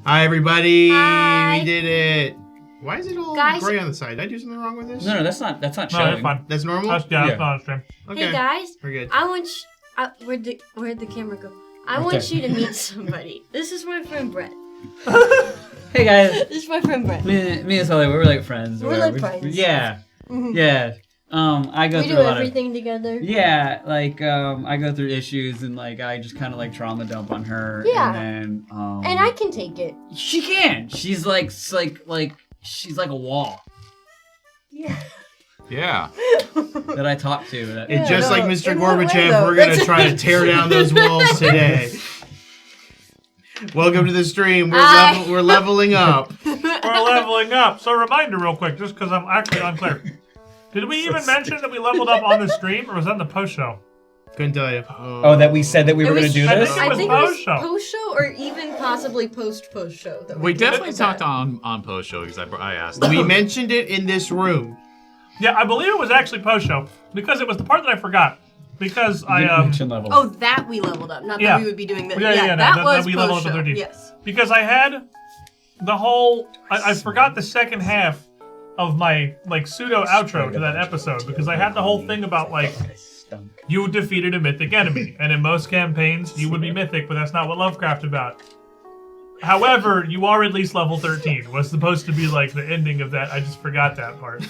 Hi, everybody. Hi. We did it. Why is it all gray on the side? Did I do something wrong with this? No, that's not showing. No, that's fine. That's normal? That's not on stream. Okay. Hey guys, We're good. I want where'd the camera go? I want you to meet somebody. This is my friend Brett. Hey guys, This is my friend Brett. me and Sully, we're like friends. We're like friends. Yeah, Mhm. yeah. I go We through do a lot everything together. Yeah, like I go through issues and like I just kind of like trauma dump on her. Yeah. And then And I can take it. she can. She's like she's like a wall Yeah. that I talk to. That, And just like Mr. in what way, Gorbachev, though? we're going to try to tear down those walls today. Welcome to the stream. We're leveling up. We're leveling up. So reminder real quick, just because I'm actually unclear. Did we even mention that we leveled up on the stream, or was that in the post show? Couldn't tell you. Oh, that we said that we were going to do I this? think I was think it was post-show. post-show or even possibly post-show. That We did definitely like talked that. on post show because I asked. We mentioned it in this room. Yeah, I believe it was actually post show because it was the part that I forgot. Because Mention level. Oh, that we leveled up. Not Yeah. that we would be doing that. Yeah, that was we leveled up to post-show. 13. Yes. because I had the whole I forgot the second half of my like pseudo outro to that episode because I had the whole thing about like you defeated a mythic enemy, and in most campaigns you would be mythic, but that's not what Lovecraft about. However, you are at least level 13 was supposed to be like the ending of that. I just forgot that part.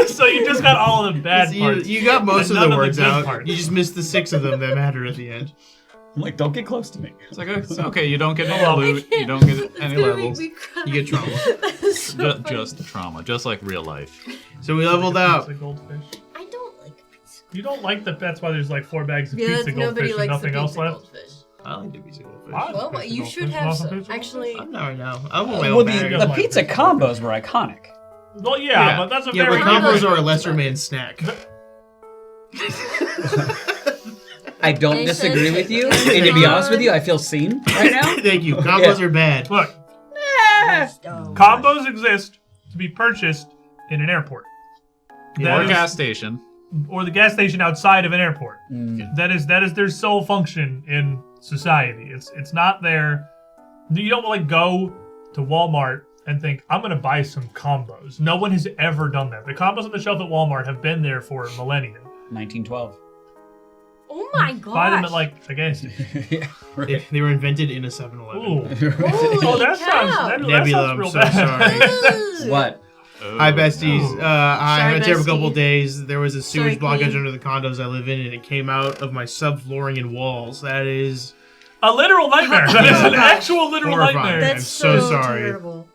So you just got all of the bad parts. You got most and of the none words good out. parts. You just missed the 6 of them that matter at the end. I'm like, don't get close to me. It's like, okay, you don't get any Oh. loot, you don't get any levels. You get trauma. Just trauma, just like real life. So we leveled up. Pizza goldfish. I don't like pizza. You don't like the. That's why there's like 4 bags of Yeah, pizza nobody goldfish and likes nothing the else pizza left. goldfish. I like the pizza goldfish. I like Well, pizza you goldfish. should You have want some some. pizza Actually, I'm not right now. I want my Well, own bag. the pizza combos were iconic. Well, yeah, but that's a Yeah, very but combos different- are a lesser man snack. I don't They disagree said- with you, and to be honest with you, I feel seen right now. Thank you. Combos Yeah. are bad. Look, Oh. combos exist to be purchased in an airport. That Or a is- gas station. or the gas station outside of an airport. Mm. That is their sole function in society. It's not there. You don't like go to Walmart and think I'm gonna buy some combos. No one has ever done that. The combos on the shelf at Walmart have been there for millennia. 1912. Oh my god. Buy them at like a gas station. Yeah, right. They were invented in a 7-Eleven. Ooh. Holy Oh, that cow. sounds Nebula, sounds I'm real so bad. sorry. What? Hi, besties. I had a terrible bestie. couple days. There was a sewage Sorry, blockage Queen. under the condos I live in, and it came out of my subflooring and walls. That is A literal nightmare. That is an actual literal Horrifying. nightmare. I'm That's so sorry. terrible.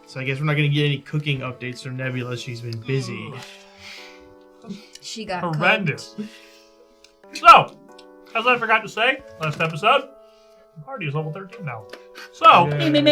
So I guess we're not going to get any cooking updates from Nebula. She's been busy. She got Horrendous. So, as I forgot to say last episode, Hardy is level 13 now. So, Including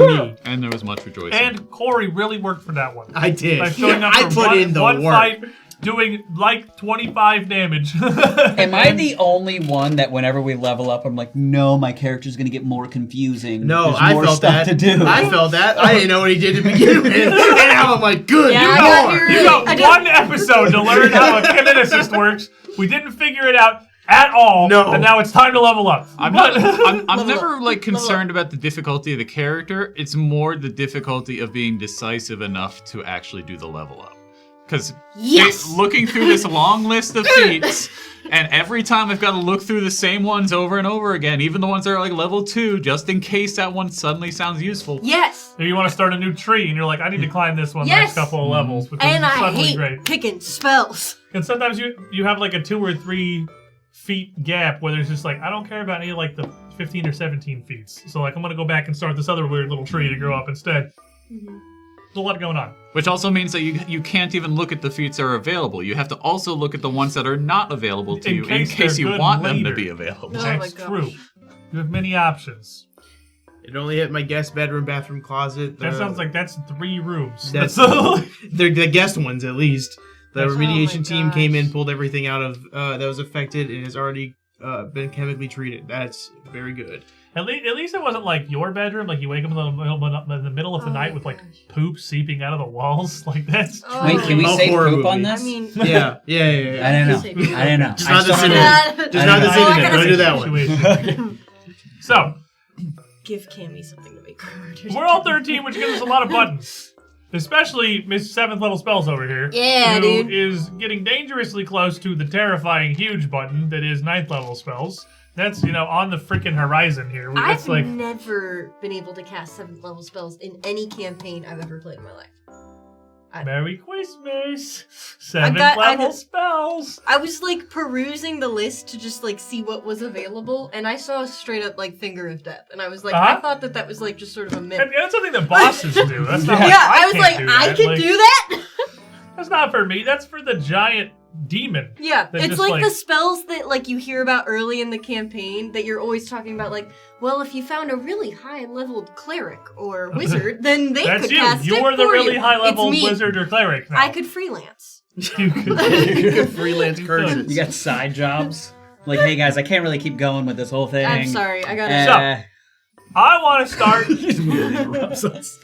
me. And there was much rejoicing. and Corey really worked for that one. I did. By showing up I for put one, in the one work. fight, doing like 25 damage. Am I the only one that whenever we level up, I'm like, no, my character's gonna get more confusing. No, There's I more felt stuff that. to do. I felt that. I didn't know what he did to begin with. And now I'm like, good, Yeah, do I got more. your- You got I did- one episode to learn how a kineticist works. We didn't figure it out at all. No. And now it's time to level up. I'm Level never up. like Level concerned about the difficulty of the character. It's more the difficulty of being decisive enough to actually do the level up. Because Yes! looking through this long list of feats, and every time I've got to look through the same ones over and over again, even the ones that are like level 2, just in case that one suddenly sounds useful. Yes. If you want to start a new tree and you're like, I need to climb this one Yes. next couple of levels, which And is I suddenly hate great. picking spells. And sometimes you have like a 2 or 3 feet gap where there's just like, I don't care about any of like the 15 or 17 feats. So like I'm gonna go back and start this other weird little tree to grow up instead. There's a lot going on. Which also means that you can't even look at the feats that are available. You have to also look at the ones that are not available to In you in case case they're you good want them to later. be available. Oh my That's gosh. true. You have many options. It only hit my guest bedroom, bathroom, closet. That sounds like that's 3 rooms. That's That's they're the guest ones at least. The That's- remediation Oh my team came in, gosh. pulled everything out of that was affected, and has already been chemically treated. That's very good. At least it wasn't like your bedroom. Like you wake up in the middle of the Oh night my with like gosh. poop seeping out of the walls. Like that's Oh. Wait, can we Oh, say horror poop on movie. I this? mean, Yeah. I don't know. I don't know. Just I not the still synonym. haven't- Just not the I synonym. don't know. Don't do that one. Situation. So, give Cammy something to make her harder. We're all 13, which gives us a lot of buttons. Especially Miss 7th level spells over here. Yeah, who dude. is getting dangerously close to the terrifying huge button that is 9th level spells. That's, on the freaking horizon here. I've never been able to cast 7th level spells in any campaign I've ever played in my life. Merry Christmas! 7th level spells! I was like perusing the list to just like see what was available, and I saw straight up like Finger of Death, and I was like, I thought that was like just sort of a myth. I mean, that's something that bosses do. That's not like, I was like, I can do that? That's not for me, that's for the giant demon. Yeah, that it's just, like the spells that like you hear about early in the campaign that you're always talking about, like, well, if you found a really high-leveled cleric or wizard, then they that's could you. cast it You're the for really you. high-level It's me. wizard or cleric now. I could freelance. You could. You could freelance curses. You got side jobs? Like, hey guys, I can't really keep going with this whole thing. I'm sorry, I gotta... I want to start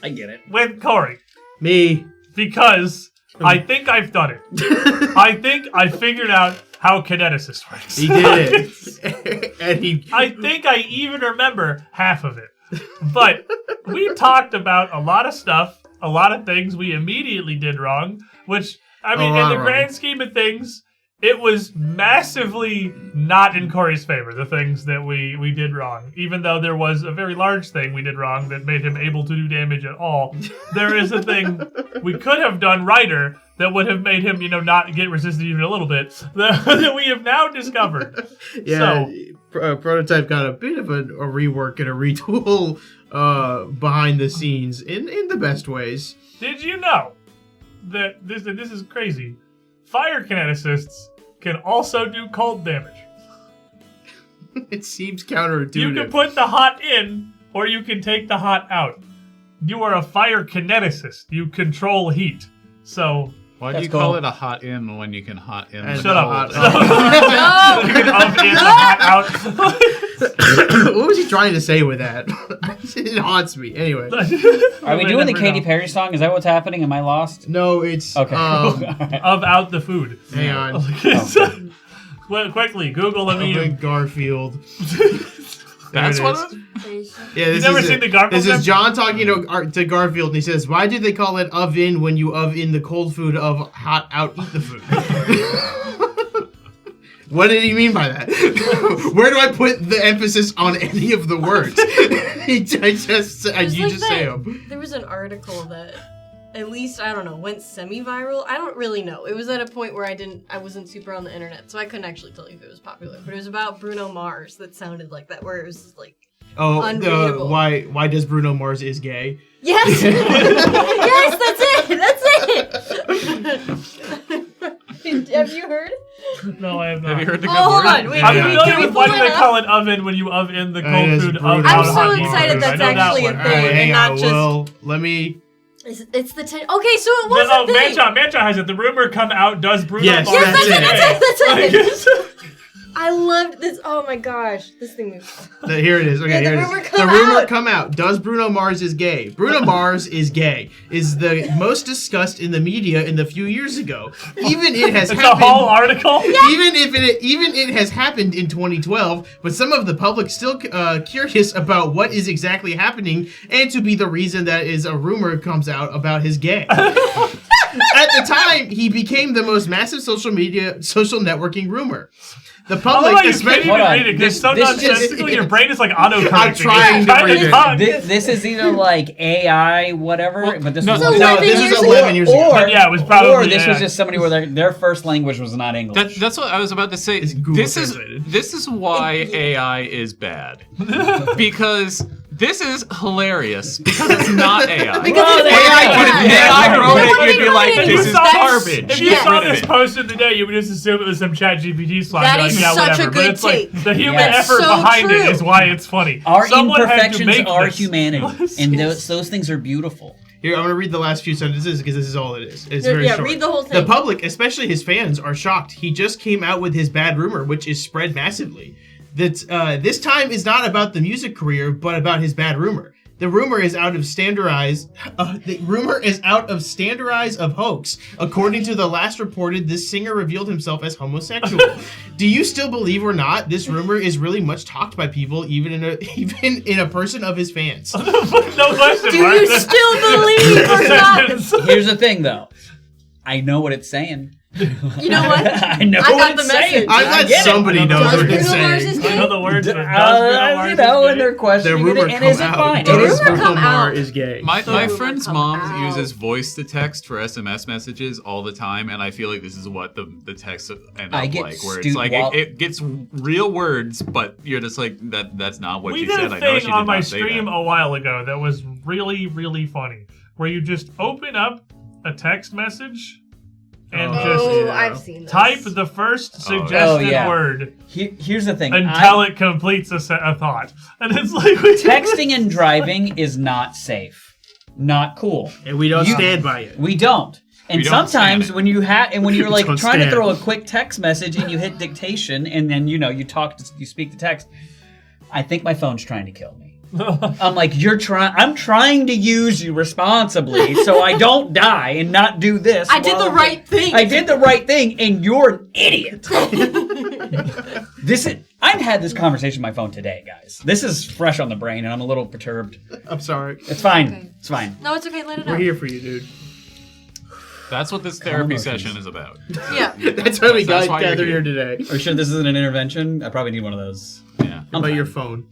I get it. with Corey. Me. Because I think I've done it. I think I figured out how kineticist works. He did it. And I think I even remember half of it. But we talked about a lot of stuff, a lot of things we immediately did wrong, which, I mean, in the grand scheme of things, it was massively not in Corey's favor, the things that we did wrong. Even though there was a very large thing we did wrong that made him able to do damage at all, there is a thing we could have done righter that would have made him, not get resisted even a little bit, that we have now discovered. Yeah, So, Prototype got a bit of a rework and a retool behind the scenes in the best ways. did you know that this is crazy? Fire kineticists can also do cold damage. It seems counterintuitive. You can put the hot in, or you can take the hot out. You are a fire kineticist. You control heat. So, Why do you call it a hot in when you can hot in? And shut up. hot You can up in the hot out. What was he trying to say with that? It haunts me. Anyway. Are we doing the Katy Perry song? Is that what's happening? Am I lost? No, it's Okay. Of out the food. hang on. Well, quickly, Google a Owen meme. Garfield. That's There it what. is. Yeah, this never is seen the Garfield This is meme? John talking to Garfield, and he says, "Why do they call it oven when you in the cold food of hot out eat the food?" What did he mean by that? Where do I put the emphasis on any of the words? You just say them. There was an article that, at least, I don't know, went semi-viral. I don't really know. It was at a point where I wasn't super on the internet, so I couldn't actually tell you if it was popular. But it was about Bruno Mars that sounded like that, where it was just like, unreadable. Why does Bruno Mars is gay? yes! Yes, that's it! Have you heard? No, I have not. Have you heard the good Hold word? on, wait, I'm Yeah. familiar Can we with why pull do they it up? call it oven when you in the cold is food of brutal. out I'm so hot heat excited food. that's I know that actually a one. thing. Alright, hang not on. just- Well, let me. It's the 10. Okay, so it was a thing. Mancha has it. The rumor come out. Does Bruno Yes, Mars? that's it. That's it. I loved this. Oh my gosh, this thing moves. Here it is. Okay, Yeah, the here it is. rumor The come rumor out. come out. Does Bruno Mars is gay? Bruno Mars is gay. Is the most discussed in the media in the few years ago. Even it has It's a happened. whole article. Even it has happened in 2012, but some of the public still curious about what is exactly happening, and to be the reason that is a rumor comes out about his gay. At the time, he became the most massive social networking rumor. The I love public, how you can't especially. even Hold on. read it because This- so this is- nonsensically your brain is like autocorrecting. I'm trying to read it. This is either like AI, whatever, but this no, was no, No, this was 11 years ago. Or, Yeah, it was probably or this was AI. just somebody where their first language was not English. That's what I was about to say. It's Google translated. This is why AI is bad. Because this is hilarious because it's not AI. Because it's AI If AI wrote it, Nobody you'd be like, wrote it. this is That's- garbage. If you Get saw rid of this it. posted today, you would just assume it was some chat GPT slide. That You're is like, yeah, such a whatever. good But it's like take. the human Yes. effort So behind true. it is why it's funny. Our Someone had to imperfections make are this. humanity, and those things are beautiful. Here, I'm going to read the last few sentences because this is all it is. It's very Yeah, short. read the whole The thing. public, especially his fans, are shocked. He just came out with his bad rumor, which is spread massively. That this time is not about the music career, but about his bad rumor. The rumor is out of standardize of hoax. According to the last reported, this singer revealed himself as homosexual. Do you still believe or not? This rumor is really much talked by people, even in a person of his fans. No question. Do Mark. you still believe or not? Here's the thing, though. I know what it's saying. You know what? I know I got what the it's saying. message. I'm glad get it. somebody knows Does what it's Bruno Mars saying. is I know gay? the words, but does Bruno Mars You know, is and gay? they're questioning it, and is it fine? The It is rumor come out. is gay. My rumor friend's come mom out. uses voice to text for SMS messages all the time, and I feel like this is what the texts end I up get like, where it's stupid like while- it gets real words, but you're just like that's not what We she did said. a I know she thing did on my not say stream that. a while ago that was really, really funny, where you just open up a text message and Oh, Yeah. I've seen this. type the first suggested Oh, yeah. word Here's the thing. until it completes a thought. And it's like... Texting and driving is not safe. Not cool. And we don't You- stand by it. We don't. And We don't sometimes stand it. when you're like Don't trying to stand. throw a quick text message and you hit dictation and then you speak to text, I think my phone's trying to kill me. I'm like, I'm trying to use you responsibly so I don't die and not do this. I did the right thing. I did the right thing and you're an idiot. I've had this conversation with my phone today, guys. This is fresh on the brain and I'm a little perturbed. I'm sorry. It's fine. Okay. It's fine. No, it's okay. Let it We're out. here for you, dude. That's what this therapy Emotions. session is about. Yeah. That's why we That's got why you're gathered here. here today. Are you sure this isn't an intervention? I probably need one of those. Yeah. How about your phone?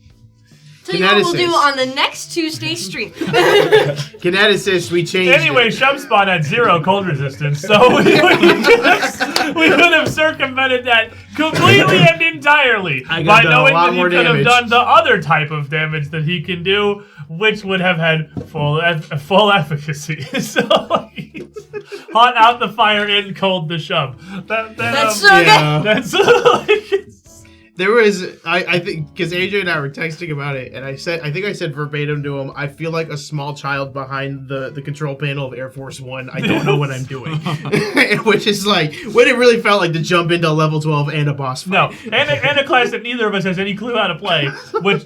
Tell you what we'll Kineticist. do on the next Tuesday stream. Kineticist, we changed Anyway, it. Shubspot had 0 cold resistance, so we could have circumvented that completely and entirely I by could've done a knowing lot that he more could have damage. done the other type of damage that he can do, which would have had full efficacy. So, hot out the fire, in cold the shove. That's so Yeah. That's There was, I think, because AJ and I were texting about it, and I think I said verbatim to him, I feel like a small child behind the control panel of Air Force One. I don't know what I'm doing. Which is like, when it really felt like to jump into level 12 and a boss fight. No, and a class that neither of us has any clue how to play, which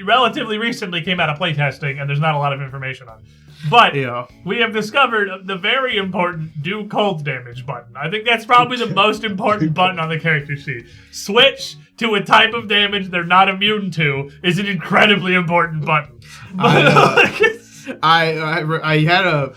relatively recently came out of playtesting, and there's not a lot of information on it. But Yeah. we have discovered the very important do cold damage button. I think that's probably the most important button on the character sheet. Switch to a type of damage they're not immune to is an incredibly important button. I had a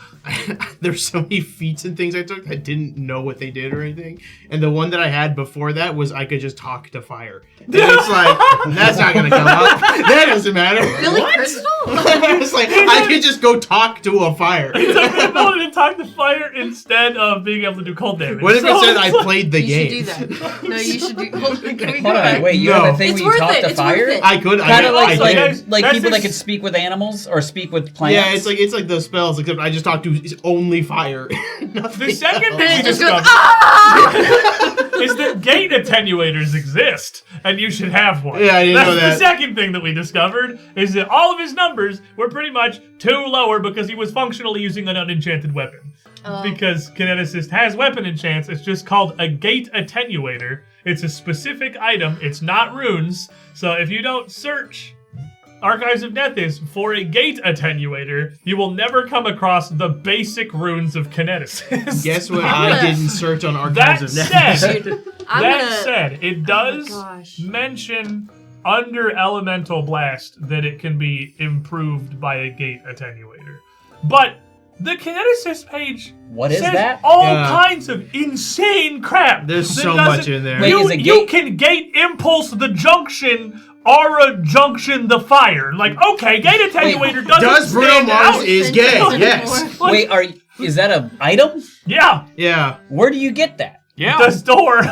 there's so many feats and things I took I didn't know what they did or anything, and the one that I had before that was I could just talk to fire, and it's like that's not gonna come up. That doesn't matter. Billy Crystal? It's like I could just go talk to a fire. It's like the ability to talk to fire instead of being able to do cold damage. What if it So said it's I like- played the You game? should do that. No, you should do. Hold on, can we go Hold back? on, wait. You No. have a thing It's where you worth talk it. to It's fire? worth it. I could. Kind of I like did. like That's people that ex- could speak with animals or speak with plants. Yeah, it's like the spells, except I just talk to only fire. The second thing we It just goes, discovered ah! is that gate attenuators exist, and you should have one. Yeah, I didn't That's know that. The second thing that we discovered is that all of his numbers were pretty much 2 lower because he was functionally using an unenchanted weapon. Because Kineticist has weapon enchants, it's just called a gate attenuator. It's a specific item, it's not runes, so if you don't search Archives of Nethys for a gate attenuator, you will never come across the basic runes of Kineticist. Guess what? I'm I gonna- didn't search on That Archives of Nethys. said, I'm that gonna. said, it does gosh. mention under Elemental Blast that it can be improved by a gate attenuator. But the Kineticist page What is says that? all Yeah. kinds of insane crap. There's that so doesn't- much in there. Wait, You, is a you gate- can gate impulse the junction, aura junction the fire. Like, okay, gate attenuator doesn't Does Bruno stand Mars out. is gay? Yes. Like, Wait, is that an item? Yeah, Yeah. Where do you get that? Yeah. the store.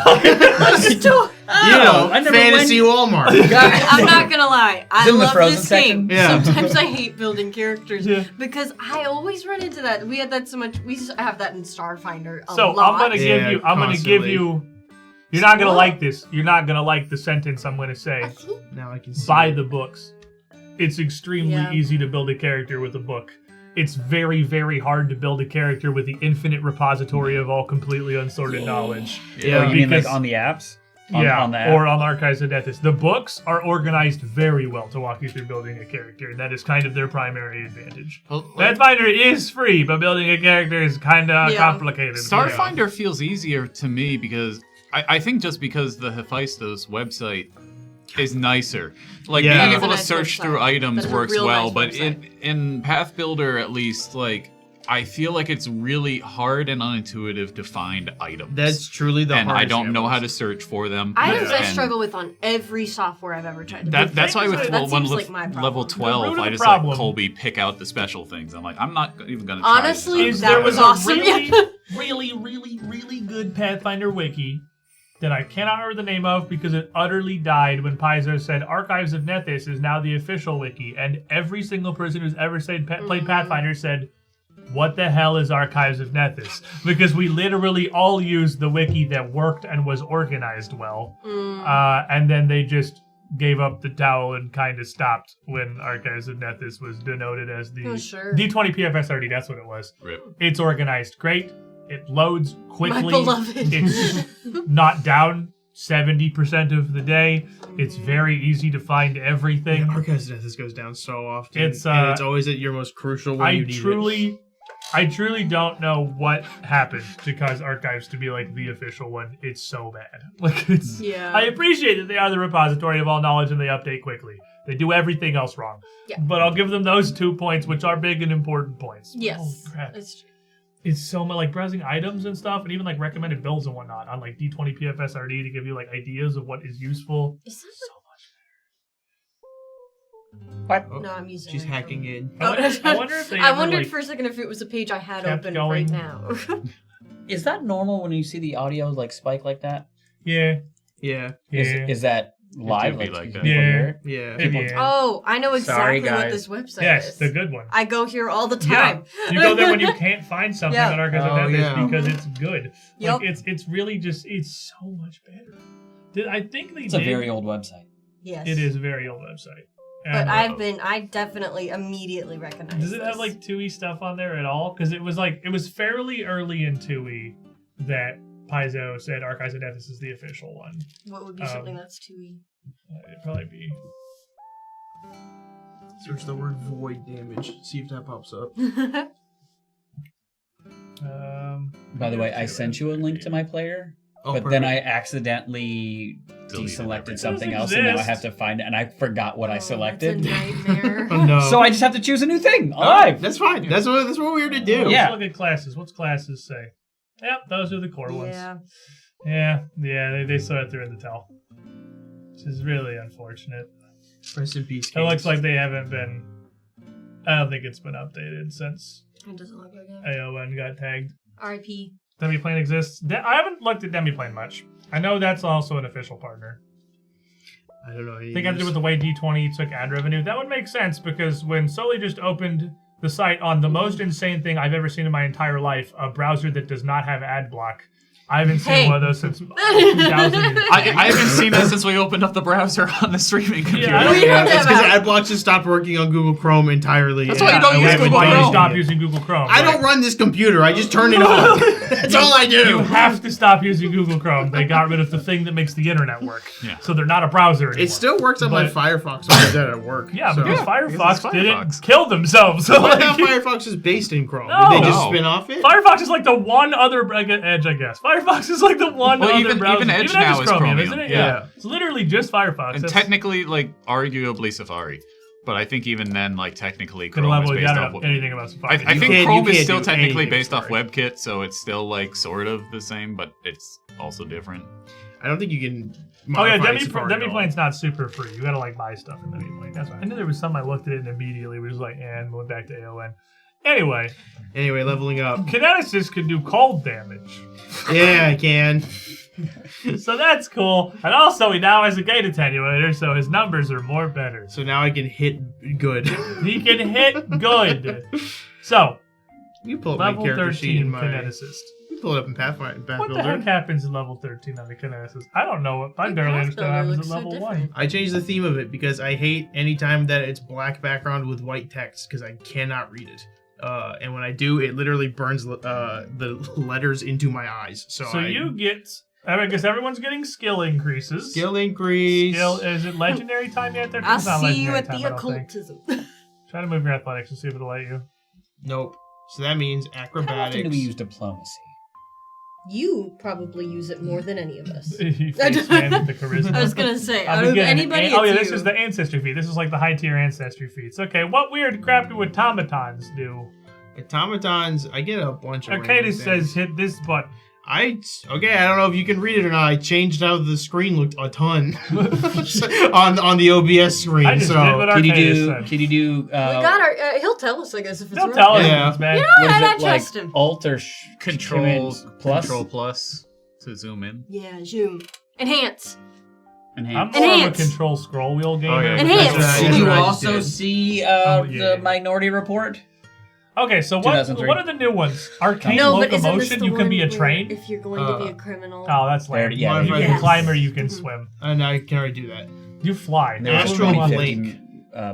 You know, I never fantasy Walmart. I'm not gonna lie. I It's in the love Frozen this section? game. Yeah. Sometimes I hate building characters Yeah. because I always run into that. We had that so much. We have that in Starfinder a So lot. I'm gonna give Yeah, you. I'm gonna give constantly. you. You're not gonna What? like this. You're not gonna like the sentence I'm gonna say. Now I can see. Buy it. the books. It's extremely Yeah. easy to build a character with a book. It's very, very hard to build a character with the infinite repository of all completely unsorted knowledge. Yeah. Oh, you mean like Because- on the apps? on the app. or on Archives of Nethys. The books are organized very well to walk you through building a character, and that is kind of their primary advantage. Pathfinder is free, but building a character is kind of complicated. Starfinder feels easier to me because I think just because the Hephaestus website is nicer. Like being able to search through items works well, but in Path Builder at least, like I feel like it's really hard and unintuitive to find items. That's truly the hardest. And I don't know how to search for them. Items I struggle with on every software I've ever tried to build. That's why with level 12, I just let Colby pick out the special things. I'm like, I'm not even going to try. Honestly, that was awesome. Really good Pathfinder wiki that I cannot remember the name of because it utterly died when Paizo said Archives of Nethys is now the official wiki, and every single person who's ever played Pathfinder said, what the hell is Archives of Nethys? Because we literally all used the wiki that worked and was organized well. And then they just gave up the towel and kind of stopped when Archives of Nethys was denoted as the D20 PFSRD. That's what it was. Rip. It's organized great. It loads quickly. My beloved. It's not down 70% of the day. It's very easy to find everything. Yeah, Archives of Nethys goes down so often. And it's always at your most crucial when you need it. I truly don't know what happened to cause Archives to be like the official one. It's so bad. Like it's. Yeah. I appreciate that they are the repository of all knowledge and they update quickly. They do everything else wrong. Yeah. But I'll give them those 2 points, which are big and important points. Yes. Oh, crap. That's true. It's so much like browsing items and stuff, and even like recommended builds and whatnot on like D20 PFSRD to give you like ideas of what is useful. Is that so What? Oh, no, I'm using she's it. hacking in. I wonder if they I ever, wondered like, for a second if it was a page I had kept open going. right now. Is that normal when you see the audio like spike like that? Yeah. Yeah. Is that live? be like that. people Yeah. hear it? Yeah. Yeah. Oh, I know Sorry, exactly what guys. this website Yes, is. the good one. I go here all the time. Yeah. You go there when you can't find something Yeah. on Archives of Oh, Nethys yeah. because it's good. Yep. Like it's really just it's so much better. I think they It's a very old website. Yes. It is a very old website. But And, I definitely immediately recognize does it have this. like TUI stuff on there at all? Because it was fairly early in TUI that Paizo said Archives of Nethys is the official one. What would be something that's too It'd probably be. Search the word void damage. See if that pops up. By the way, I sent you a link to my player, Oh, but perfect. then I accidentally Deleted deselected everything. something Doesn't else, and now I exist. have to find it, and I forgot what I selected. That's a nightmare. Oh, no. So I just have to choose a new thing. Oh, Alive. that's fine. That's what we're here to do. Yeah. Let's look at classes. What's classes say? Yep, those are the core ones. Yeah. Yeah, they saw it through in the tell. Which is really unfortunate. Rest in peace. It looks like they haven't been. I don't think it's been updated since It doesn't look like it. AON got tagged. R.I.P. Demiplane exists. I haven't looked at Demiplane much. I know that's also an official partner. I don't know. I think it had to do with the way D20 took ad revenue. That would make sense because when Sully just opened the site on the most insane thing I've ever seen in my entire life, a browser that does not have ad block. I haven't seen one of those since 2000. I haven't seen that since we opened up the browser on the streaming computer. I don't Yeah, It's because about- AdBlock just stopped working on Google Chrome entirely. That's and why you don't I use haven't Google done Chrome. anything Stop yet. using Google Chrome. I don't run this computer. I just turn it on. That's all I do. You have to stop using Google Chrome. They got rid of the thing that makes the internet work. Yeah. So they're not a browser anymore. It still works on my But- Firefox when I did at work. Yeah, so. because Firefox because it's didn't Firefox. kill themselves. So But now like, Firefox is based in Chrome. No. Did they just No. spin off it? Firefox is like the one other Edge, I guess. Firefox is like the one Well, other even browser. Edge now is Chromium, isn't it? yeah. It's literally just Firefox. And That's technically, like, arguably Safari. But I think even then, like, technically can Chrome is level. based I off... don't know anything about Safari. I think can't- Chrome you is can't still do technically anything based off Safari. WebKit, so it's still, like, sort of the same, but it's also different. I don't think you can. Oh yeah, modify Safari at all. Demiplane's not super free. You gotta like buy stuff in Demiplane. That's right. I knew there was some I looked at it and immediately was like, and went back to AON. Anyway, Anyway, leveling up. Kineticist can do cold damage. Yeah, I can. So that's cool. And also he now has a gate attenuator, so his numbers are more better. So now I can hit good. He can hit good. So, You pull up my level character sheet 13 in my. Kineticist. You pull it up in Pathfinder. What the heck happens in level 13 on the Kineticist? I don't know. I Your barely Path understand what Builder happens looks at so level 1. different. I changed the theme of it because I hate any time that it's black background with white text because I cannot read it. And when I do, it literally burns the letters into my eyes. So So you get I guess everyone's getting skill increases. Skill increase. Is it legendary time yet? There? I'll It's not see legendary you at time, the I don't think. occultism. Try to move your athletics and see if it'll let you. Nope. So that means How acrobatics. often do we use diplomacy? You probably use it more than any of us. You face man with the charisma. I was gonna say, I'm out of getting anybody, oh yeah, it's this you. is the ancestry feat. This is like the high tier ancestry feats. Okay, what weird crap do automatons do? Automatons, I get a bunch of Arcadis random says things. hit this button. I don't know if you can read it or not. I changed how the screen looked a ton on the OBS screen. I just so did what Arcadis said. Can you do? We got our. He'll tell us, I guess, if it's He'll right. tell us, Yeah. if it's bad. You know What what? is I it trust like? him. Alt or Control plus to zoom in. Yeah, zoom. Enhance. I'm Enhance. more of a Enhance. control scroll wheel gamer. Oh, yeah. Enhance. That's Did you what I just also did. see yeah. the Minority Report? Okay, so what 2003. are the new ones? Arcane No, but isn't this locomotion, the you can one be a where train. if you're going to be a criminal? Oh, that's There- lame. yeah, you can yes. climb or you can Mhm. swim. and I can already do that. You fly. There was a Astral 2050 Blink.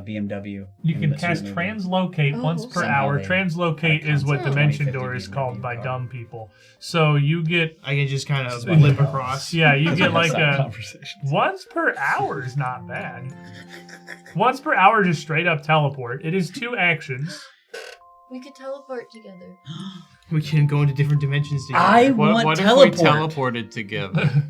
BMW. You in can the cast movie. translocate Oh. once per Somehow hour. they Translocate is what concept. Dimension 2050 Door is BMW called by car. dumb people. So you get, I can just kind of This is flip what- across. yeah, you get like Side a conversations. once per hour is not bad. Once per hour, just straight up teleport. It is 2 actions. We could teleport together. We can go into different dimensions together. I What want if teleport. we teleported together?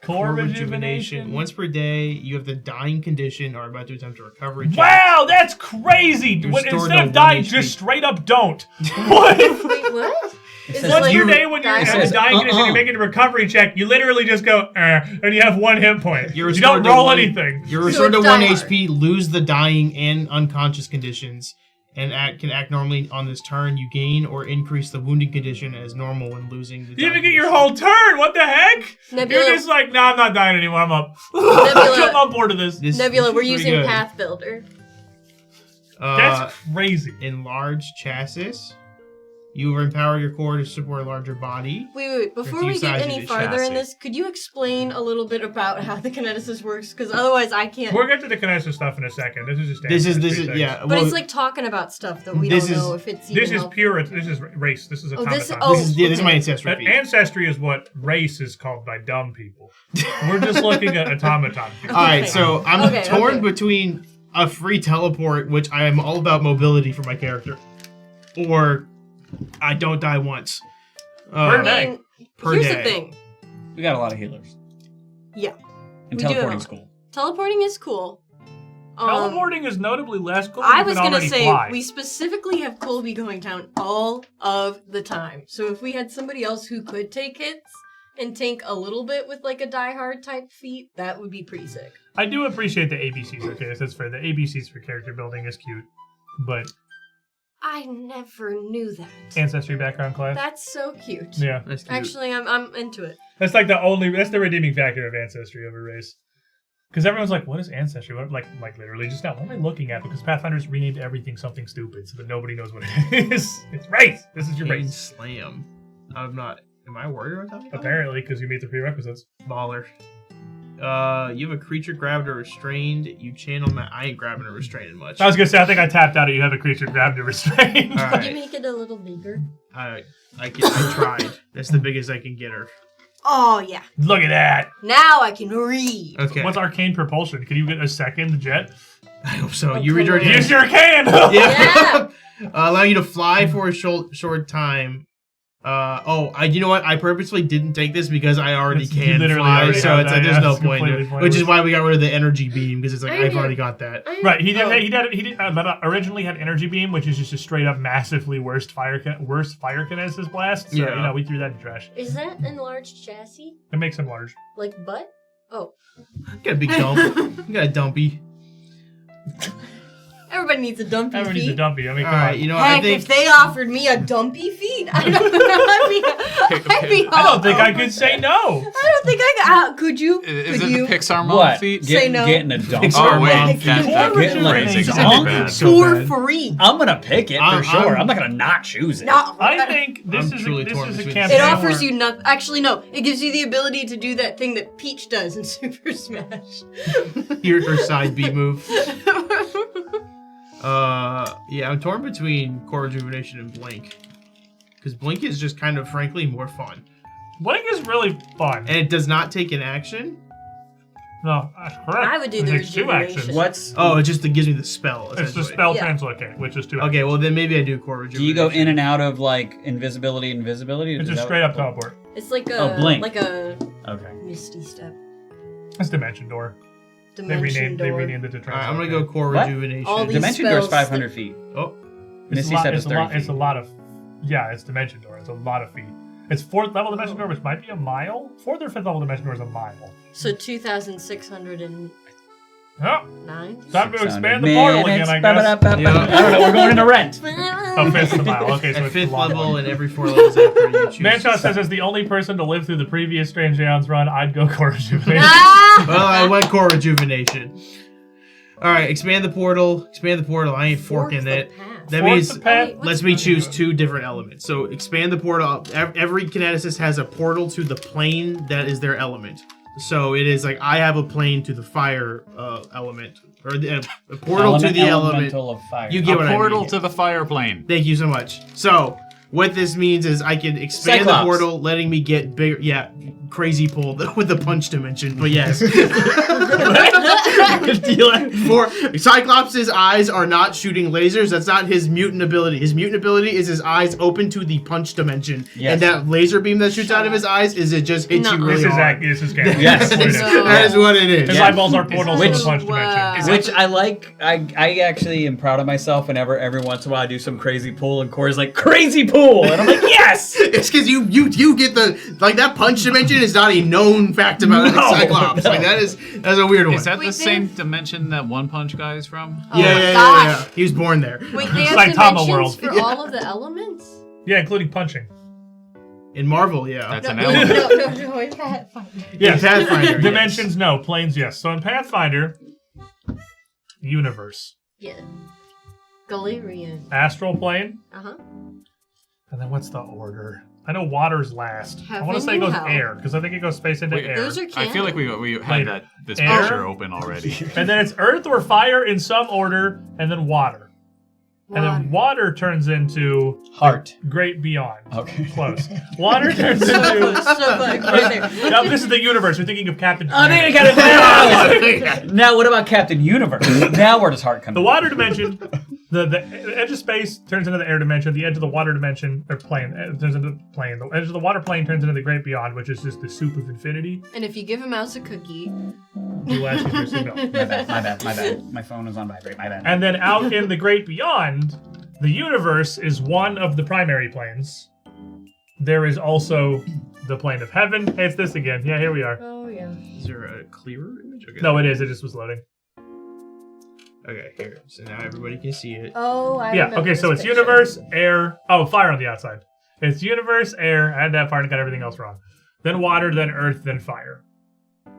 Core rejuvenation. Once per day, you have the dying condition or are about to attempt a recovery check. Wow, that's crazy! You're When, stored instead to of dying, 1 just HP. straight up don't. What? Wait, what? Is says it Once like per day when you're dying? in a dying condition, you're making a recovery check, you literally just go, and you have 1 hit point. You're You don't restored to roll 1 anything. You're So restored to it's 1 die hard. HP, lose the dying and unconscious conditions, and can act normally on this turn. You gain or increase the wounding condition as normal when losing the You dying even get your condition. whole turn. What the heck? Nebula- You're just like, nah, I'm not dying anymore. I'm up. Nebula- I'm on board of this. Nebula, we're is pretty using good. Path Builder. That's crazy. Enlarged chassis. You empower your core to support a larger body. Wait. Before Reduce we get size of any the farther in chassis. this, could you explain a little bit about how the kineticist works? Because otherwise I can't. We'll get to the Kinesis stuff in a second. This is just This is ancestry things. yeah. But well, it's like talking about stuff that we this don't is- know if it's even This is helpful. pure. This is race. This is Oh, this- automaton. oh. this is this is my okay. ancestry feat. Ancestry is what race is called by dumb people. We're just looking at automaton. All right, Okay. so I'm Okay, torn okay. between a free teleport, which I am all about mobility for my character, or I don't die once. Per I day. mean, Per here's day. the thing. We got a lot of healers. Yeah. And We do have teleporting's a- cool. Teleporting is cool. Teleporting is notably less cool. I You was can gonna already say fly. we specifically have Colby going down all of the time. So if we had somebody else who could take hits and tank a little bit with like a Die Hard type feat, that would be pretty sick. I do appreciate the ABCs. Okay, that's fair. The ABCs for character building is cute, but I never knew that. ancestry background class. That's so cute. Yeah, That's cute. Actually, I'm into it. that's like that's the redeeming factor of ancestry over race. Because everyone's like, what is ancestry? What, like literally just now, what am I looking at? Because Pathfinder's renamed everything something stupid, so that nobody knows what it is. It's race. This is your Pain race. slam. I'm not. Am I a warrior on top of that? Apparently, because you meet the prerequisites. Baller. You have a creature grabbed or restrained. You channel. I ain't grabbing or restraining much. I was gonna say, I think I tapped out. You have a creature grabbed to restrain. All Could you right. make it a little bigger? I tried. That's the biggest I can get her. Oh yeah. Look at that. Now I can read. Okay. What's arcane propulsion? Can you get a second jet? I hope so. Oh, You come read her. on. You sure can. Yeah. Allow you to fly for a short time. You know what? I purposely didn't take this because I already It's- you can literally fly, already so have it's that, like there's yeah, no it's point. completely Which is pointless. why we got rid of the energy beam because it's like I I've did- already got that. Right, he originally had energy beam, which is just a straight up massively worst fire kinesis blast. So Yeah. we threw that in the trash. Is that enlarged chassis? It makes him large. Like butt? Oh. You got a big dump. You got a dumpy. Everybody needs a dumpy Everyone needs feet. a dumpy. I mean, All come right, on. you know what? I Heck, think if they offered me a dumpy feet, I don't I'd be I don't think all I could over say it. no. I don't think I could. Could you? Is Could it you? the Pixar mode What? feat? Say no. Getting a dump. Pixar Oh wait, mode. that Getting like phrasing a is donk. bad. So For bad. free. I'm gonna pick it I'm- for sure. I'm- I'm not gonna not choose it. No. I think this I'm is truly a torn campaign. between- It offers where- you nothing. Actually, no. It gives you the ability to do that thing that Peach does in Super Smash. her side B move. Yeah, I'm torn between core rejuvenation and blink, because blink is just kind of frankly more fun. Blink is really fun. And it does not take an action. No, that's correct. I would do It the takes 2 actions. rejuvenation. What's Oh, it just gives me the spell. It's the essentially. spell Yeah. translocate, which is 2 Okay, well then maybe I do core rejuvenation. do you go in and out of like invisibility? It's just straight up teleport. It's like a Blink. like a Okay. misty step. It's Dimension Door. Dimension They door. renamed it to All right, I'm gonna translocate. go core What? rejuvenation. All these Dimension Door is spells 500 feet. Oh, Misty Step is 30 It's a feet. lot of... Yeah, it's Dimension Door. It's a lot of feet. It's 4th level Dimension Door, which might be a mile. 4th or 5th level Dimension Door is a mile. So 2,609. Oh, time to expand the portal again, I guess. Yeah. I don't know. We're going into rent. Oh, 5th of the mile. Okay, so at it's 5th a long level one. and every 4 levels after you choose. Manshot says, as the only person to live through the previous Strange Aeons run, I'd go core rejuvenation. Well, I went core rejuvenation. All right, expand the portal. Expand the portal. I ain't forking it. That Fork means the path. lets me choose 2 different elements. So expand the portal. Every kineticist has a portal to the plane that is their element. So it is like I have a plane to the fire element, or a portal to the element. Elemental of fire. You get what A I mean. portal to the fire plane. Thank you so much. So what this means is I can expand Cyclops. the portal, letting me get bigger. Yeah, crazy pull with the punch dimension. But yes, for Cyclops' eyes are not shooting lasers. That's not his mutant ability. His mutant ability is his eyes open to the punch dimension, Yes. and that laser beam that shoots out of his eyes is it just hits you No. really This is hard. This is canon. Yes. That's what it is. No. That is what it is. His Yeah. eyeballs are portals to the punch dimension. Which I like. I actually am proud of myself whenever every once in a while I do some crazy pull and Corey's like, crazy pull! And I'm like, yes! It's because you get the like that punch dimension is not a known fact about No, Cyclops. no. Like that's a weird one. Is that Wait, the same dimension that One Punch guy is from? Oh yeah, my yeah, gosh. yeah. He was born there. Wait, they have Saitama dimensions world. for Yeah. all of the elements? Yeah, including punching. In Marvel, yeah. That's an No, element. no, in Pathfinder. Yes. In Pathfinder, yes. Dimensions, no. Planes, yes. So in Pathfinder, universe, Yeah. Galarian. astral plane, Uh-huh. and then what's the order? I know water's last. I want to Heaven say it goes and hell. air, because I think it goes space into Wait, air. Those are I feel like we had Later. this Air? picture open already. And then it's earth or fire in some order, and then water. And then water turns into Heart. great beyond. Okay. Close. Water turns So into... close, right there. No, this is the universe. You're thinking of Captain Oh, then you Planet. got it. Now, what about Captain Universe? Now, where does Heart come The in? water dimension, the edge of space turns into the air dimension. The edge of the water dimension, or plane, turns into plane. The edge of the water plane turns into the great beyond, which is just the soup of infinity. And if you give a mouse a cookie, You ask your signal. My bad. My phone was on vibrate. My bad. And then out in the great beyond, the universe is one of the primary planes. There is also the plane of heaven. Hey, it's this again. Yeah, here we are. oh yeah. Is there a clearer image? Okay. No, it is. It just was loading. Okay, here. So now everybody can see it. Oh, I Yeah, remember okay, so this it's picture. universe, air. Oh, fire on the outside. It's universe, air. I had that part and got everything else wrong. Then water, then earth, then fire.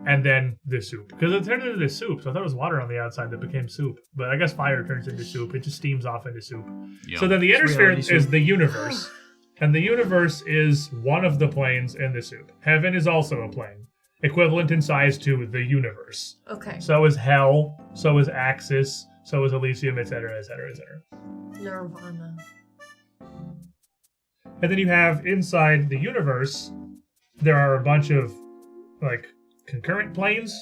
And then the soup. Because it turned into the soup, so I thought it was water on the outside that became soup. But I guess fire turns into soup. It just steams off into soup. Yum. So then the inner sphere reality is soup. the universe. And the universe is one of the planes in the soup. Heaven is also a plane, equivalent in size to the universe. Okay. So is hell, so is Axis, so is Elysium, etc., etc., etc. Nirvana. And then you have inside the universe, there are a bunch of like concurrent planes.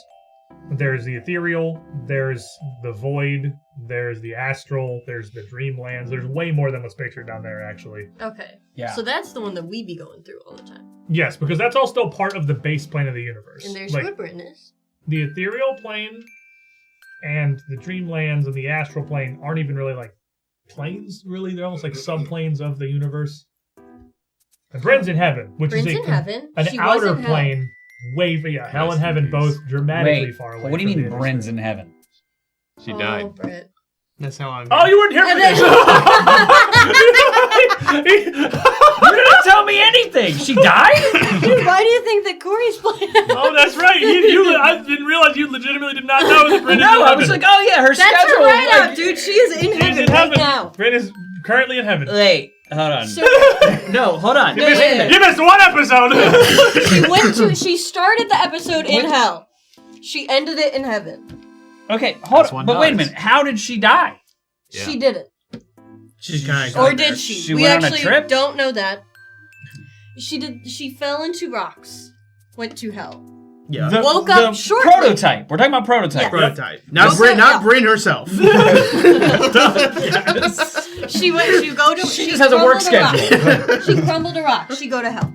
There's the ethereal, there's the void, there's the astral, there's the dreamlands. There's way more than what's pictured down there, actually. Okay. Yeah. So that's the one that we be going through all the time. Yes, because that's all still part of the base plane of the universe. And there's like Woodbritness. the ethereal plane and the dreamlands and the astral plane aren't even really like planes, really. They're almost like subplanes of the universe. And Bryn's in heaven, which Bryn's is in heaven. an She was outer in hell. plane. Hell and Rest in heaven peace. both dramatically Wait, far away. what do you from mean the Bryn's in heaven? She Oh, died. Brett. That's how I'm. Oh, you weren't here for And this. You didn't tell me anything. She died? Why do you think that Corey's playing? Oh, that's right. I didn't realize you legitimately did not know that Bryn is in No, I heaven. was like, oh yeah, her That's schedule. her right like, out, dude. She is in She's heaven in right heaven. now. Bryn is currently in heaven. Wait, hold on. So No, hold on. You missed one episode. she started the episode in hell. She ended it in heaven. Okay, hold That's on. one But wait a does. minute. How did she die? Yeah. She didn't. She's kind of. Or did she? She We went on a actually trip? don't know that. She fell into rocks, went to hell. Yeah. Woke up shortly. Prototype. We're talking about prototype. Yeah. Prototype. Not Bryn herself. She just has a work schedule. She crumbled a rock. She go to hell.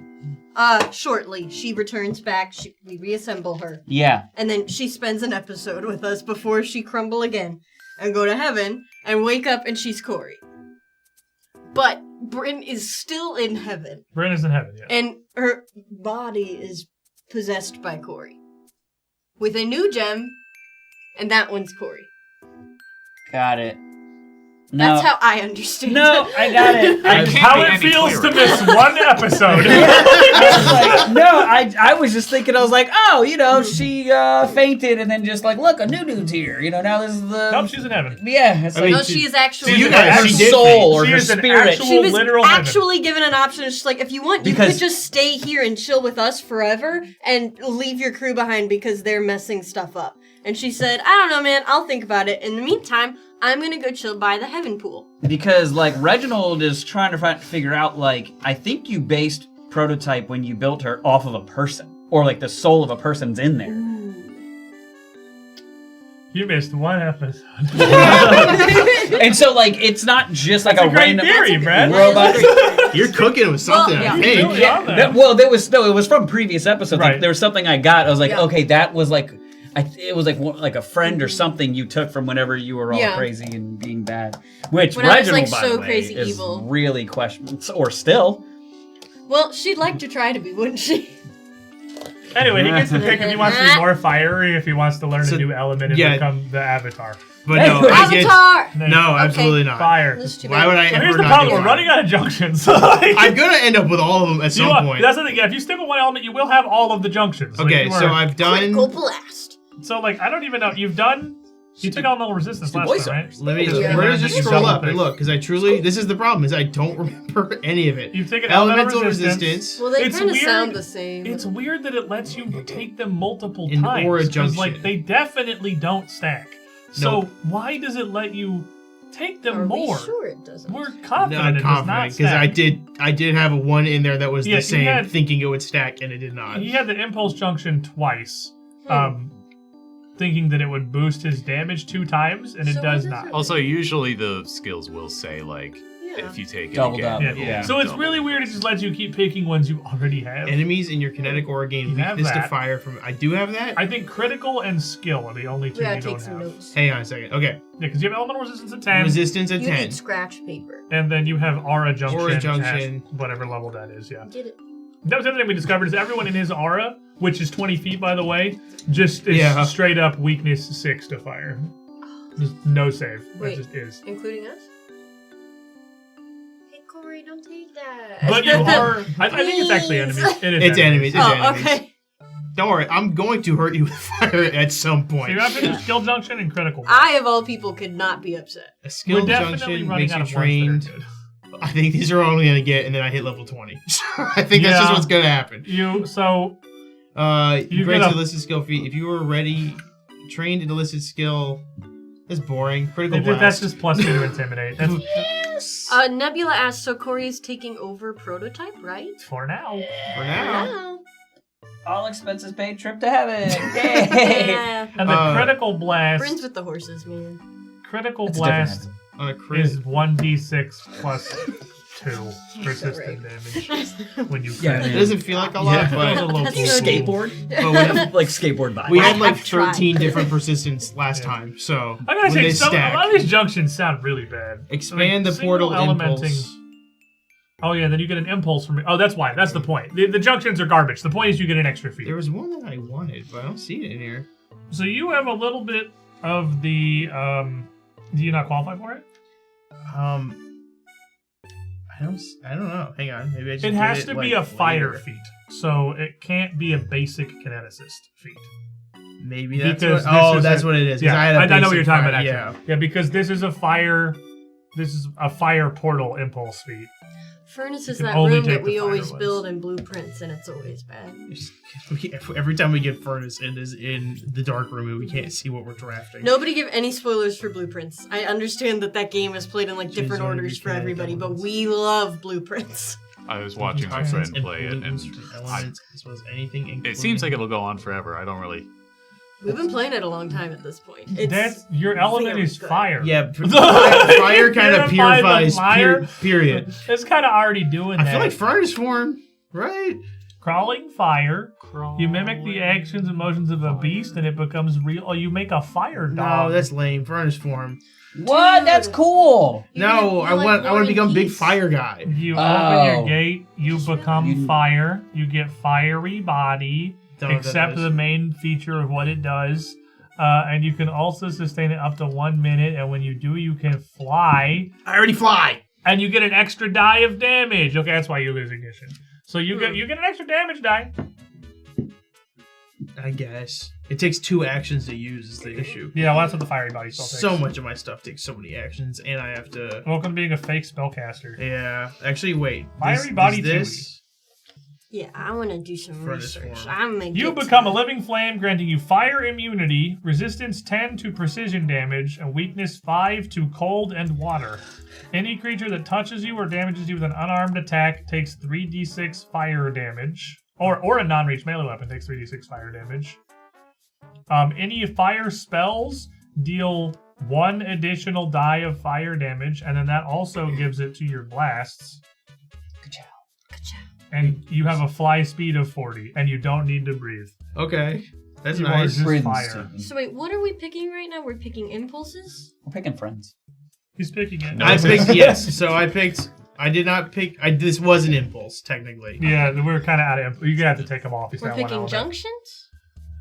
Shortly, she returns back. We reassemble her. Yeah. And then she spends an episode with us before she crumble again and go to heaven and wake up and she's Corey. But Bryn is still in heaven. Bryn is in heaven, yeah. And her body is possessed by Corey. With a new gem, and that one's Corey. Got it. No. That's how I understand No, it. I got it. How it feels to miss one episode. I was just thinking, I was like, oh, she fainted and then just like, look, a new dude's here. Now this is the... Nope, she's in heaven. Yeah. It's like, No, she is actually... you guys, her she did soul or She her is an spirit. actual- She was literal actually given an option. She's like, if you want, you Because- could just stay here and chill with us forever and leave your crew behind because they're messing stuff up. And she said, I don't know, man. I'll think about it. In the meantime, I'm going to go chill by the heaven pool. Because, Reginald is trying to figure out, I think you based Prototype when you built her off of a person. Or, the soul of a person's in there. You missed one episode. And so, it's not just That's a great random theory, Brad. robot. You're cooking with something, Well, yeah. I think. Really on there. It was from previous episodes. Right. There was something I got. I was like, Yeah. okay, that was it was like a friend or something you took from whenever you were all Yeah. crazy and being bad. Which When I was, Reginald, by so the way, crazy is evil. really questionable. Or still. Well, she'd like to try to be, wouldn't she? Anyway, he gets to pick if he wants to be more fiery, if he wants to learn So- a new element and yeah. become the Avatar. But no, I get... Avatar! No, absolutely not. Fire. This is too Why bad. would I So ever here's the not problem, do we're fire? running out of junctions. I'm gonna end up with all of them at You know some what? point. That's the thing, yeah, if you stick with one element, you will have all of the junctions. Okay, you so are- I've done... Critical blast. So, I don't even know, you took elemental resistance last voice time, right? actors. Let me. Yeah. Where does it You've scroll double up and picked. look? Because I truly, this is the problem, is I don't remember any of it. You've taken Elemental resistance. Well, they It's kind of weird. sound the same. It's weird that it lets you take them multiple In times. Aura 'cause, Junction. they definitely don't stack. So why does it let you take them Are more? we sure it doesn't? We're No, confident I'm it does not confident because stack. I did have a one in there that was Yeah, the he same, had- thinking it would stack, and it did not. He had the impulse junction twice, thinking that it would boost his damage 2 times, and it So does what not. is it? Also, usually the skills will say Yeah. if you take it Doubled again. up, it will Yeah. So it's double. really weird. It just lets you keep picking ones you already have. Enemies in your kinetic aura gain You have weakness to that. fire from. I do have that. I think critical and skill are the only 2 We gotta you take don't some have. notes. Hang on a second. Okay, Yeah, because you have elemental resistance at 10, resistance at You 10. need scratch paper. and then you have aura junction, Aura junction. at whatever level that is. Yeah. Get it? That was the other thing we discovered is everyone in his aura, which is 20 feet by the way, just is Yeah. straight up weakness 6 to fire. Just no save. Wait. It just is. Including us? Hey, Corey, don't take that. But you are. I think it's actually enemies. It is It's enemies. It's Oh, enemies. okay. Don't worry, I'm going to hurt you with fire at some So point. you have to do skill junction and critical. I, of all people, could not be upset. A skill We're definitely junction running makes out you of trained. ones that are good. I think these are only gonna get, and then I hit level 20. So I think that's just Yeah. what's gonna happen. You so You You grant get a- a listed skill feat. If you were ready, trained in a listed skill. That's boring. Critical blast. that's just +2 to intimidate. That's Nebula asks, so Corey is taking over Prototype, right? for now. for now. Wow. All expenses paid trip to heaven. Yay! Yeah. And the critical blast. Brins with the horses, man. Critical It's a different blast answer. On a crit. is 1d6 plus 2 persistent damage when you Yeah, crit. It doesn't feel like a lot, It was a but little That's cool. so deep. Skateboard? but when- Like skateboard vibe. we I had like have tried. 13 different persistence last time, so I gotta when say, they a lot stack, of these junctions sound really bad. expand the single portal impulse. Oh yeah, then you get an impulse from. Oh, that's why. That's the point. The junctions are garbage. The point is you get an extra feat. There was one that I wanted, but I don't see it in here. So you have a little bit of the. Do you not qualify for it? I don't know. Hang on, maybe I just. It did has to be like, a fire later. feat, so it can't be a basic kineticist feat. Maybe that's Because what. this Oh, is that's a- what it is. 'cause Yeah, I, had a I know what basic you're talking fire- about. Yeah. Actually, yeah, because this is a fire. This is a fire portal impulse feat. Furnace is You can that only room take that the we fire always ones. build in blueprints, and it's always bad. Every time we get furnace in the dark room, we can't see what we're drafting. Nobody give any spoilers for blueprints. I understand that game is played in like different Jeez, orders for okay, everybody, that but one's- we love blueprints. I was watching my friend play it, and elements as well as anything. it seems like it'll go on forever. I don't really. We've been playing it a long time at this point. Your element is good. fire. Yeah, fire kind of purifies. Period. It's kind of already doing that. I feel like furnace form, right? Crawling fire. You mimic the actions and motions of a beast, and it becomes real. Oh, you make a fire dog. No, that's lame. Furnace form. What? That's cool. No, I want to become big fire guy. You open your gate. You become fire. You get fiery body. Except the main feature of what it does. And you can also sustain it up to 1 minute, and when you do, you can fly. I already fly! And you get an extra die of damage. Okay, that's why you lose ignition. So you get an extra damage die. I guess. It takes 2 actions to use is the issue. Yeah, well, that's what the fiery body still takes. So much of my stuff takes so many actions, and I have to... Welcome to being a fake spellcaster. Yeah. Actually, wait. Fiery body this... Yeah, I want to do some research. You become a living flame, granting you fire immunity, resistance 10 to precision damage, and weakness 5 to cold and water. Any creature that touches you or damages you with an unarmed attack takes 3d6 fire damage, or a non-reach melee weapon takes 3d6 fire damage. Any fire spells deal 1 additional die of fire damage, and then that also gives it to your blasts. And you have a fly speed of 40, and you don't need to breathe. Okay. That's you nice. Are just fire. So wait, what are we picking right now? We're picking impulses? We're picking friends. He's picking it. I picked, yes. So I picked... I did not pick... this was an impulse, technically. Yeah, we're kind of out of... You're going to have to take them off. We're picking junctions?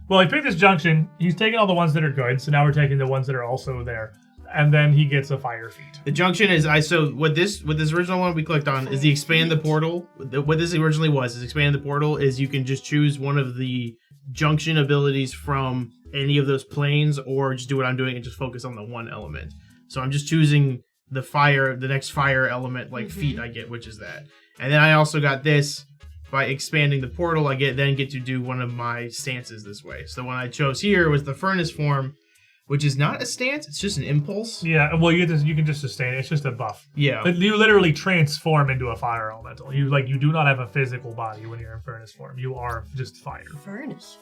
Well, he picked this junction. He's taking all the ones that are good, so now we're taking the ones that are also there. And then he gets a fire feat. The junction is what this original one we clicked on is the expand the portal. What this originally was is expand the portal is you can just choose one of the junction abilities from any of those planes, or just do what I'm doing and just focus on the one element. So I'm just choosing the next fire element feat I get, which is that. And then I also got this by expanding the portal. I get to do one of my stances this way. So the one I chose here was the furnace form, which is not a stance, it's just an impulse. Yeah, well, you can just sustain it. It's just a buff. Yeah. But you literally transform into a fire elemental. You do not have a physical body when you're in furnace form. You are just fire. Furnace.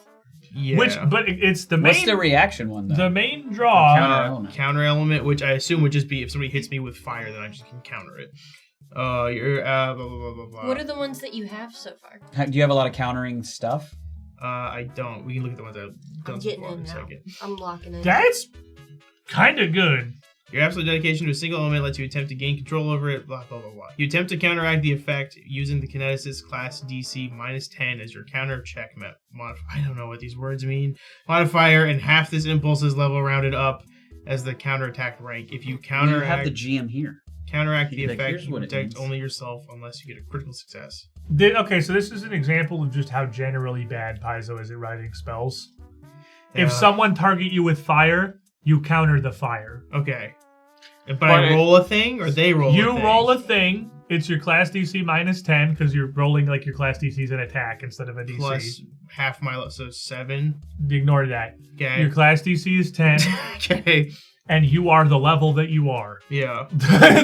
Yeah. It's the main... What's the reaction one, though? The main draw... Counter element, which I assume would just be if somebody hits me with fire, then I just can counter it. You're blah, blah, blah, blah, blah. What are the ones that you have so far? Do you have a lot of countering stuff? I don't. We can look at the ones I've done so far in a second. I'm locking in. That's kind of good. Your absolute dedication to a single element lets you attempt to gain control over it, blah, blah, blah, blah. You attempt to counteract the effect using the kineticist class DC -10 as your counter check I don't know what these words mean. Modifier, and half this impulse's level rounded up as the counterattack rank. If you counteract... You have the GM here. Counteract the effect, you protect only yourself unless you get a critical success. Okay, so this is an example of just how generally bad Paizo is at writing spells. If someone target you with fire, you counter the fire. Okay. But I roll a thing, or they roll a thing? You roll a thing. It's your class DC -10, because you're rolling your class DC is an attack instead of a DC. Plus half my level, so 7. Ignore that. Okay. Your class DC is 10. Okay. And you are the level that you are. Yeah.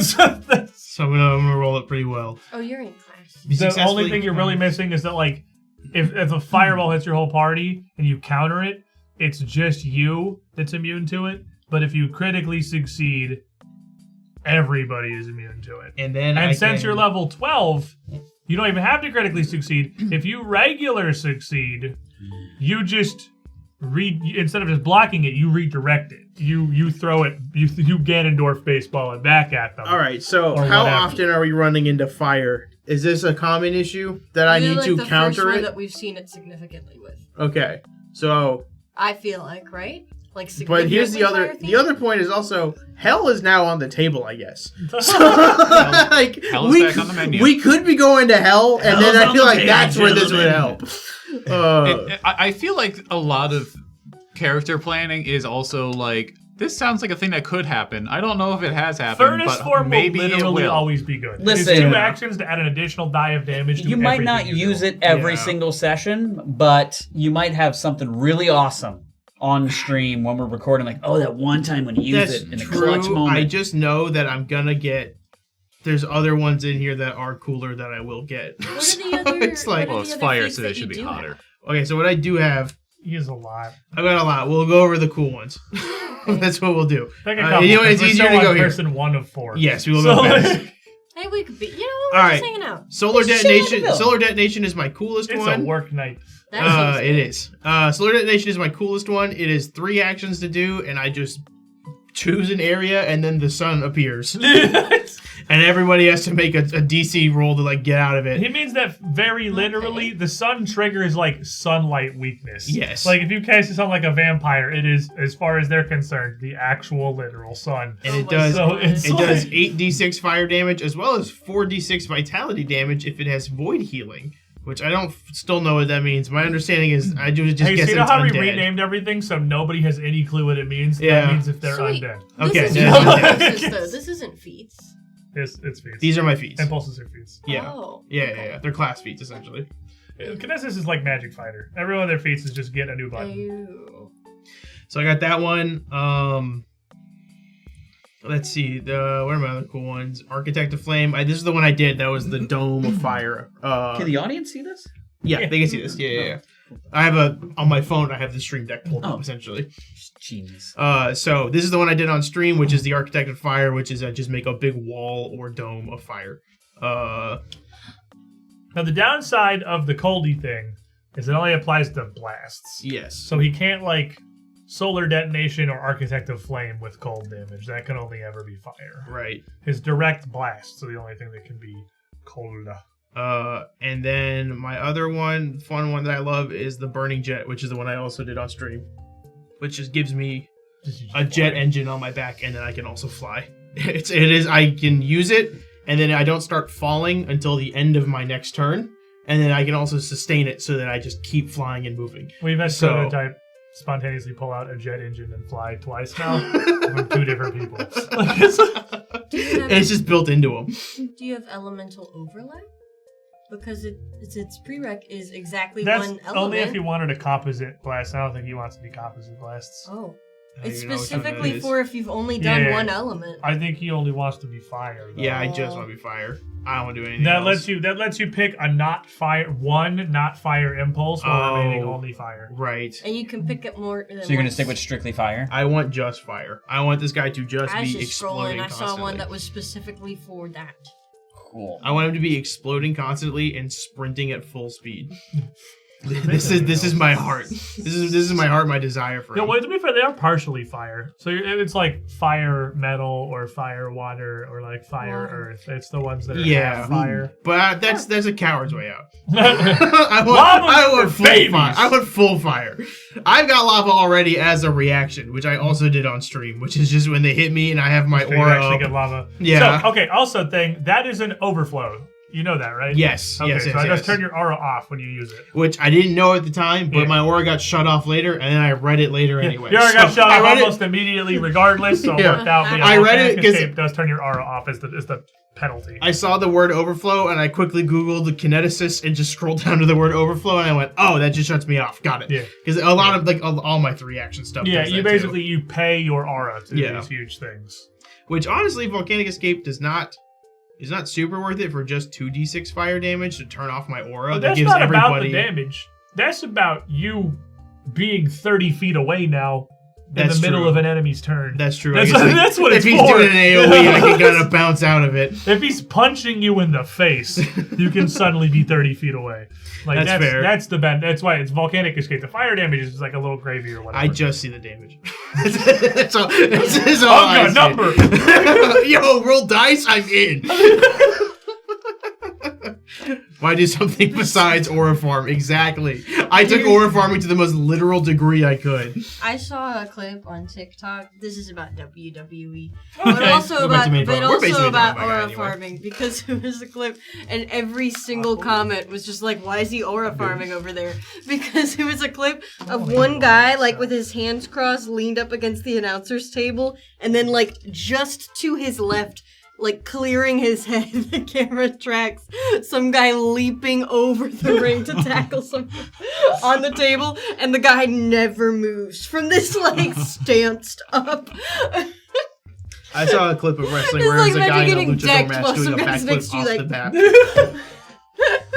So I'm gonna roll it pretty well. Oh, you're in class. The only thing you're really missing is that if a fireball hits your whole party and you counter it, it's just you that's immune to it. But if you critically succeed, everybody is immune to it. And since you're level 12, you don't even have to critically succeed. If you regular succeed, you just instead of just blocking it, you redirect it. You throw it. You Ganondorf baseball it back at them. All right. So how often are we running into fire? Is this a common issue that I need to counter the first it? That we've seen it significantly with. Okay. So I feel right. But here's the other. The other point is also hell is now on the table, I guess. So hell is back on the menu. We could be going to hell, and then I feel like that's where this would help. I feel like a lot of character planning is also this sounds like a thing that could happen. I don't know if it has happened, Furnace but form maybe will literally it will. always be good. Listen, it's 2 actions to add an additional die of damage to you might not use it every single session, but you might have something really awesome on stream when we're recording, that one time when you used it in a clutch moment. I just know that I'm gonna get there's other ones in here that are cooler that I will get. What are So the other? it's like, Well, it's fire, so they should be hotter. okay, so what I do have, He has a lot. I've got a lot. We'll go over the cool ones. That's what we'll do. Pick a couple. You know, it's easier to go here. Person 1 of 4. Yes, we will go fast. Hey, we could be. You know, All we're right. just hanging out. Solar Shit, Detonation. I Solar Detonation is my coolest It's one. a work night. That seems It is. Solar Detonation is my coolest one. It is 3 actions to do, and I just choose an area, and then the sun appears. And everybody has to make a DC roll to like get out of it. He means that very literally, the sun triggers like sunlight weakness. Yes. Like if you cast the sun like a vampire, it is, as far as they're concerned, the actual literal sun. And Oh it my does So it's it does like- 8d6 fire damage as well as 4d6 vitality damage if it has void healing, which I don't still know what that means. My understanding is I just Hey, guess so you know it's how we undead. renamed everything so nobody has any clue what it means? Yeah. That means if they're So wait, undead. Okay, This is yeah, your yeah. impulses, though. This isn't feats. It's feats. These are my feats. Impulses are feats. Yeah. Oh. Yeah. They're class feats essentially. Kinesis is like Magic Fighter. Every one of their feats is just get a new button. Ew. So I got that one. Let's see. What are my other cool ones? Architect of Flame. This is the one I did. That was the Dome of Fire. Can the audience see this? Yeah, they can see this. Yeah. I have on my phone. I have the stream deck pulled up essentially. Genius. So this is the one I did on stream, which is the Architect of Fire, which is just make a big wall or dome of fire. Now the downside of the coldy thing is it only applies to blasts. Yes. So he can't like Solar Detonation or Architect of Flame with cold damage. That can only ever be fire. Right. His direct blasts are the only thing that can be cold. And then my other one, fun one that I love is the Burning Jet, which is the one I also did on stream, which just gives me a jet engine on my back, and then I can also fly. It is I can use it, and then I don't start falling until the end of my next turn, and then I can also sustain it so that I just keep flying and moving. We've had So- Prototype spontaneously pull out a jet engine and fly twice now from 2 different people. Like, And it's just built into them. Do you have elemental overlap? Because its prereq is exactly that's one element. only if he wanted a composite blast. I don't think he wants to be composite blasts. Oh. I don't It's even know which one that specifically is. for if you've only done Yeah. one element. I think he only wants to be fire. Though. Yeah, I just want to be fire. I don't want to do anything That else. lets you pick a not fire impulse while remaining only fire. Right. And you can pick up more than So you're gonna once. stick with strictly fire? I want just fire. I want this guy to just I was be just scrolling. exploding I saw constantly. one that was specifically for that. Cool. I want him to be exploding constantly and sprinting at full speed. This is my heart. This is my heart, my desire for Yeah, him. well, to be fair, they are partially fire. So it's like fire metal or fire water or like fire Water. earth. It's the ones that are Yeah, half fire. but that's a coward's way out. Lava I for want full babies. fire. I want full fire. I've got lava already as a reaction, which I also did on stream, which is just when they hit me and I have my So you aura actually up. get lava. Yeah. So, okay, also thing, that is an overflow. You know that, right? Yes, Okay, yes, so yes, I just yes. turn your aura off when you use it. Which I didn't know at the time, but Yeah. my aura got shut off later, and then I read it later anyway. Your aura got So shut I off read it- almost immediately regardless, so it Yeah. worked out. But yeah, I read it Volcanic 'cause- Escape does turn your aura off as the penalty. I saw the word overflow, and I quickly Googled the kineticist and just scrolled down to the word overflow, and I went, "Oh, that just shuts me off." Got it. Yeah. Because a lot of all my 3-action stuff. Yeah, does you that too. basically you pay your aura to Yeah. these huge things. Which honestly, Volcanic Escape is not super worth it for just 2d6 fire damage to turn off my aura. But that that's gives not about everybody. the damage. That's about you being 30 feet away now in That's the middle true. of an enemy's turn. That's true. That's, I guess, like, that's what if it's he's for. doing an AOE, I can kind of bounce out of it. If he's punching you in the face, you can suddenly be 30 feet away. Like That's fair. That's the best. That's why it's Volcanic Escape. The fire damage is like a little gravy or whatever. I just see the damage. that's all I I've see. got a number. Yo, roll dice, I'm in. Why do something besides aura farm? Exactly. I took aura farming to the most literal degree I could. I saw a clip on TikTok. This is about WWE, Okay. but also Go back to about main farm. We're basically about talking about aura that anyway. farming because it was a clip, and every single comment was just like, "Why is he aura farming over there?" Because it was a clip of one guy like with his hands crossed, leaned up against the announcer's table, and then like just to his left, like clearing his head, the camera tracks some guy leaping over the ring to tackle someone on the table, and the guy never moves from this like stanced up. I saw a clip of wrestling where It's there's a guy in a getting luchador decked match while doing a some guy's backflip next to you, off like- the back.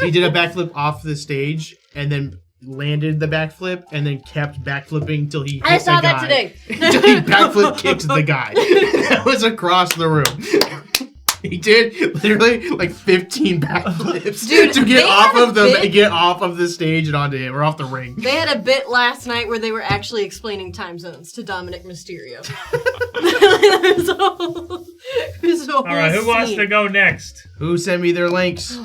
He did a backflip off the stage and then landed the backflip and then kept backflipping till he hit I saw the that guy. today. Until he backflip kicks the guy. That was across the room. He did literally like 15 backflips Dude, to they get had off of the stage and onto him or off the ring. They had a bit last night where they were actually explaining time zones to Dominic Mysterio. All right, who wants to go next? Who sent me their links?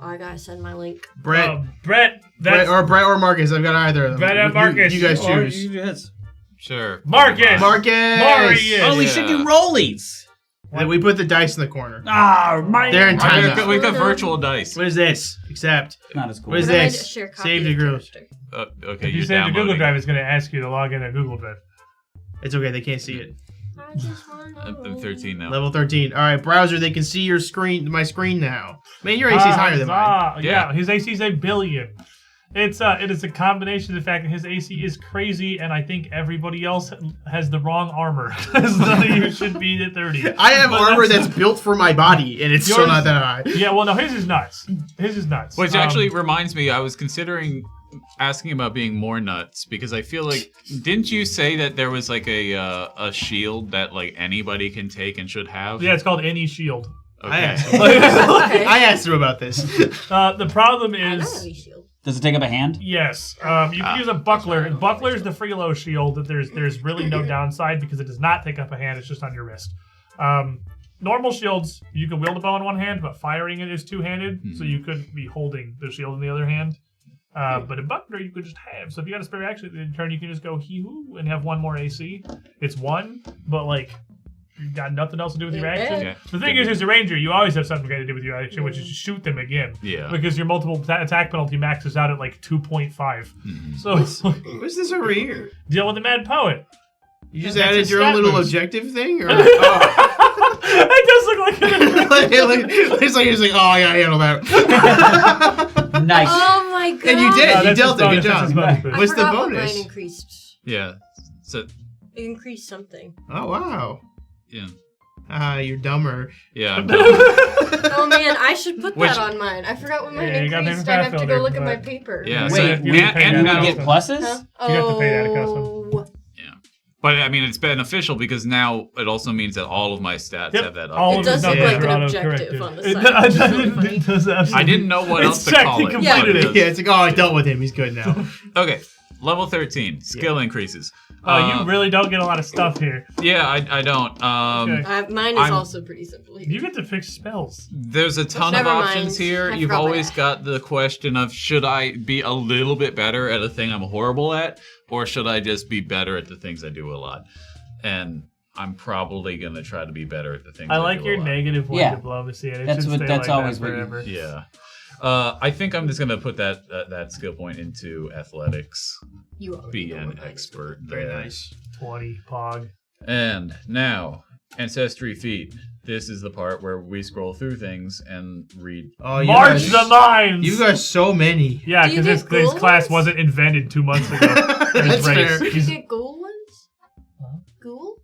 I gotta send my link. Brett. Brett. Brett or Marcus. I've got either of them. Brett and Marcus. You guys Or choose. you just- Sure. Marcus. Marcus. Marius. Oh, we should do rollies. Then we put the dice in the corner. Ah, my. They're in timeout. We've got virtual dice. What is this? Accept. Not as cool. What is What if I this? just share a copy Save of the group. character? Okay, If you you're save the Google downloading. Drive, it's going to ask you to log in to Google Drive. It's okay. They can't see it. I just wanna I'm 13 now. Level 13. All right, browser. They can see your screen. My screen now. Man, your AC is higher than mine. Yeah, his AC is 1 billion. It is a combination of the fact that his AC is crazy, and I think everybody else has the wrong armor. So you should be at 30. I have But armor that's built for my body, and it's still Yours- not that high. Yeah, well, no, his is nuts. His is nuts. Which actually reminds me, I was considering asking about being more nuts because I feel like, didn't you say that there was like a shield that like anybody can take and should have? Yeah, it's called Any Shield. Okay. I asked him. Okay. I asked him about this. The problem I don't have is, any shield. Does it take up a hand? yes, you can use a buckler. And buckler is the freelo shield that there's really no downside because it does not take up a hand. It's just on your wrist. Normal shields, you can wield a bow in one hand, but firing it is two-handed, so you couldn't be holding the shield in the other hand. But a buckler you could just have. So if you got a spare action in turn, you can just go hee-hoo and have one more AC. It's one, but like you got nothing else to do with your action. Yeah. The thing is, as a ranger, you always have something to do with your action, which is to shoot them again. Yeah. Because your multiple attack penalty maxes out at like 2.5. So it's like, What's this over here? deal with the mad poet. You just That's added a your own stat little boost. objective thing? Or, oh. It does look like it. It's like you're just like, oh, yeah, I handle that. Nice. Oh my god. And you did. No, You that's dealt his it. Good bonus, that's his job. bonus boost. I What's the forgot what bonus? mine increased. Yeah. So, It increased something. Oh, wow. yeah. You're dumber. Yeah. I'm Oh man, I should put Which- that on mine. I forgot what mine Yeah, you got increased. that I have to Pathfinder, go look at my but- paper. Yeah. Wait, so, we- and Do now- now, we get pluses? Huh? You have to pay that at Oh. but I mean, it's beneficial because now it also means that all of my stats Yep. have that All up. It does of look his like numbers an are objective auto-corrected. on the It side. does- It's really funny. it does absolutely- I didn't know what It's else to checked, call he it. completed but it. Yeah, it's like, oh, I dealt with him. He's good now. Okay. Level 13. Skill increases. You really don't get a lot of stuff here. Yeah, I don't. Okay. Mine is I'm- also pretty simple here. You get to pick spells. There's a ton of Never options mind. here. I You've forgot always that. got the question of should I be a little bit better at a thing I'm horrible at, or should I just be better at the things I do a lot? And I'm probably gonna try to be better at the things I like do your a lot. negative one Yeah. diplomacy, and it That's should what- stay that's like always that what you- forever. Yeah. I think I'm just gonna put that skill point into athletics. You already Be know an what mine is. expert Very there. nice. 20 pog. And now, ancestry feat. This is the part where we scroll through things and read. Oh, you March guys, the Mines! you got so many. Yeah, Do you because get his gold class ones? wasn't invented 2 months ago. That's fair. Do you He's, get ghoul ones? Ghoul?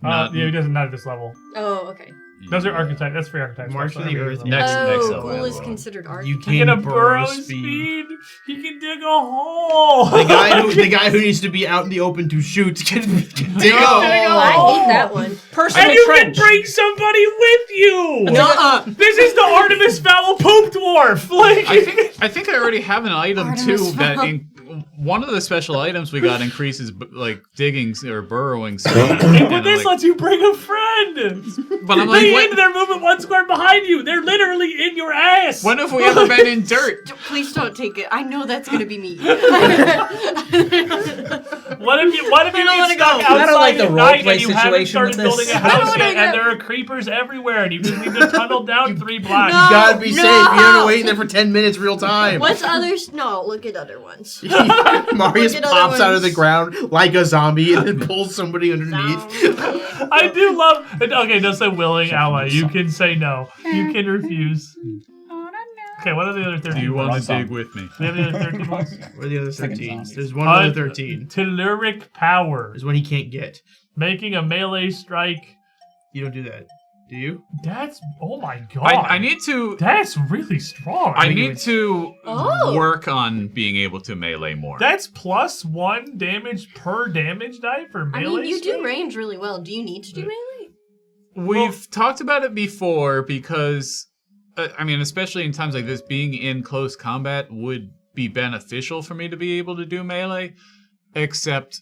yeah, he doesn't, not at this level. Oh, okay. Those are archetypes. That's free archetypes. March That's of the not Earth. every Next oh, level. ghoul is considered art. You He can a can burrow speed. speed. He can dig a hole. The guy who needs to be out in the open to shoot can dig a Oh, hole. I hate that one. Personal And you trench. can bring somebody with you. Nuh-uh. This is the Artemis Fowl Poop Dwarf. Like, I think I already have an item Artemis too that Fowl. one of the special items we got increases like digging or burrowing speed. but And, this like, lets you bring a friend. but I'm like, They when, end their movement 1 square behind you. They're literally in your ass. when have we ever been in dirt? Please don't take it. I know that's gonna be me. What if you I don't get wanna stuck go. outside I don't like the at night roleplay and you haven't situation started with this. building a I don't house wanna yet, and go. there are creepers everywhere, and you just need to tunnel down 3 blocks? No. You gotta be No. safe. You gotta wait in there for 10 minutes real time. What's others? No, look at other ones. Marius Look at other pops out of ones. the ground like a zombie and then pulls somebody underneath. I do love. Okay, don't say willing ally. You can say no. You can refuse. Okay, what are the other 13 Do you want ones? to dig with me? We have the other 13 ones. Where are the other Second 13? zombies. There's one other 13. Telluric power. There's one he can't get. Making a melee strike You don't do that, do you? That's oh my god. I need to. That's really strong. I need to Oh. work on being able to melee more. That's +1 damage per damage die for melee. I mean, you do strike? range really well. Do you need to do melee? We've talked about it before because, I mean, especially in times like this, being in close combat would be beneficial for me to be able to do melee, except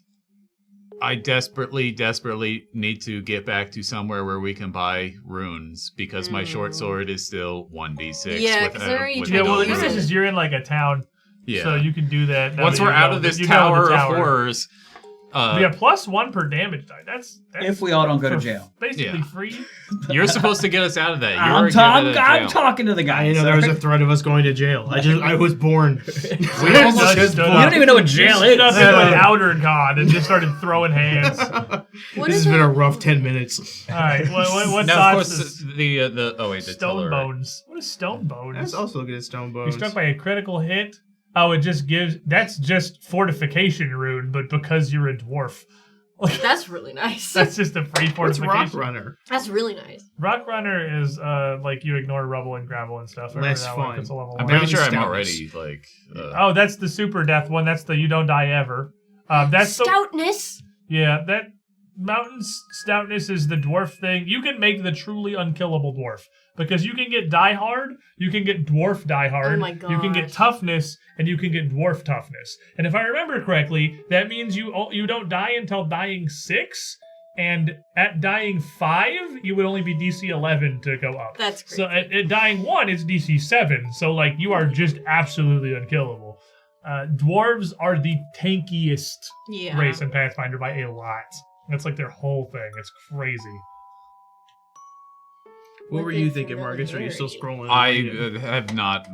I desperately need to get back to somewhere where we can buy runes because my short sword is still 1d6. Yeah, 'cause I already with tried Yeah, to well, do the that. good news is you're in like a town, Yeah. so you can do that. now Once that we're you out know of the- this you know the tower of horrors, Yeah, +1 per damage die. That's If we all don't go to for jail. Basically Yeah. free. you're supposed to get us out of that. You're I'm, a I'm, get out of jail. talking to the guy. I didn't know there was a threat of us going to jail. I was born. We almost just stood born. You don't even know what jail stood up is. into an outer god and just started throwing hands. All What This is has been it? a rough 10 minutes. right, what Now, of size course, is the stone bones? What is stone bones? Let's also look at stone You're bones. struck by a critical hit. Oh, it just gives. That's just fortification rune, but because you're a dwarf, That's really nice. that's just a free What's fortification. Rock Runner? That's really nice. Rock Runner is like you ignore rubble and gravel and stuff. Wherever Less that fun. one gets a level I'm one. pretty sure I'm Stoutness. already like. Oh, that's the super death one. That's the you don't die ever. That's the Stoutness. yeah. That mountain stoutness is the dwarf thing. You can make the truly unkillable dwarf because you can get die hard, you can get dwarf die hard, Oh my you can get gosh. toughness, and you can get dwarf toughness. And if I remember correctly, that means you don't die until dying 6. And at dying 5, you would only be DC 11 to go up. That's great. So at dying 1, it's DC 7. So like you are just absolutely unkillable. Dwarves are the tankiest Yeah. race in Pathfinder by a lot. That's like their whole thing. It's crazy. What were With you the thinking, Marcus? Are you still familiarity. scrolling? I have not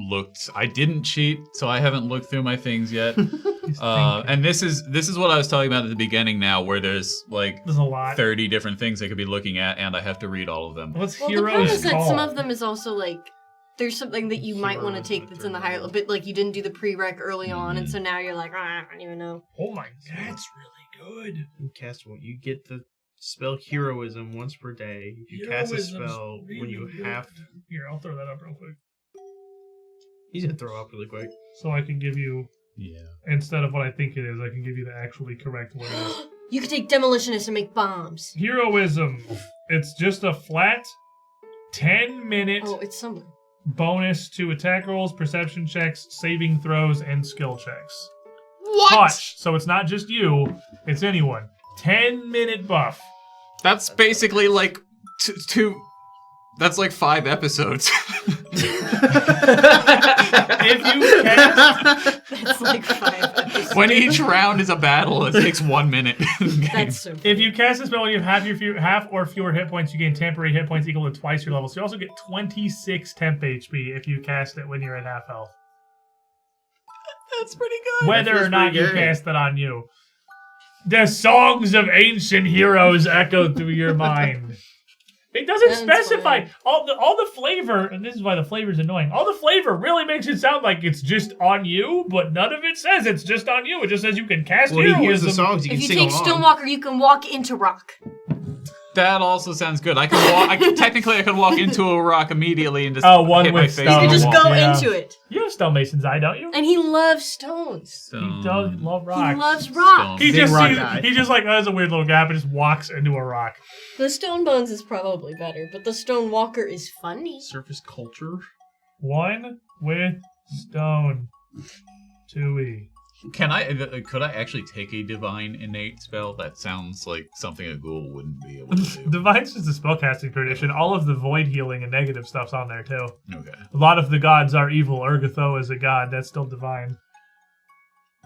looked. I didn't cheat, so I haven't looked through my things yet. And this is what I was talking about at the beginning. Now, where there's like There's a lot. 30 different things I could be looking at, and I have to read all of them. What's Well, the problem heroes is that some called? of them is also like there's something that you might want to take that's in the higher, but like you didn't do the prereq early on, and so now you're like, I don't even know. Oh my, that's really good. You cast one. You get the spell heroism once per day. You cast a Heroism's spell when you really have. good. Here, I'll throw that up real quick, He's gonna throw up really quick. so I can give you Yeah. instead of what I think it is, I can give you the actually correct word. You could take demolitionist and make bombs. Heroism. It's just a flat 10-minute Oh, it's somewhere. bonus to attack rolls, perception checks, saving throws, and skill checks. What? Touch. So it's not just you, it's anyone. 10-minute buff. That's basically like two. That's like 5 episodes. If you cast, That's like 5 episodes. When each round is a battle, it takes 1 minute. That's so if you cast a spell when you have half or fewer hit points, you gain temporary hit points equal to twice your level. So you also get 26 temp HP if you cast it when you're at half health. That's pretty good. Whether feels or not pretty you good. cast it on you. The songs of ancient heroes echo through your mind. It doesn't That's specify fine. all the flavor, and this is why the flavor is annoying. All the flavor really makes it sound like it's just on you, but none of it says it's just on you. It just says you can cast Well, he hears heroism. the songs. You If can you sing take along. Stonewalker, you can walk into rock. That also sounds good. I can walk. Technically, I could walk into a rock immediately and just Oh, one hit my with face. stone. You on can the just wall. go Yeah. into it. You have stonemason's eye, don't you? And he loves stones. So, He does love rock. He loves rock. He Big just rock sees, guy. he just like, oh, there's a weird little gap and just walks into a rock. The stone bones is probably better, but the stone walker is funny. Surface culture. One with stone. 2E. Can I? Could I actually take a divine innate spell? That sounds like something a ghoul wouldn't be able to do. Divine's just a spellcasting tradition. All of the void healing and negative stuff's on there too. Okay. A lot of the gods are evil. Ergotho is a god. That's still divine.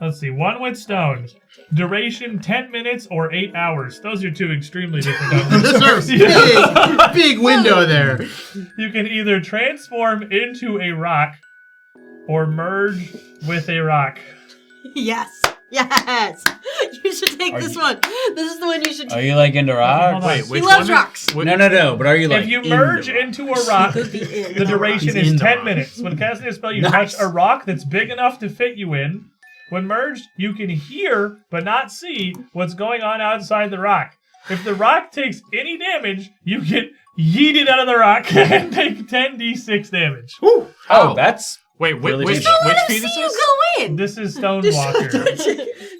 Let's see. One with stone. Duration 10 minutes or 8 hours. Those are two extremely different numbers. Big window there. You can either transform into a rock or merge with a rock. Yes. Yes. You should take this one. This is the one you should Are take. you like into Hold rock? on. Wait, He which loves one is- rocks. which- No. But are you like If you in merge the rock? into a rock, Could be in the duration He's in is the 10 rock. minutes. When casting a spell, you Nice. touch a rock that's big enough to fit you in. When merged, you can hear but not see what's going on outside the rock. If the rock takes any damage, you get yeeted out of the rock and take 10d6 damage. Woo. Oh, that's Wait, really which Don't let him feat is see you this? go in. This is Stonewalker.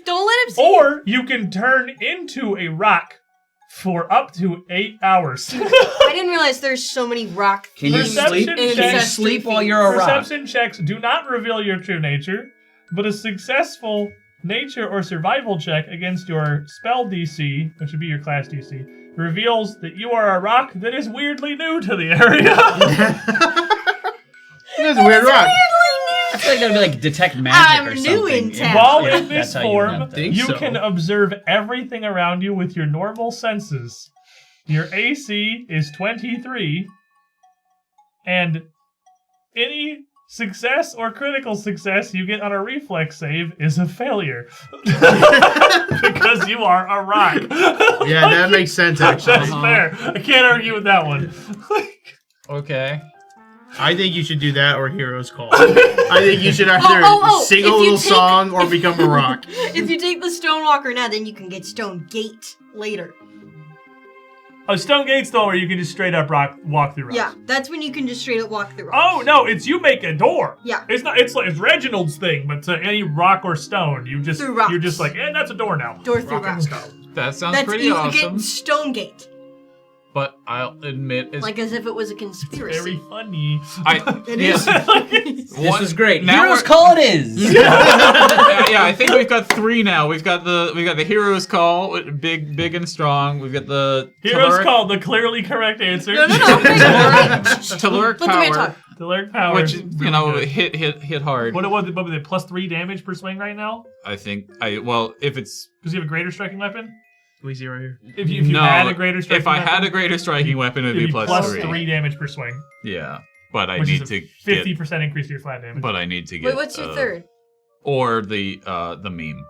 Don't let him see you. Or you can turn into a rock for up to 8 hours. I didn't realize there's so many rock Can you themes Perception sleep? in Can you check. ancestry sleep while feats. you're a rock? Perception checks do not reveal your true nature, but a successful nature or survival check against your spell DC, which would be your class DC, reveals that you are a rock that is weirdly new to the area. That's a weird rock. I feel like that'd be like detect magic I'm or new something. in town. While Yeah, in this that's how you know form, things. you so. can observe everything around you with your normal senses. Your AC is 23, and any success or critical success you get on a reflex save is a failure. Because you are a rock. Yeah, that makes sense, actually. That's fair. I can't argue with that one. Okay. I think you should do that or Hero's Call. I think you should either sing if a you little take- song or become a rock. If you take the Stonewalker now, then you can get Stone Gate later. Oh, Stone Gate's the one where you can just straight up walk through rocks. Yeah, that's when you can just straight up walk through rocks. Oh no, it's you make a door. Yeah. It's not. It's like it's Reginald's thing, but to any rock or stone, you're just like, that's a door now. Door through Rock and rocks. stone. That sounds That's pretty you awesome. get Stone Gate. But I'll admit, it's Like as if it was a conspiracy. Very funny. It is. This is great. Now Heroes we're- Call it is. yeah, I think we've got 3 now. We've got the Hero's Call, big and strong. We've got the Heroes called the clearly correct answer. No. Telluric Let the man power, talk. Telluric power. which hit hard. What was it? Plus 3 damage per swing right now? I think if it's Because you have a greater striking weapon. We see right here. If you had a greater striking if I weapon, had a greater striking weapon, it'd be plus plus 3. 3 damage per swing, Yeah, but I which need is to a get. 50% increase to your flat damage. But I need to get. Wait, what's your third? Or the meme.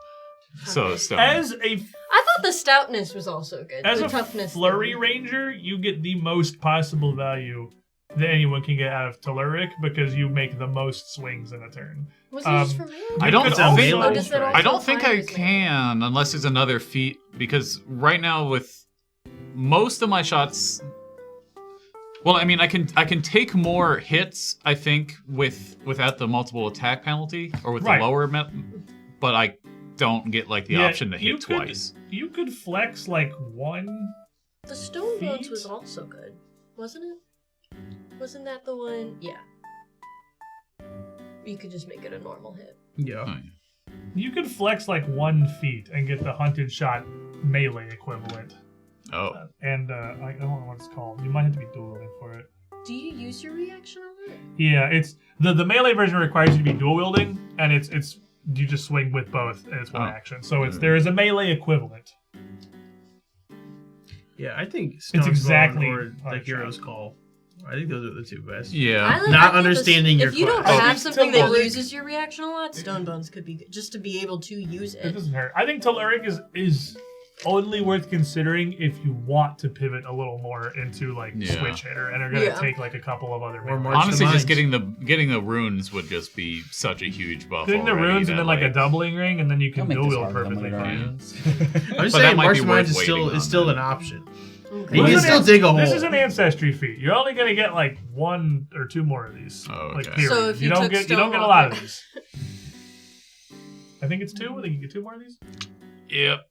So stone. As a I thought the stoutness was also good. As the a toughness flurry thing. ranger, you get the most possible value that anyone can get out of Telluric because you make the most swings in a turn. Was it just for me? I don't It's a think. melee does that strike. I don't also think apply I to this can unless there's another feat because right now with most of my shots, well, I mean, I can take more hits. I think without the multiple attack penalty or with Right. the lower, but I don't get like the Yeah, option to hit twice. You could flex like 1. The Stone Bones Feet? was also good, wasn't it? Wasn't that the one? Yeah. You could just make it a normal hit. Yeah. Oh, yeah. You could flex like 1 feet and get the hunted shot melee equivalent. Oh, And I don't know what it's called. You might have to be dual wielding for it. Do you use your reaction on it? Yeah, it's the melee version requires you to be dual wielding, and it's you just swing with both, and it's one Oh. action. So there is a melee equivalent. Yeah, I think Stone's exactly or the Hunted Hero's Shot. Call. I think those are the 2 best. yeah. I Not thought understanding your If you don't class. have something that Telluric- uses your reaction a lot, Stone Bones could be good, just to be able to use It it. doesn't hurt. I think Telluric is only worth considering if you want to pivot a little more into like Yeah. switch hitter and are gonna Yeah. take like a couple of other Or melee. March Honestly, the just Minds. getting the runes would just be such a huge buff. Getting the already runes and that, then like a doubling ring, and then you can Don't make dual this wield harder than what perfectly it already fine. is. I'm But just that saying might March be the Minds worth is waiting still on an option. Okay. You Well, can this still is- dig a hole. This is an ancestry feat. You're only gonna get like 1 or 2 more of these. Oh, Like okay. period. So if you don't took get a lot of Stonewalker- these. I think it's 2. I think you get 2 more of these. Yep.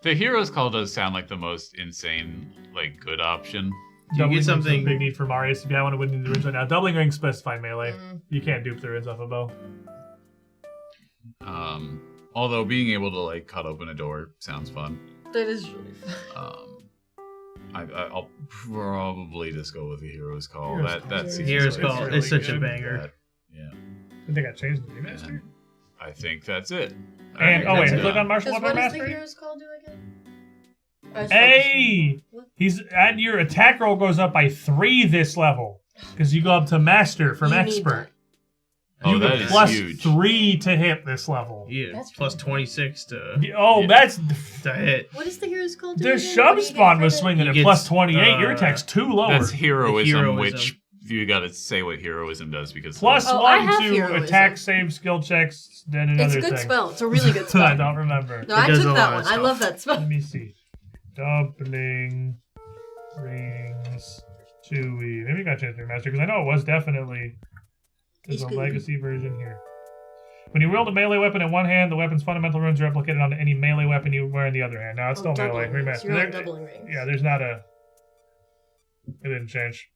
The Hero's Call does sound like the most insane, like, good option. you Doubling get rings is a something- big need for Marius if you want to win the rings right now. Doubling rings specify melee. Mm. You can't dupe the rings off a bow. Although being able to, like, cut open a door sounds fun. That is really fun. I'll probably just go with the Hero's Call. Hero's That Call. that seems Hero's like Call really is such a good. banger. Yeah. I think I changed the remaster. And I think that's it. And Alright, wait, that's click it. on martial Because weapon what does the mastery. Hero's Call do again? I was Hey, What? he's and your attack roll goes up by 3 this level because you go up to master from You need expert. Oh, You that get is plus huge. 3 to hit this level. Yeah, That's plus pretty 26 to Oh, that's hit. What does the Hero's Call do? the again? What shove do you get spawn for was it? swinging He at gets, plus 28. Your attack's 2 lower. That's heroism, heroism. which you got to say what heroism does because Plus Oh, I one have to heroism. attack, save, skill checks, then another It's thing. a good spell. It's a really good spell. I don't remember. No, I does took a that lot of one. I stuff. love that spell. Let me see. Doubling rings 2E. Maybe I got Chance Master because I know it was definitely. There's a HP. legacy version here. When you wield a melee weapon in one hand, the weapon's fundamental runes are replicated onto any melee weapon you wear in the other hand. Now it's still melee. Doubling rings. Remaster. You're on There- doubling rings. Yeah, there's not a. It didn't change.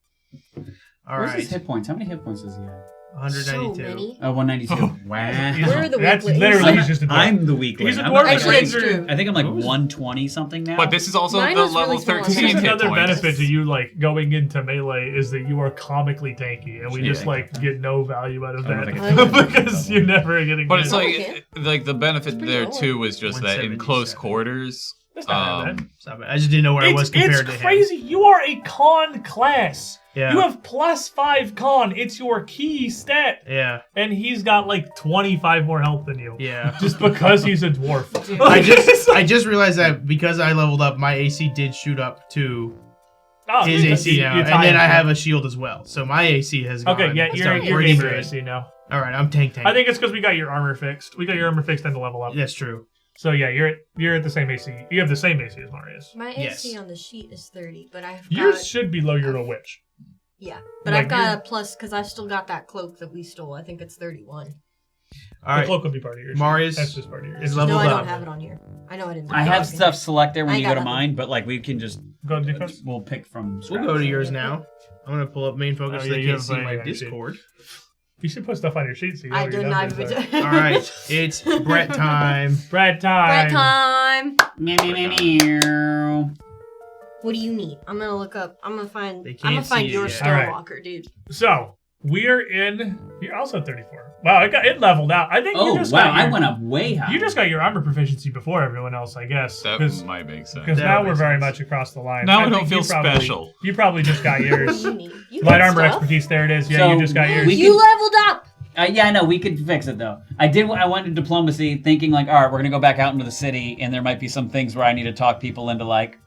All Where's right. his hit points? How many hit points does he have? 192. So many. Oh, 192. Wow. Where are the That's weaklings? literally he's just a dwarf. I'm the weakling. He's a I'm dwarf not with Actually, it's ranger. true. I think I'm like 120 something now. But this is also Mine the was level really small. 13 This is hit another points. benefit to you, like, going into melee is that you are comically tanky, and we Yeah. just, like, get no value out of I don't that think I can because you're never getting But it's Oh, like, the benefit pretty there low. too was just that in close 177. quarters. That's not bad. It's not bad. I just didn't know where I was compared to It's him. crazy. You are a con class. Yeah. You have +5 con. It's your key stat. Yeah. And he's got like 25 more health than you. Yeah. Just because he's a dwarf. I just realized that because I leveled up, my AC did shoot up to Oh, his you- AC you now, and tie then him. I have a shield as well. So my AC has gone. Okay, yeah, it's you're done getting pretty your good. AC now. All right, I'm tank. I think it's because we got your armor fixed. We got your armor fixed and to level up. That's true. So yeah, you're at the same AC. You have the same AC as Marius. My Yes. AC on the sheet is 30, but I've got Yours should be low. You're a witch. yeah, but like I've got you're- a plus because I've still got that cloak that we stole. I think it's 31. All The right, cloak would be part of yours. Marius That's just part of yours. is No, leveled I don't up. have it on here. I know I didn't. I have stuff selected when I you got go to nothing. mine, but like we can just Go to defense. we'll pick from. We'll scratch. go to yours now. I'm gonna pull up main focus Oh, so yeah, they you can't have see a my thing on your sheet. Discord. You should put stuff on your sheet so you know I what your did not numbers even. are. All right, it's Brett time. Brad time. Bread time. Meow, meow, meow, meow. What do you need? I'm gonna look up. I'm gonna find. They I'm can't gonna find see it your yet. Alright. Stonewalker, dude. So we're in. You're also 34. Wow, it leveled out. I think you Oh just wow, got your, I went up way high. You just got your armor proficiency before everyone else, I guess. That Because might make sense. That now we're makes very sense. much across the line. Now I think don't feel you probably- special. You probably just got What do yours. you need? You Light get armor stuff. expertise. There it is. Yeah, So you just got yours. we You leveled up. Yeah, I know we could fix it though. I went to diplomacy thinking like, all right, we're gonna go back out into the city, and there might be some things where I need to talk people into like,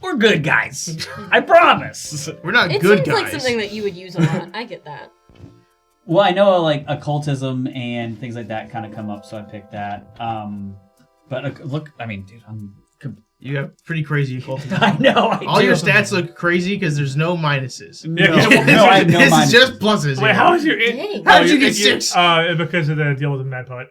we're good guys. I promise. We're not It good seems guys. like something that you would use a lot. I get that. Well, I know like occultism and things like that kind of come up, so I picked that. But look, I mean, dude, You have pretty crazy occultism. I know. I All do. your stats look crazy because there's no minuses. No, Yeah, no, I have no this mind. is just pluses. Wait, here. how is your? Dang. How did you you're- get you're- 6? Because of the deal with the Mad Poet.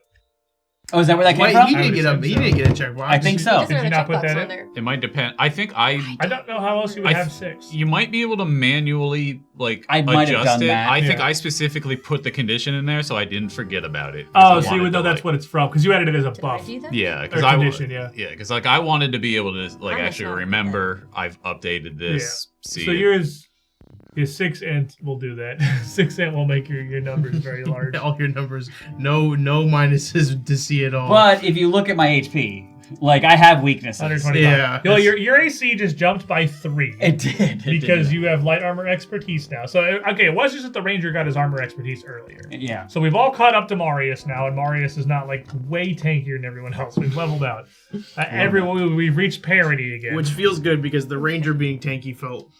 Oh, is that where that came Wait, from? he I didn't would get a assume he so. didn't get a check. I think so. Doesn't Did have you a not put checkbox that on in? there. It might depend. I think I don't know how else you would have 6. you might be able to manually like I might have adjust done it. that. I think Yeah. I specifically put the condition in there so I didn't forget about it. 'cause Oh, I so you wanted would know to, that's like- what it's from because you added it as a Did I buff. do that? Yeah, because Or I condition, yeah. because like I wanted to be able to like I must actually not do remember I've updated this. See So it. yours is 6 int will do that. 6 int will make your numbers very large. All your numbers, no minuses to see it all. But if you look at my HP, like I have weaknesses. 125. Yeah. Well, your AC just jumped by 3. It did. It Because did. you have light armor expertise now. So, okay, it was just that the ranger got his armor expertise earlier. Yeah. So we've all caught up to Marius now, and Marius is not, like, way tankier than everyone else. We've leveled out. We've reached parity again. Which feels good because the ranger being tanky felt.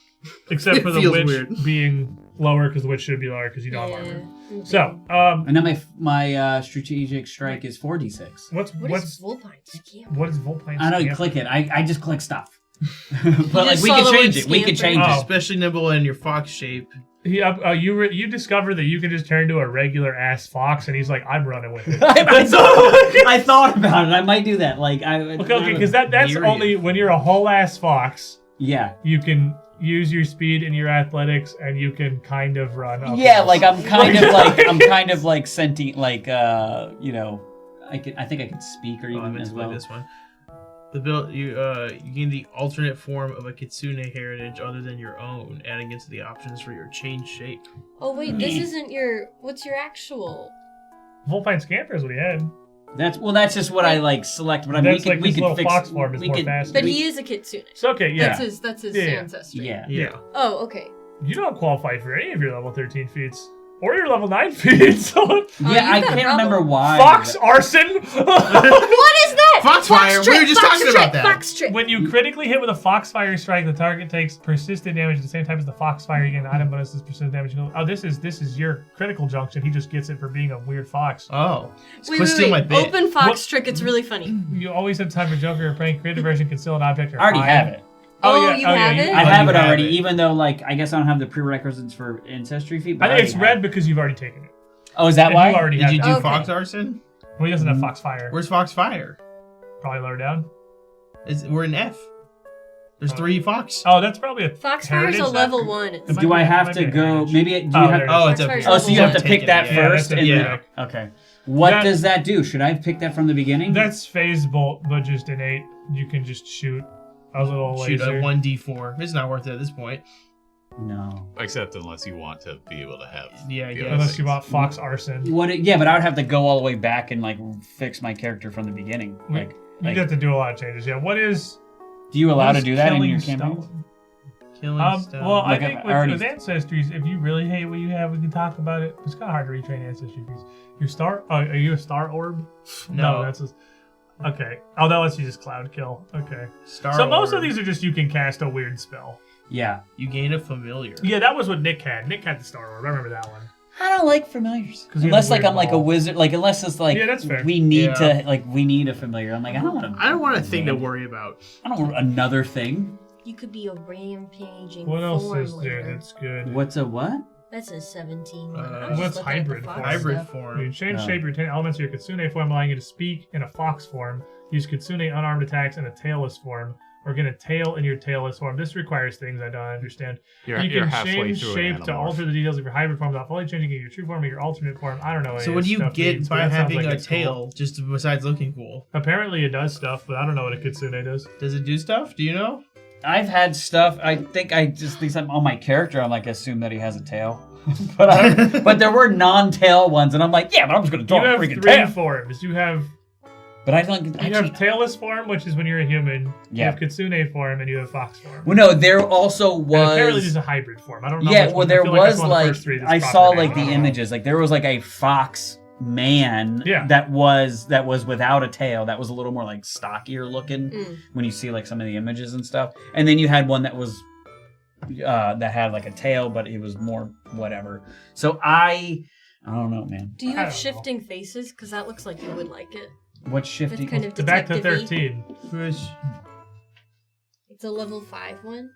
Except for the feels witch weird. being lower, because the witch should be lower, because you don't have armor. Yeah. So, And then my strategic strike is 4d6. What is what's Vulpine's scam? what is Volpine's I know you scam? click it. I just click stuff. but like just we saw can the change word it. We can scamper. change Oh. it. Especially nimble in your fox shape. You discover that you can just turn into a regular ass fox, and he's like, I'm running with it. I thought about it. I might do that. Like I. Okay, because that's Myriad. only when you're a whole ass fox. Yeah. You can use your speed and your athletics, and you can kind of run. Up Yeah, hills. like I'm kind of like sentient, like you know, I think I can speak or Oh, I even meant as to play well. this one. The build you gain the alternate form of a kitsune heritage other than your own, adding into the options for your change shape. Oh wait, this isn't your. What's your actual? Volpine Scamper is what he had. That's just what I like select. But I mean, That's like we his could little fix. fox form is we more could, faster. But he is a kitsune. It's okay, yeah. That's his Yeah. ancestry. Yeah. Yeah. Oh, okay. You don't qualify for any of your level 13 feats. Or you're level 9 feet. So Yeah, I can't remember why. Fox arson. What is that? Foxfire. We were just talking about that. Fox trick. When you critically hit with a Foxfire strike, the target takes persistent damage at the same time as the Foxfire. You get an item bonus. This persistent damage. Oh, this is your critical junction. He just gets it for being a weird fox. Oh. Wait. Open Fox trick. It's really funny. You always have time for Joker or prank. Creative version can steal an object or I already have it. Oh, you have it? I have it have already, it. even though, like, I guess I don't have the prerequisites for Ancestry feat. But I think it's already red have it. because you've already taken it. Oh, is that And why? you already Did have you do that. Okay. Fox Arson? Well, he doesn't have Foxfire. Where's Foxfire? Probably lower down. We're in F. There's 3 Fox. Oh, that's probably a Foxfire's a heritage level that- 1. It's It Do might I be- have might to be a go? heritage. Maybe do you Oh, have? there it Oh, is. it's up Foxfire's here. Oh, so you have to Taking pick that it, yeah. first, that's and a- then yeah. okay. What That- does that do? Should I have picked that from the beginning? That's phase bolt, but just innate. You can just shoot a little Shoot laser. a 1d4. It's not worth it at this point. no. Except unless you want to be able to have. Yeah, I the guess. other Unless you things. bought Fox Arson. Yeah, but I would have to go all the way back and like fix my character from the beginning. Like, You'd have to do a lot of changes. Yeah. What is? do you allow what to is do that in killing your campaigns? stone? Killing stuff. Well, Like, I think I already- with Ancestries, if you really hate what you have, we can talk about it. It's kind of hard to retrain Ancestry piece. Your star? Oh, are you a star orb? No. that's a. Okay. Oh, that lets you just cloud kill. Okay. Star So most of Orb. these are just you can cast a weird spell. Yeah. You gain a familiar. Yeah, that was what Nick had. Nick had the star orb. I remember that one. I don't like familiars. 'Cause you Unless have a like weird I'm like a ball. wizard, like unless it's like Yeah, that's fair. we need Yeah. we need a familiar. I'm like I don't want to. I don't want a thing to worry about. I don't want another thing. You could be a rampaging What else form is there leader. that's good? What's a what? That's a 17. What's hybrid form? Hybrid You form. change No. shape your 10 elements of your Kitsune form, allowing you to speak in a fox form, use Kitsune unarmed attacks in a tailless form, or get a tail in your tailless form. This requires things I don't understand. You're you can halfway change through shape an to Animorph. alter the details of your hybrid form without fully changing your true form or your alternate form. I don't know. So any what of do this you stuff get means, by but that sounds having like a it's cool. tail, just besides looking cool? Apparently it does stuff, but I don't know what a Kitsune does. Does it do stuff? Do you know? I've had stuff. I think I just think I'm on my character. I'm like assume that he has a tail, but I don't, but there were non-tail ones, and I'm like, yeah, but I'm just gonna You draw a have freaking 3 tail. forms. You have But I don't you actually. have tailless form, which is when you're a human. You Yeah. have Kitsune form, and you have fox form. Well, no, there also And apparently was. there's a hybrid form. I don't know. Yeah, which well, one. I there feel like it's was one of the like first 3 that's I proper saw name. like I the don't know. images. Like there was like a fox man Yeah. that was without a tail. That was a little more like stockier looking when you see like some of the images and stuff. And then you had one that was that had like a tail, but it was more whatever. So I don't know, man. Do you I have don't know. shifting faces? Because that looks like you would like it. What's It's shifting? kind of The back to detective-y. 13 It's a level 5 one.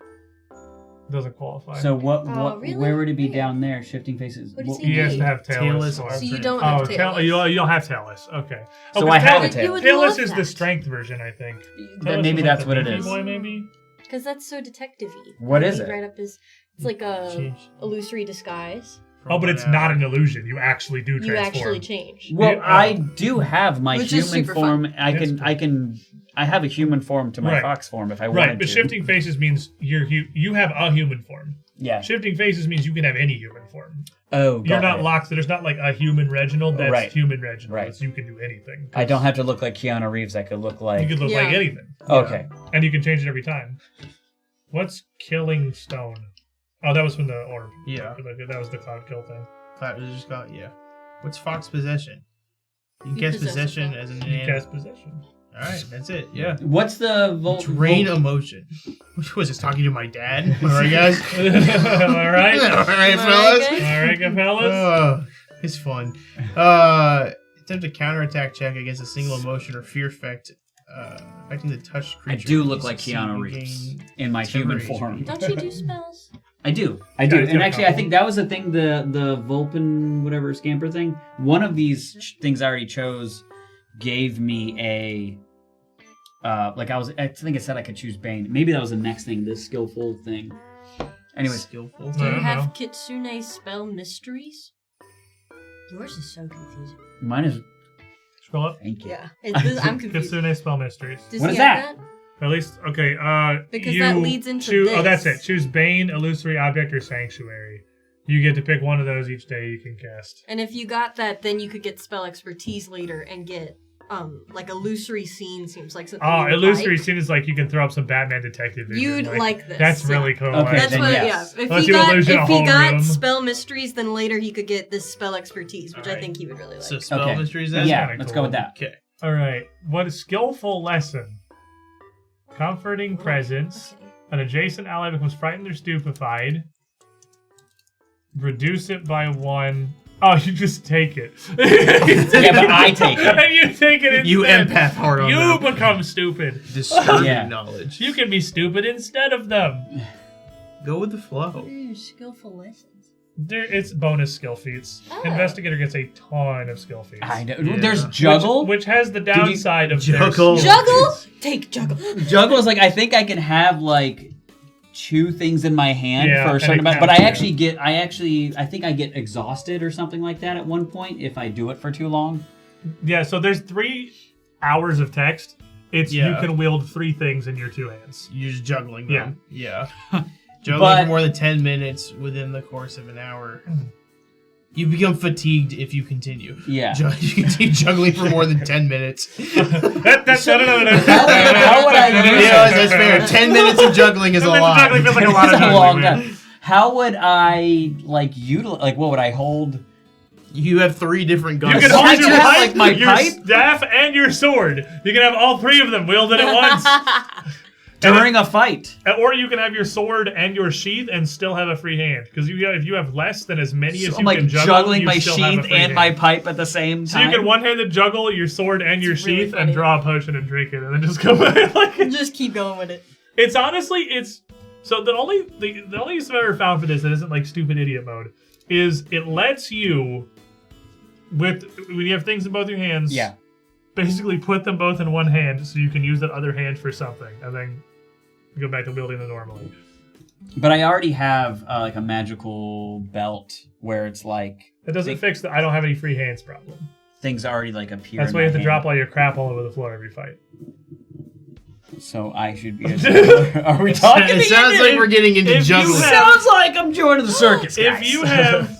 doesn't qualify. So what? Oh, really? Where would it be Weird. down there? Shifting faces. What does What- he he has need? to have tailless. Tailless form. So you alternate. don't Oh, have tailless. you don't have tailless. Okay. So Oh, I 'cause have a tailless- tail. You would Tailless love is the that. strength version, I think. Then Tailless maybe is that's like what the it beefy is. Boy, maybe. Because that's so detective-y. What is Be it? Right up his... It's like a Change. illusory disguise. Oh, but it's not an illusion. You actually do You transform. actually change. Well, Yeah, I do have my Which is human super form. fun. I have a human form to my Right. fox form if I wanted Right, but to. shifting faces means you have a human form. Yeah. Shifting faces means you can have any human form. Oh, got You're not it. locked. There's not like a human Reginald that's Right. human Reginald. Right. It's you can do anything. I don't have to look like Keanu Reeves. I could look You like. could look Yeah. like anything. Okay. And you can change it every time. What's killing stone? Oh, that was from the orb. Yeah. That was the cloud kill thing. It was just got, yeah. What's Fox Possession? You can You cast possess Possession the as an You inanimate. cast possession. Alright, that's it, yeah. What's the Drain emotion. Which was just talking to my dad? Alright, guys? All right. Alright, All fellas? right, All right, good fellas. It's fun. Attempt a counterattack check against a single emotion or fear effect affecting the touched I creature. do look You like succeed, Keanu you Reeves gain in my human 10 form. Don't you do spells? I do. Yeah, it's And got a actually, I couple. think that was the thing. The Vulpin whatever scamper thing. One of these things I already chose gave me a. I think it said I could choose Bane. Maybe that was the next thing. This skillful thing. Anyways, Skillful. Do I you don't have know. Kitsune spell mysteries? Yours is so confusing. mine is. Scroll up. Thank you. Yeah, I'm confused. Kitsune spell mysteries. Does What he is have that? At least, okay. Because you that leads into choose, Oh, this. that's it. Choose Bane, Illusory Object, or Sanctuary. You get to pick one of those each day you can cast. And if you got that, then you could get spell expertise later and get like illusory scene seems like something. Oh, you would illusory like. scene is like you can throw up some Batman detective vision. You'd like this. That's yeah. really cool. Okay, That's then what, yes. yeah. If Unless he you got, illusion a if he whole got room. spell mysteries, then later he could get this spell expertise, which I Alright. think he would really like. So spell Okay. mysteries then? Yeah, kinda let's cool. go with that. Okay. All right. What a skillful lesson. Comforting presence. Okay. An adjacent ally becomes frightened or stupefied. Reduce it by 1. Oh, you just take it. Yeah, but I take it. And you take it instead. You empath hard on You them. become stupid. Disturbing Yeah. knowledge. You can be stupid instead of them. Go with the flow. Ooh, skillful lessons. It's bonus skill feats. Oh. Investigator gets a ton of skill feats. I know. Yeah. There's juggle. Which has the downside of their Juggle. skill Juggle? feats. Take juggle. Juggle is like I think I can have like 2 things in my hand Yeah, for a and certain it amount, but counts, I think I get exhausted or something like that at one point if I do it for too long. Yeah, so there's 3 hours of text. It's you Yeah. can wield 3 things in your 2 hands. You're just juggling them. Yeah. Juggling But- for more than 10 minutes within the course of an hour. You become fatigued if you continue. Yeah. You continue juggling for more than 10 minutes. No. How would I do Yeah, that's fair. 10 minutes of juggling is a 10 minutes of lot. juggling feels like a lot of That's a juggling, long man. time. How would I like utilize? Like, what would I hold? You have 3 different guns. You can I hold your just have, pipe, like, my your pipe? staff, and your sword. You can have all 3 of them wielded at once. During a fight. Or you can have your sword and your sheath and still have a free hand. Because if you have less than as many as So you I'm like can juggle, juggling you my still have a sheath free and hand. my pipe at the same So time. you can one-handed juggle your sword and your It's really sheath funny. and draw a potion and drink it, and then just go back. Like, Just keep going with it. it's honestly, so the only use I've ever found for this that isn't like stupid idiot mode is it lets you when you have things in both your hands. Yeah. Basically, put them both in one hand so you can use that other hand for something, and then go back to wielding them normally. But I already have like a magical belt where it's like It doesn't fix the I don't have any free hands problem. things already like appear. That's in why you my have to hand. drop all your crap all over the floor every fight. So I should be. Are we talking? It sounds like we're getting into If you juggling. have- Sounds like I'm joining the circus. If guys. you have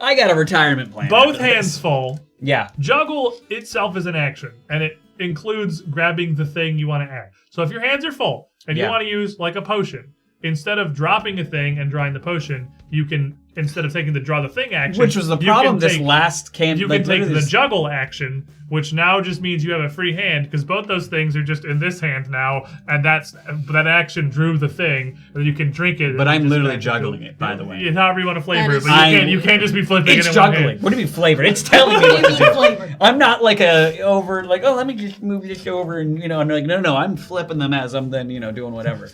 I got a retirement plan. both after hands this. full, Yeah. juggle itself is an action, and it includes grabbing the thing you want to add. So if your hands are full and you Yeah. want to use like a potion, instead of dropping a thing and drawing the potion, you can, instead of taking the draw the thing action, Which was the you problem can this take- last camp. You like, can take literally the this- juggle action, which now just means you have a free hand because both those things are just in this hand now, and that action drew the thing, and you can drink it. But and I'm just literally like- juggling it, by the way. Yeah, however you want to flavor That it, but is- you can't just be flipping It's it in one juggling. hand. What do you mean flavored? It's telling me What what do to you do. mean flavor? I'm not like let me just move this over and I'm like no, I'm flipping them as I'm then doing whatever.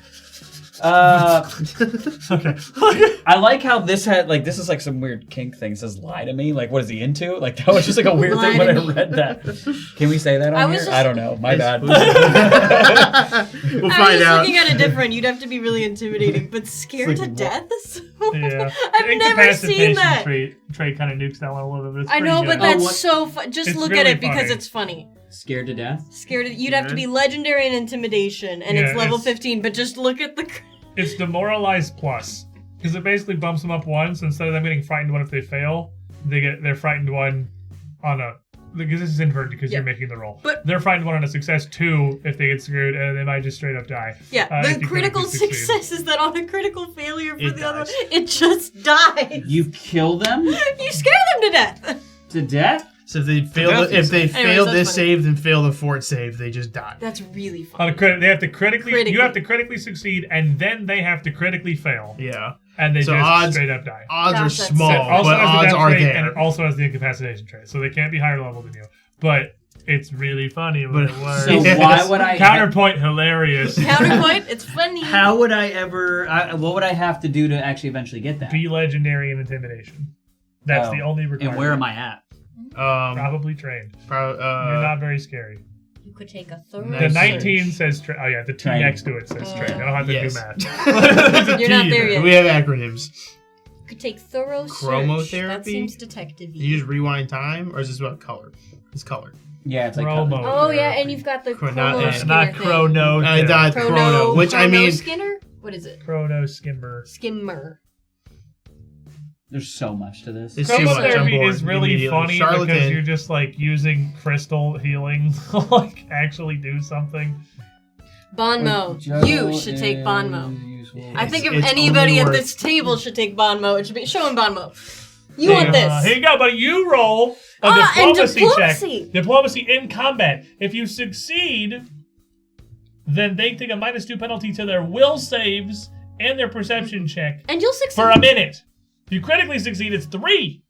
Okay. I like how this is like some weird kink thing. It says lie to me. Like what is he into? Like that was just like a weird Lie thing when to I me. read that. Can we say that on I here? was just- I don't know. My bad. We'll I was find just out. looking at it different. You'd have to be really intimidating, but scared to Like, death? Yeah. I've The never seen incapacitation that. Trait kind of nukes that one a little bit. But it's I know, pretty but good. that's what- so fun. Just It's look really at it because funny. it's funny. Scared to death? Scared. You'd have to be legendary in intimidation, and Yeah, it's level it's- 15. But just look at the. It's demoralized plus because it basically bumps them up once. Instead of them getting frightened one if they fail, they're frightened one on a because this is inverted because Yeah. you're making the roll. But- they're frightened one on a success 2 if they get screwed, and they might just straight up die. Yeah, if the you critical succeed. success is that on a critical failure for It the other one, dies. it just dies. You kill them You scare them to death. to death? So if they fail, death if they Anyways, fail that's this funny. save, then fail the fort save, they just die. That's really On fun. a they have to critically. Critically. You have to critically succeed, and then they have to critically fail, Yeah. and they So just odds- straight up die. Odds are Gosh, that's small, so It also but has the odds death are trait, there. and it also has the incapacitation trait, so they can't be higher level than you. But it's really funny when But- it works. So Yes. why would I Counterpoint, hilarious. Counterpoint, it's funny. How would I ever what would I have to do to actually eventually get that? Be legendary in intimidation. That's the only requirement. And where am I at? Probably trained. You're not very scary. You could take a thorough The Nice. 19 says trained. Oh yeah, the T Trained. next to it says trained. I don't have to Yes. do math. There's a You're T not there yet. We have acronyms. You could take thorough search. Chromotherapy? That seems detective-y. You just rewind time, or is this about color? It's color. Yeah, it's like Chromo. Oh yeah, and you've got the Chrono- chrono not- skinner Not thing. chrono. Not chrono, which I chrono mean, Skinner? What is it? Chrono skimmer. Skimmer. There's so much to this. It's too much. I'm Chromotherapy bored is really immediately. funny Charlatan. because you're just like using crystal healing to like actually do something. Bonmo. You should take Bonmo. I think if It's anybody only at worth- this table should take Bonmo, it should be show him Bonmo. You want this? Here you go, buddy. You roll a and diplomacy diplomacy. check. Diplomacy in combat. If you succeed, then they take a -2 penalty to their will saves and their perception check And you'll succeed. for a minute. If you critically succeed, it's 3.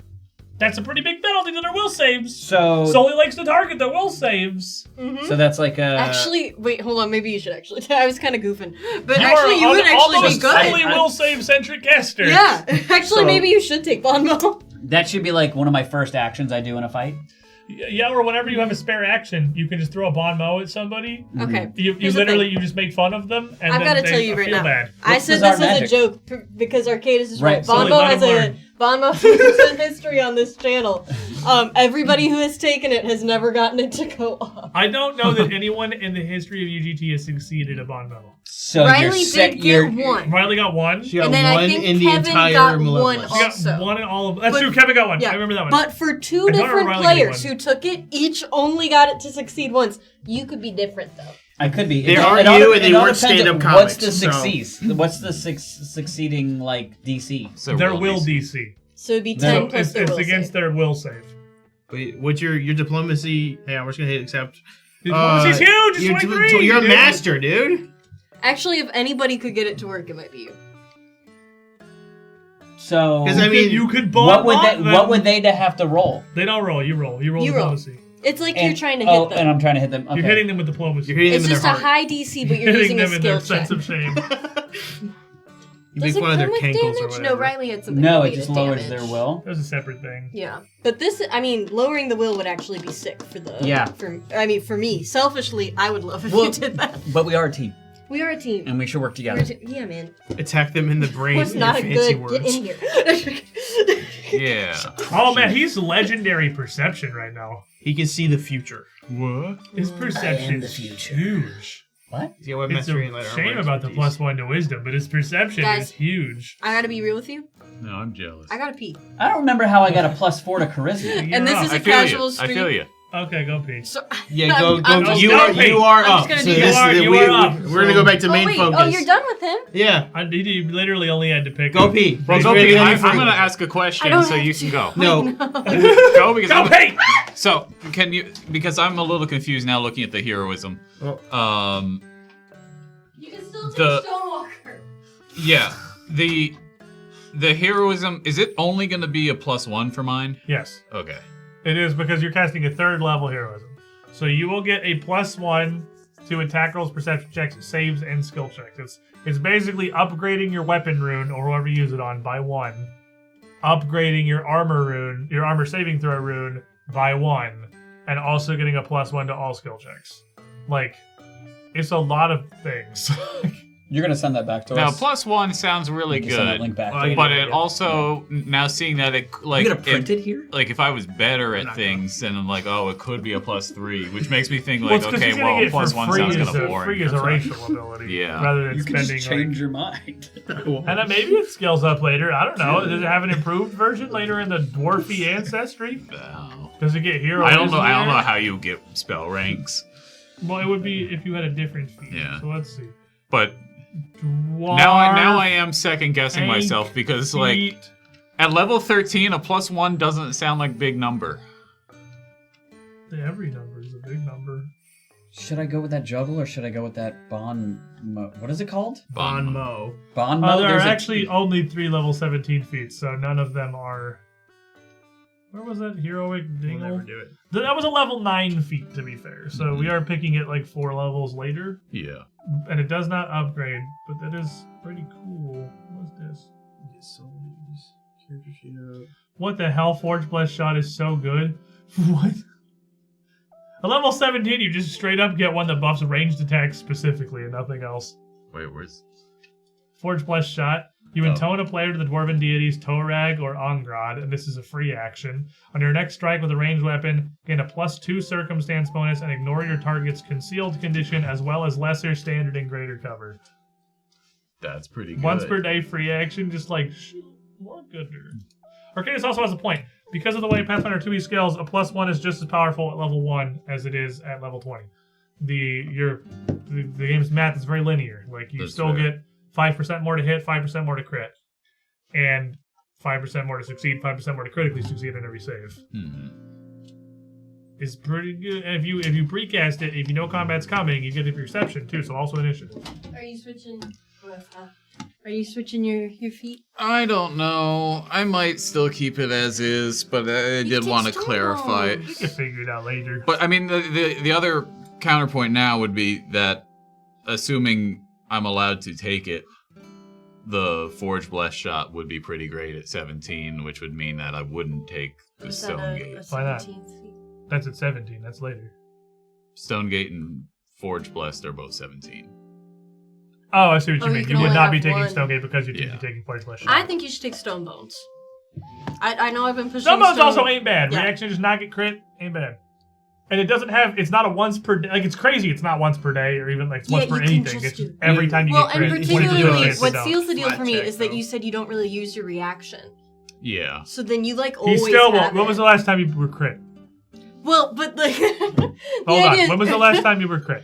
That's a pretty big penalty to their will saves. So Sully likes to target their will saves. so that's like a Actually, wait, hold on. Maybe you should actually. I was kind of goofing, but You actually, you are would actually be almost good. Sully will save centric caster. Yeah, actually, So- maybe you should take Bonmo. that should be like one of my first actions I do in a fight. Yeah, or whenever you have a spare action, you can just throw a bon mot at somebody. Okay. You Here's the literally thing. you just make fun of them, and I've then got to they tell you right feel now. bad. I What's said bizarre this as a magic? joke because Arcadis is right. Right, Sully, Bonmo let has him a learn. Bonmo has a history on this channel. Everybody who has taken it has never gotten it to go off. I don't know that anyone in the history of UGT has succeeded at bon mot. So Riley you're set, did get one. Riley got one. She got And then I one think in the Kevin entire got Malevolence. one She also. got one in all of. That's But- true. Kevin got one. Yeah. I remember that one. But for two I don't different remember Riley players getting who took it, each only got it to succeed once. You could be different though. I could be. They It are all- you, it and they all weren't depends stand-up on What's the comics, so- succeeds? What's the succeeding like DC? So their roll will these. DC. So it'd be No, 10 So plus it's, their it's will against save. their will save. Wait, what's your diplomacy? Yeah, we're just gonna hit accept. Diplomacy's huge. It's You're, 23. you're a dude. master, dude. Actually, if anybody could get it to work, it might be you. So 'Cause I mean, You could what would block they? them. What would they have to roll? They don't roll. You roll. You roll You roll. diplomacy. It's like And- you're trying to oh, hit them. and I'm trying to hit them. Okay. You're hitting them with diplomacy. You're hitting It's them in just their a heart. high DC, but you're hitting using a them in their skill check. sense of shame. You Does make it fun of their come with cankles or damage? whatever. No, Riley had something. No, it related just to lowers damage. their will. There's a separate thing. Yeah, but this, I mean, lowering the will would actually be sick for the. Yeah. For me, selfishly, I would love if Well- you did that. But we are a team, We are a team. and we should work We're together. a te- yeah, man. Attack them in the brain. What's in not a fancy good? words. Get in here. Yeah. Oh man, he's legendary perception right now. He can see the future. What? His perception the is future. huge. What? Yeah, what It's mastery a and light shame armor about the expertise. +1 to wisdom, but his perception Guys. is huge. I gotta be real with you. No, I'm jealous. I gotta pee. I don't remember how I got a +4 to charisma. And this You're is up. a I feel casual you. stream. I feel you. Okay, go pee. So, Yeah, go. I'm just You gonna- are. You are I'm up. just gonna So do this, that. You we, are up. We're gonna go back to oh main wait, focus. oh you're done with him? Yeah. He literally only had to pick. Go up. pee. Well, He's go ready pee. to I'm leave for- going to ask a I question don't so have you to. can go. No. Go because Go pee. So can you? Because I'm a little confused now looking at the heroism. Oh. You can still take The- Stonewalker. Yeah. The heroism, is it only going to be a +1 for mine? Yes, Okay. it is because you're casting a 3rd level heroism. So you will get a +1 to attack rolls, perception checks, saves, and skill checks. It's basically upgrading your weapon rune or whoever you use it on by 1, upgrading your armor rune, your armor saving throw rune by 1, and also getting a +1 to all skill checks. Like, it's a lot of things. You're gonna send that back to Now, us. +1 sounds really You can send that good. link back. Well, to you us. But Yeah. it also, now seeing that it, like, you gonna print it here? like if I was better I'm at not things, then I'm like, oh, it could be a +3, which makes me think Well, like, it's 'cause okay, he's gonna well, get it for +1 free sounds as kind of a- boring. Free as a That's right. racial ability. Yeah. Rather than You can spending just like, change your mind. and then maybe it scales up later. I don't know. Does it have an improved version later in the dwarfy ancestry? Oh. Does it get heroes? I don't know. in I don't there? know how you get spell ranks, Well, it would be if you had a different feat. Yeah. So let's see. but Dwarf now I am second guessing myself because like feat. at level 13, a +1 doesn't sound like big number. Every number is a big number. Should I go with that juggle or should I go with that bond? What is it called? Bon Mo. Bond mode. There are There's a- actually only 3 level 17 feats, so none of them are. Where was that heroic We'll dingle? never do it. That was a level 9 feat, to be fair. So we are picking it like 4 levels later. Yeah. And it does not upgrade, but that is pretty cool. What's this? What the hell? Forge Blessed Shot is so good. What? A level 17, you just straight up get one that buffs ranged attacks specifically and nothing else. Wait, where's? Forge Blessed Shot. You Oh. intone a player to the dwarven deities Torag or Ongrad, and this is a free action. On your next strike with a ranged weapon, gain a +2 circumstance bonus and ignore your target's concealed condition as well as lesser, standard, and greater cover. That's pretty good. Once per day free action, just like, shoot, what gooder. Arcanus also has a point. Because of the way Pathfinder 2e scales, a +1 is just as powerful at level 1 as it is at level 20. The game's math is very linear. Like, you That's still fair. get 5% more to hit, 5% more to crit. And 5% more to succeed, 5% more to critically succeed in every save. It's pretty good. And if you precast it, if you know combat's coming, you get the perception too, so also initiative. Are you switching? Are you switching your feet? I don't know. I might still keep it as is, but I did want to clarify it. You can figure it out later. But I mean, the other counterpoint now would be that, assuming I'm allowed to take it, the Forge Blessed shot would be pretty great at 17, which would mean that I wouldn't take the Was that Stonegate. Why not? 17th feet? That's at 17. That's later. Stonegate and Forge Blessed are both 17. Oh, I see what Oh, you you mean. can You would only not be have taking one. Stonegate because you'd Yeah. be taking Forge Blessed. I think you should take Stone Bones. I know I've been pushing Stone Bones Stone... also ain't bad. Yeah. Reaction does not get crit, ain't bad. And it doesn't have, it's not a once per day, like it's crazy it's not once per day or even like once per you can anything. just It's do- every time you Well, get and crit. 22 particularly, hits, what so. seals the deal Flat for me check, is that though. you said you don't really use your reaction. Yeah. So then you like He always still won't. have When it. was the last time you were crit? Well, but like... Hold on. When was the last time you were crit?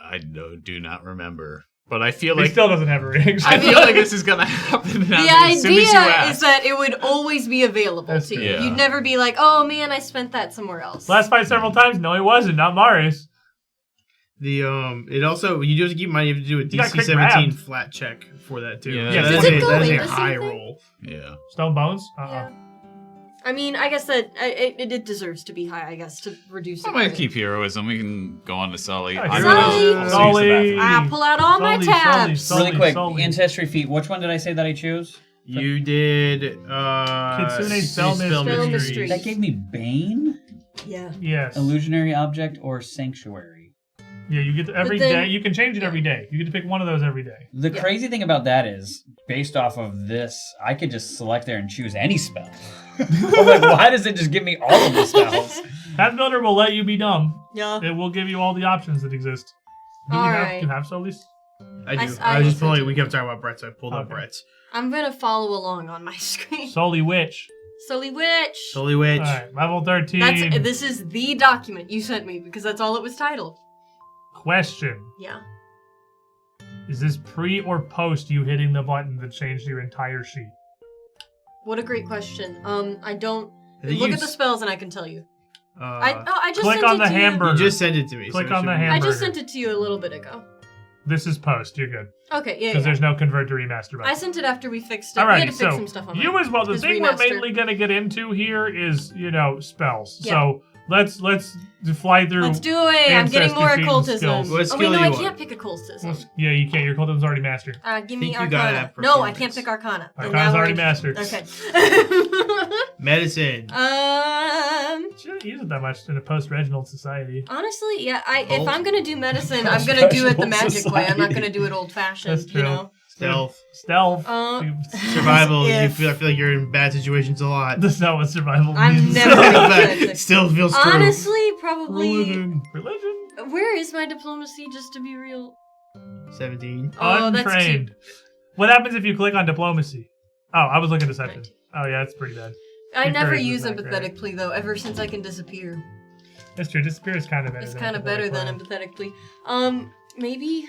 I do not remember. But I feel He like still doesn't have a reaction. I feel like this is gonna happen now. The as soon as you idea ask. is that it would always be available That's to you. true. Yeah. You'd never be like, oh man, I spent that somewhere else. Last fight several times? No, he wasn't. Not Marius. The it also you do have to keep in mind you have to do a got DC quick 17 grab. flat check for that too. Yeah, So that's that it is go that is in a the same high thing? roll. Yeah. Stone Bones? Yeah. I mean, I guess that it deserves to be high, I guess, to reduce I it. might keep heroism. We can go on to Sully. Yeah, I'm Sully! gonna- Sully! Ah, pull out all my Sully, tabs. Sully, Really quick, Sully. ancestry feat. Which one did I say that I choose? You did Kitsune Spell Spell Mysteries. Mysteries. That gave me Bane, Yeah. Yes. illusionary object, or sanctuary. Yeah, you get to every then- day. You can change it every day. You get to pick one of those every day. The Yeah. crazy thing about that is, based off of this, I could just select there and choose any spell. I'm like, why does it just give me all of the spells? Pathfinder will let you be dumb. Yeah. It will give you all the options that exist. Do you Alright. have Sully's? I do. I I was just listened pulling. to We it. kept talking about Brett's. I pulled up Okay. Brett's. I'm gonna follow along on my screen. Sully Witch. Sully Witch. Sully Witch. Alright, level 13. This is the document you sent me because that's all it was titled. Question. Yeah. Is this pre or post you hitting the button that changed your entire sheet? What a great question. I don't I think look you at the s- spells and I can tell you. Uh, I just click sent on it the to hamburger. you just sent it to me. Click so it on the should be- you. I hamburger. just sent it to you a little bit ago. This is post. You're good. Okay, yeah. Because yeah. there's no convert to remaster button. I sent it after we fixed it. We had Alrighty, to fix so some stuff on you mine. as well. The It's thing we're remastered. mainly gonna get into here is, spells. Yeah. So let's fly through. Let's do it. I'm getting more ancestry feat and occultism. skills. What Oh wait, skill no, you I want? can't pick occultism. Yeah, you can't. Your cultism's already mastered. Give me Think you gotta Arcana. have No, I performance. can't pick Arcana. And Arcana's now already we're- mastered. Okay. Medicine. Shouldn't use it that much in a post-Reginald society. Honestly, yeah. If Cult? I'm gonna do medicine, I'm gonna do it the Professional magic way. I'm not society. gonna do it old-fashioned. That's true. You know. Stealth. Stealth. Survival. I If- feel like you're in bad situations a lot. That's not what survival I'm means. never gonna do But still feels true. Honestly, probably. Religion. Where is my diplomacy? Just to be real. 17. Oh, that's Untrained. What happens if you click on diplomacy? Oh, I was looking at deception. 19. Oh yeah, that's pretty bad. I never Encourage use is not great. empathetically though. Ever since I can disappear, That's true. Disappear is kind of better. it's than kind of better than empathetic. empathetically. Maybe.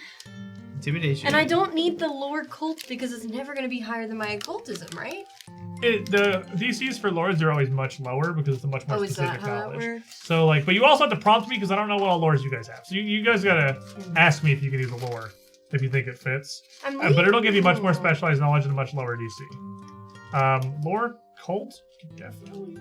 Intimidation. And I don't need the lore cult because it's never gonna be higher than my occultism, right? The DCs for lords are always much lower because it's a much more Oh, is that specific how that knowledge. works? So but you also have to prompt me because I don't know what all lores you guys have. So you guys gotta ask me if you can use a lore if you think it fits. But it'll give you much more specialized knowledge and a much lower DC. Lore cult definitely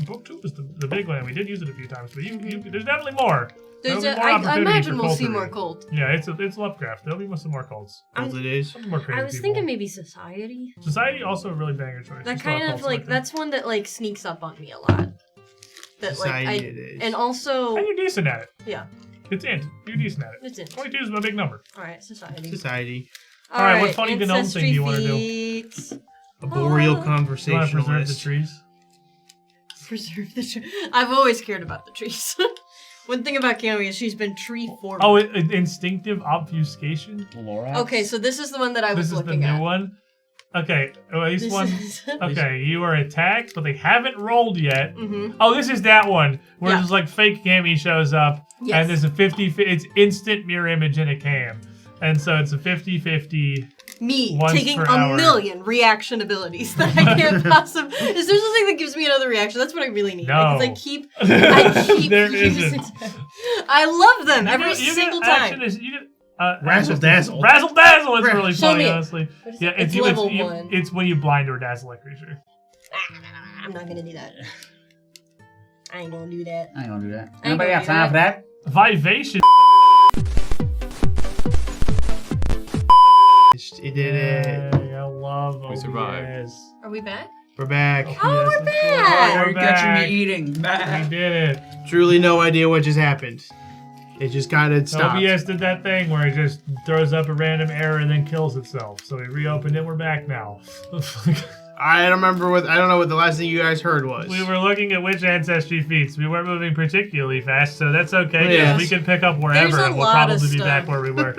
book 2 was the big one. We did use it a few times, but there's definitely more. There'll be more I opportunity imagine for we'll see cultery. more cult. Yeah, it's Lovecraft. There'll be some more cults. Cult it is. Some more crazy I was people. thinking maybe society. Society also a really banger choice. That You still have kind of cults like selected. that's one that like sneaks up on me a lot. That Society like it is. and also And you're decent at it. yeah, It's int. You're decent at it. it's in. 22 is a big number. All right, society. Society. All right, what funny gnome thing do you wanna do? feats. A boreal Oh. You want to preserve the conversationalist. trees? Preserve the tree. I've always cared about the trees. One thing about Kiyomi is she's been tree forward. Oh, instinctive obfuscation. Lorax? Okay, so this is the one that I was This is the looking new at. one. Okay, well, these This ones. is- Okay, you are attacked, but they haven't rolled yet. Mhm. Oh, this is that one where Yeah. just like fake Cammy shows up, Yes. and there's a 50. It's instant mirror image in a cam, and so it's a 50-50. Me Once taking per a hour. million reaction abilities that I can't possibly. Is there something that gives me another reaction? That's what I really need. No. Because I keep There using isn't. it. I love them every You single get time. action is you get Razzle dazzle. Razzle dazzle is really Show funny, me it. honestly. What is Yeah, it? it's It's level 1. It's when you blind or dazzle a creature. I'm not gonna do that. I ain't gonna do that. I ain't gonna do that. I ain't Anybody gonna got do time for that? Vivacious. It did it. Yay, I love We survived. OBS. Are we back? We're back. Oh, Yes, we're of back. course. You're catching back. me eating. We did it. Truly no idea what just happened. It just kind of stopped. OBS did that thing where it just throws up a random error and then kills itself. So we reopened it. We're back now. I don't know what the last thing you guys heard was. We were looking at which ancestry feats. We weren't moving particularly fast, so that's okay. Yes. We can pick up wherever, There's a and we'll lot of probably be stuff. back where we were.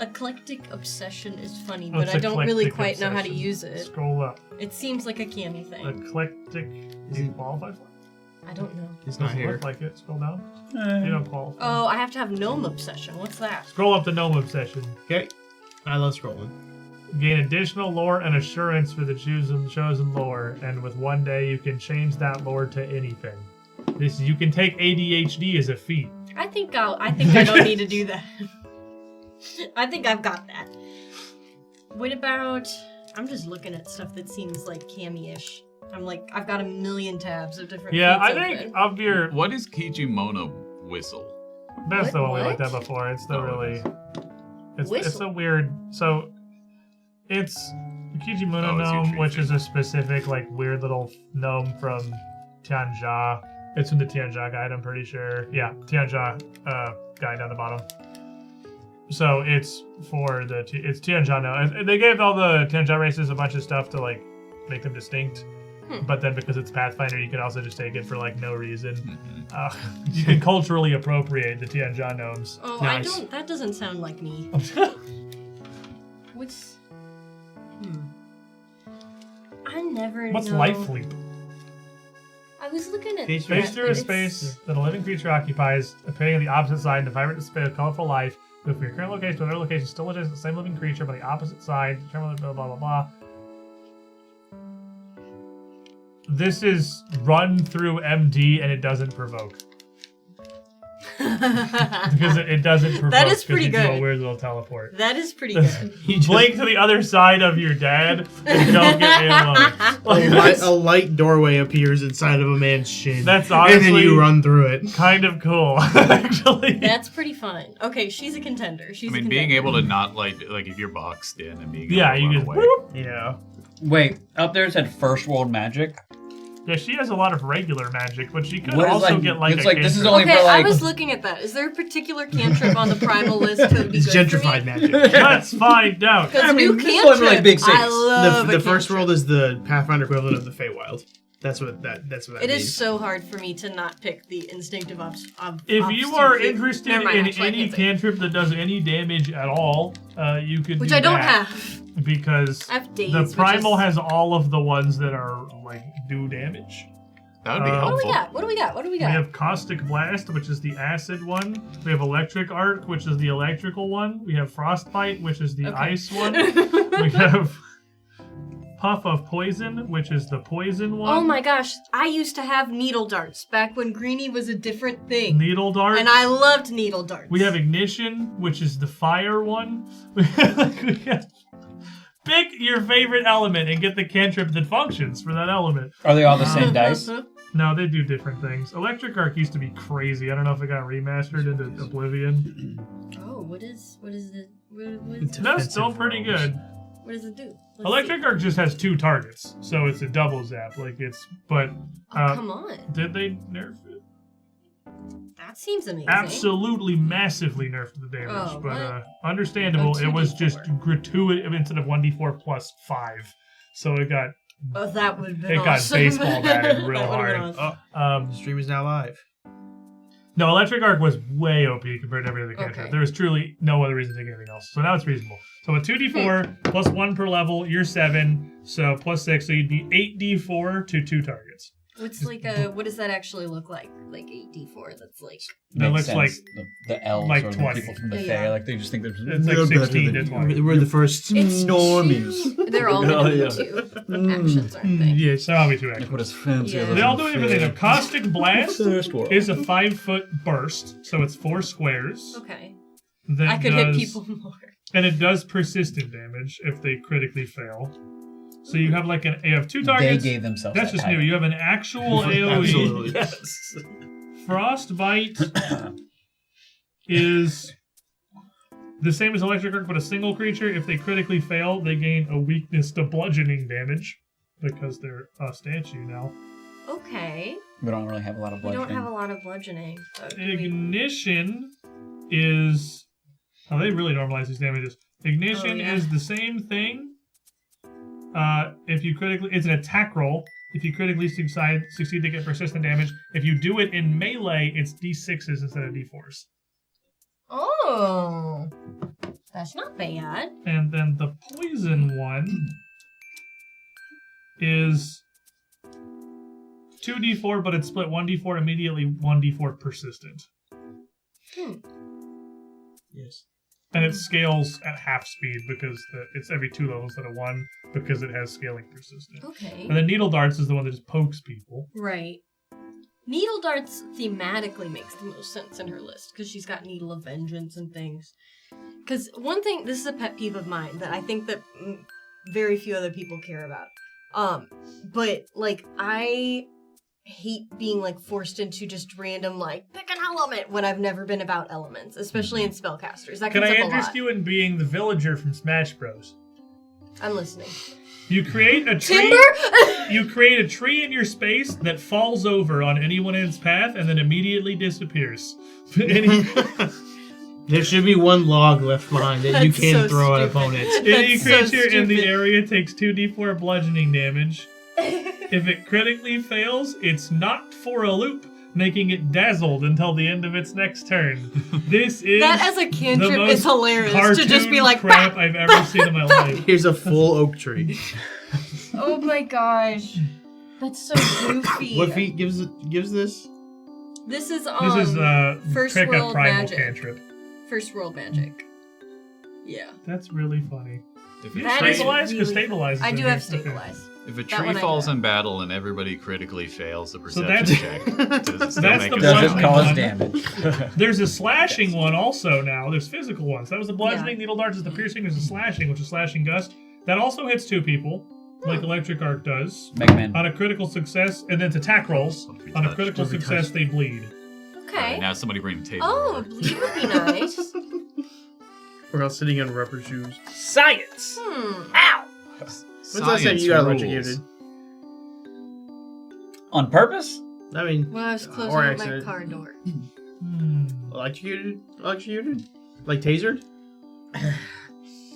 Eclectic obsession is funny, What's but I don't really eclectic quite know how to obsession? use it. Scroll up. It seems like a Cammy thing. Eclectic. Do you qualify for it? I don't know. It's not Doesn't here. look like it. Scroll down. You don't qualify. Oh, I have to have gnome obsession. What's that? Scroll up to Gnome Obsession. Okay. I love scrolling. Gain additional lore and assurance for the chosen lore, and with one day you can change that lore to anything. You can take ADHD as a feat. I think I don't need to do that. I think I've got that. What about? I'm just looking at stuff that seems like Cammy-ish. I've got a million tabs of different. Yeah, I feats think open. of your. What is Kijimono whistle? That's the one we What? looked at before. It's the Oh, it really. It's Whistle. a weird. So, it's the Kijimuno Oh, it's your gnome, tree which tree. is a specific weird little gnome from Tianja. It's from the Tianja guide, I'm pretty sure. Yeah, Tianja guide down the bottom. So it's for it's Tianja now. And they gave all the Tianja races a bunch of stuff to make them distinct. But then because it's Pathfinder, you can also just take it for no reason. You can culturally appropriate the Tianja gnomes. Oh, Nice. That doesn't sound like me. What's? I never. What's know. life leap? I was looking at. Face that, Space through a and space that a living creature occupies, appearing on the opposite side in a vibrant display of colorful life. Move from your current location to another location, still it is the same living creature, but the opposite side. Determine blah blah blah blah. This is run through MD and it doesn't provoke. Because it doesn't provoke. That is 'cause pretty you do a good. weird little teleport. That is pretty good. You just- Blink to the other side of your dad and don't get me alone. a light doorway appears inside of a man's shin. That's and then honestly- you run through it. Kind of cool, actually. That's pretty fun. Okay, she's a contender. She's. I mean, a being contender. able to not like if you're boxed in and being Yeah, able you to just run away. whoop. Yeah. Wait, up there it said first world magic. Yeah, she has a lot of regular magic, but she could What is, also like- get like it's a like, this is cantrip. only Okay, for, I like- was looking at that. Is there a particular cantrip on the primal list that would be It's good for gentrified me? magic. Let's find out. Because I mean, new this cantrips, one's really big cities. I love The a first cantrip. world is the Pathfinder equivalent of the Feywild. That's what that It means. is so hard for me to not pick the instinctive If you are obfuscate. interested Never mind, in actually, I any can't say. cantrip that does any damage at all, you could Which do I don't that, have. because I have days. the which primal is- has all of the ones that are do damage. That would be What do What do helpful. we got? What do we got? What do we We got? have Caustic Blast, which is the acid one. We have Electric Arc, which is the electrical one. We have Frostbite, which is the Okay. ice one. We have Puff of Poison, which is the poison one. Oh my gosh, I used to have needle darts back when Greenie was a different thing. Needle Dart. And I loved needle darts. We have Ignition, which is the fire one. We have- Pick your favorite element and get the cantrip that functions for that element. Are they all the same dice? No, they do different things. Electric Arc used to be crazy. I don't know if it got remastered into Oblivion. Oh, what is it? What is That's still pretty good. what does it do? Let's Electric see. Arc just has 2 targets, so it's a double zap. But Oh, come on. did they nerf it? That seems amazing. Absolutely massively nerfed the damage, Oh, but what? understandable. Oh, It was 2d4. just gratuitous instead of 1d4 plus 5, so it got Oh, that would have been It got awesome. baseball batted real That would've been hard. awesome. The stream is now live. No, Electric Arc was way OP compared to every other cantrip. Okay. There was truly no other reason to take anything else. So now it's reasonable. So a 2d4 plus 1 per level, you're 7, so plus 6, so you'd be 8d4 to 2 targets. What's like what does that actually look like? Like 8d4, that's like... That Makes looks like sense. the elves like or the 20. people from the Yeah. Fae, like they just think they're it's like 16 to 20. We're the first It's normies. two. They're all gonna be yeah. 2 actions, aren't they? Yes, that'll be 2 like actions. what is fancy? Yeah. They all do everything. A Caustic Blast Squirrel. is a 5-foot burst, so it's 4 squares. Okay. That I could hit does- people more. And it does persistent damage if they critically fail. So you have like you have 2 They targets. gave themselves That's that just new. title. You have an actual AoE. Absolutely. Yes. Frostbite is the same as Electric Arc, but a single creature. If they critically fail, they gain a weakness to bludgeoning damage because they're a statue now. Okay. We don't really have a lot of We bludgeoning. don't have a lot of bludgeoning. Ignition is... Oh, they really normalize these damages. Ignition Oh, yeah. is the same thing. If you critically... It's an attack roll. If you critically succeed to get persistent damage. If you do it in melee, it's d6s instead of d4s. Oh. That's not bad. And then the poison one is 2d4, but it's split 1d4 immediately, 1d4 persistent. Yes. And it scales at half speed because it's every 2 levels instead of 1 because it has scaling persistent. Okay. And then Needle Darts is the one that just pokes people. Right. Needle Darts thematically makes the most sense in her list because she's got Needle of Vengeance and things. Because one thing, this is a pet peeve of mine that I think that very few other people care about. But like I hate being like forced into just random like pick an element when I've never been about elements, especially in spellcasters. That Can comes I up a interest lot. you in being the villager from Smash Bros? I'm listening. You create a tree. Timber. You create a tree in your space that falls over on anyone in its path and then immediately disappears. There should be one log left behind that you That's can so throw at stupid. opponents. Any That's so creature in the stupid. area takes 2d4 bludgeoning damage. If it critically fails, it's knocked for a loop, making it dazzled until the end of its next turn. This is That as a the cantrip most is hilarious to just be like, crap "Bah!" I've ever seen in my life. Here's a full oak tree. Oh my gosh. That's so goofy. What feat gives this? This is This is First pick a World primal Magic. cantrip. First World Magic. Yeah. That's really funny. If You a That tree, is stabilize? Because really stabilize. I is do in have here. Okay. Stabilize. if a That tree one I falls do. in battle and everybody critically fails the So perception that's- check, does it still that's make the a Does bludgeoning it sound? cause one. damage? There's a slashing one also now. There's physical ones. That was the bludgeoning. Yeah. Needle darts is the piercing. There's a slashing, which is slashing gust. That also hits 2 people, like Electric Arc does. Mega Man. On a critical success, and then it's attack rolls. Don't be On a touched. critical Don't be success, touched. they bleed. Okay. Alright, now somebody bring the table Oh, over. bleed would be nice. We're all sitting in rubber shoes. Science! Ow! When's the last time Science you got rules. electrocuted? On purpose? I mean, When I was closing or up my accident. car door. Electrocuted? Like tasered?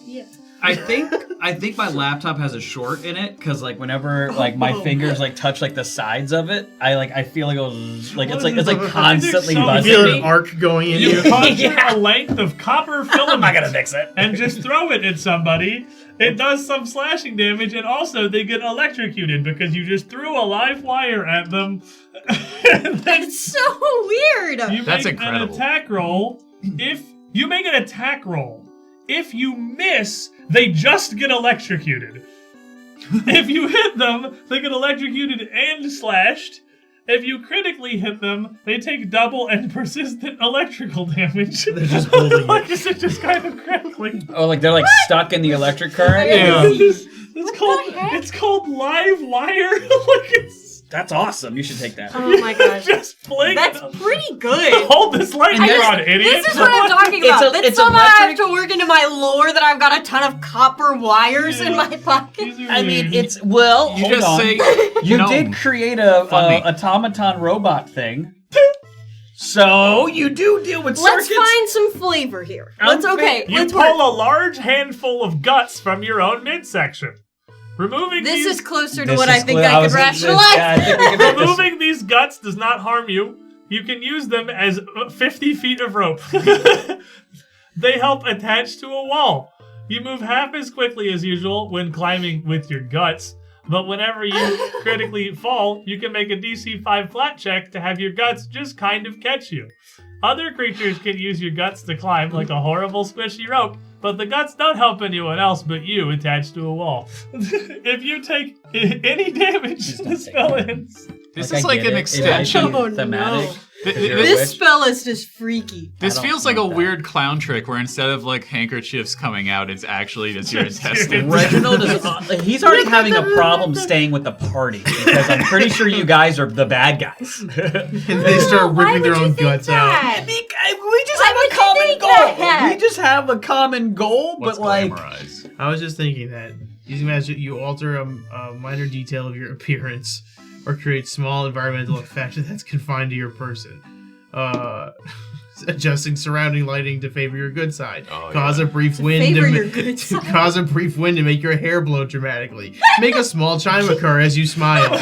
Yeah. I think my laptop has a short in it because like whenever like my fingers like touch like the sides of it, I feel like it goes like it's like constantly so You buzzing feel an me. arc going in You you. conjure Yeah. a length of copper filament. I'm not gonna fix it. and just throw it at somebody. It does some slashing damage, and also they get electrocuted because you just threw a live wire at them. And then It's so weird. you That's make an incredible. attack roll. If you make an attack roll, if you miss, they just get electrocuted. If you hit them, they get electrocuted and slashed. If you critically hit them, they take double and persistent electrical damage. They're just holding Like, it. it's just kind of crackling. Oh, like they're like stuck in the electric current. Yeah. It's called live wire. Like That's awesome. You should take that. Oh my gosh. just fling. That's pretty good. Hold this lightning And rod, idiot. This is what I'm talking It's about. a- That's it's somehow I have electric- to work into my lore that I've got a ton of copper wires in my pocket. I mean, it's well. You hold just on. say You no. did create a Funny. automaton robot thing. So you do deal with Let's circuits. find some flavor here. Let's okay. You Let's pull work. a large handful of guts from your own midsection. Removing This these is closer to This what is I think clear. I could was- rationalize. Yeah, I think we can make this. removing these guts does not harm you. you can use them as 50 feet of rope. They help attach to a wall. You move half as quickly as usual when climbing with your guts, but whenever you critically fall, you can make a DC 5 flat check to have your guts just kind of catch you. Other creatures can use your guts to climb like a horrible squishy rope, but the guts don't help anyone else but you attached to a wall. If you take any damage, the spell ends. This is like an extension. Oh, thematic. This spell is just freaky. This feels like a weird clown trick where instead of like handkerchiefs coming out, it's actually just your intestines. Reginald is he's already having a problem staying with the party because I'm pretty sure you guys are the bad guys. And they start ripping their own guts out. We just have a common goal. We just have a common goal, Let's but like glamorize. I was just thinking that. You imagine you alter a minor detail of your appearance or create small environmental effect that's confined to your person. Adjusting surrounding lighting to favor your good side. Cause a brief wind cause a brief wind to make your hair blow dramatically. Make a small chime occur as you smile.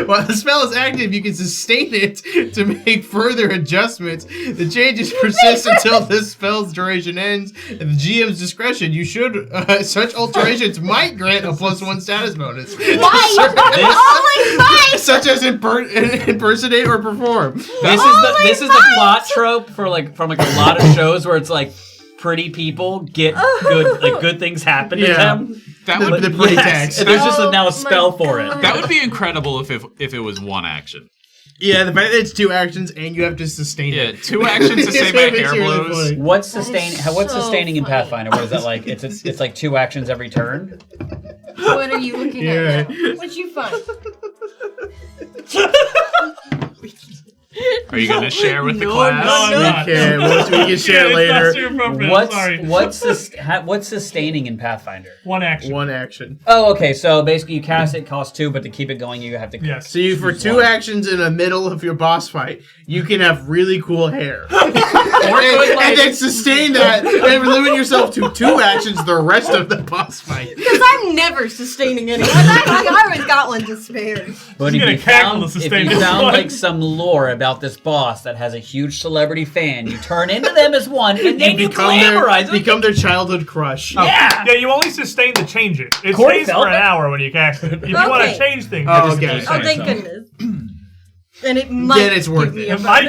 While the spell is active, you can sustain it to make further adjustments. The changes persist until the spell's duration ends. At the GM's discretion, you should such alterations might grant a +1 status bonus. Why? Such as impersonate or perform. This is the plot trope for from a lot of shows where it's like pretty people get good things happen to them. That would the pretty text. And there's just now a spell for it. That would be incredible if it was one action. Yeah, the fact that it's 2 actions and you have to sustain it. Yeah, 2 actions to say my hair blows. What's sustaining in Pathfinder? What is that like? It's like 2 actions every turn. What are you looking at now? What'd you find? Are you going to share with the No, class? no, I'm not. We can share later. What's sustaining in Pathfinder? 1 action. 1 action. Oh, okay. So basically, you cast it, costs 2, but to keep it going, you have to. Yes. So you, for 2 actions in the middle of your boss fight, you can have really cool hair. and then sustain that and limit yourself to 2 actions the rest of the boss fight. Because I'm never sustaining anyone. I always got one to spare. But if you found like some lore about this boss that has a huge celebrity fan, you turn into them as one, and then you become their childhood crush. Oh, yeah, you only sustain to change it. It stays for an hour when you cast it. If you want to change things, okay. Oh, thank goodness. And it might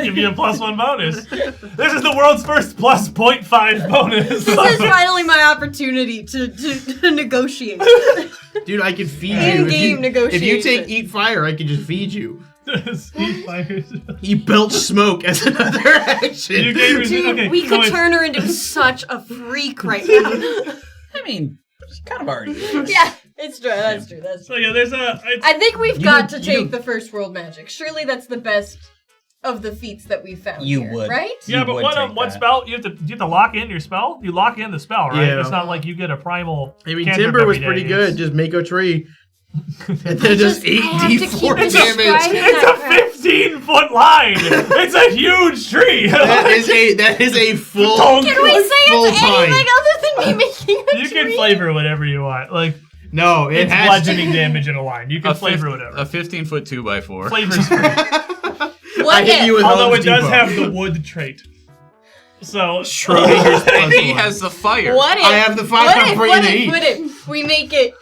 give you a +1 bonus. This is the world's first plus 0.5 bonus. This is finally my opportunity to negotiate. Dude, I can feed you. In-game negotiation. If you take Eat Fire, I can just feed you. You belch smoke as another action. Dude, we could turn her into such a freak right now. I mean, she kind of already is. Yeah, it's true. That's true. So yeah, there's I think we've got to take the first world magic. Surely that's the best of the feats that we've found. Right? Yeah, but what spell you have to lock in your spell? You lock in the spell, right? Yeah. It's not like you get a primal. I mean, Timber was pretty good. Just make a tree. And then just 8d4 damage. It's a 15-foot line. It's a huge tree. That is a full. Can we say it's anything other than me making a tree? You can flavor whatever you want. Like no, it's bludgeoning damage in a line. You can flavor whatever. A 15-foot 2x4. Flavor's free. I hit you with although it does have the wood trait. So Schrodinger's and he has the fire. What if I have the fire? What if we make it?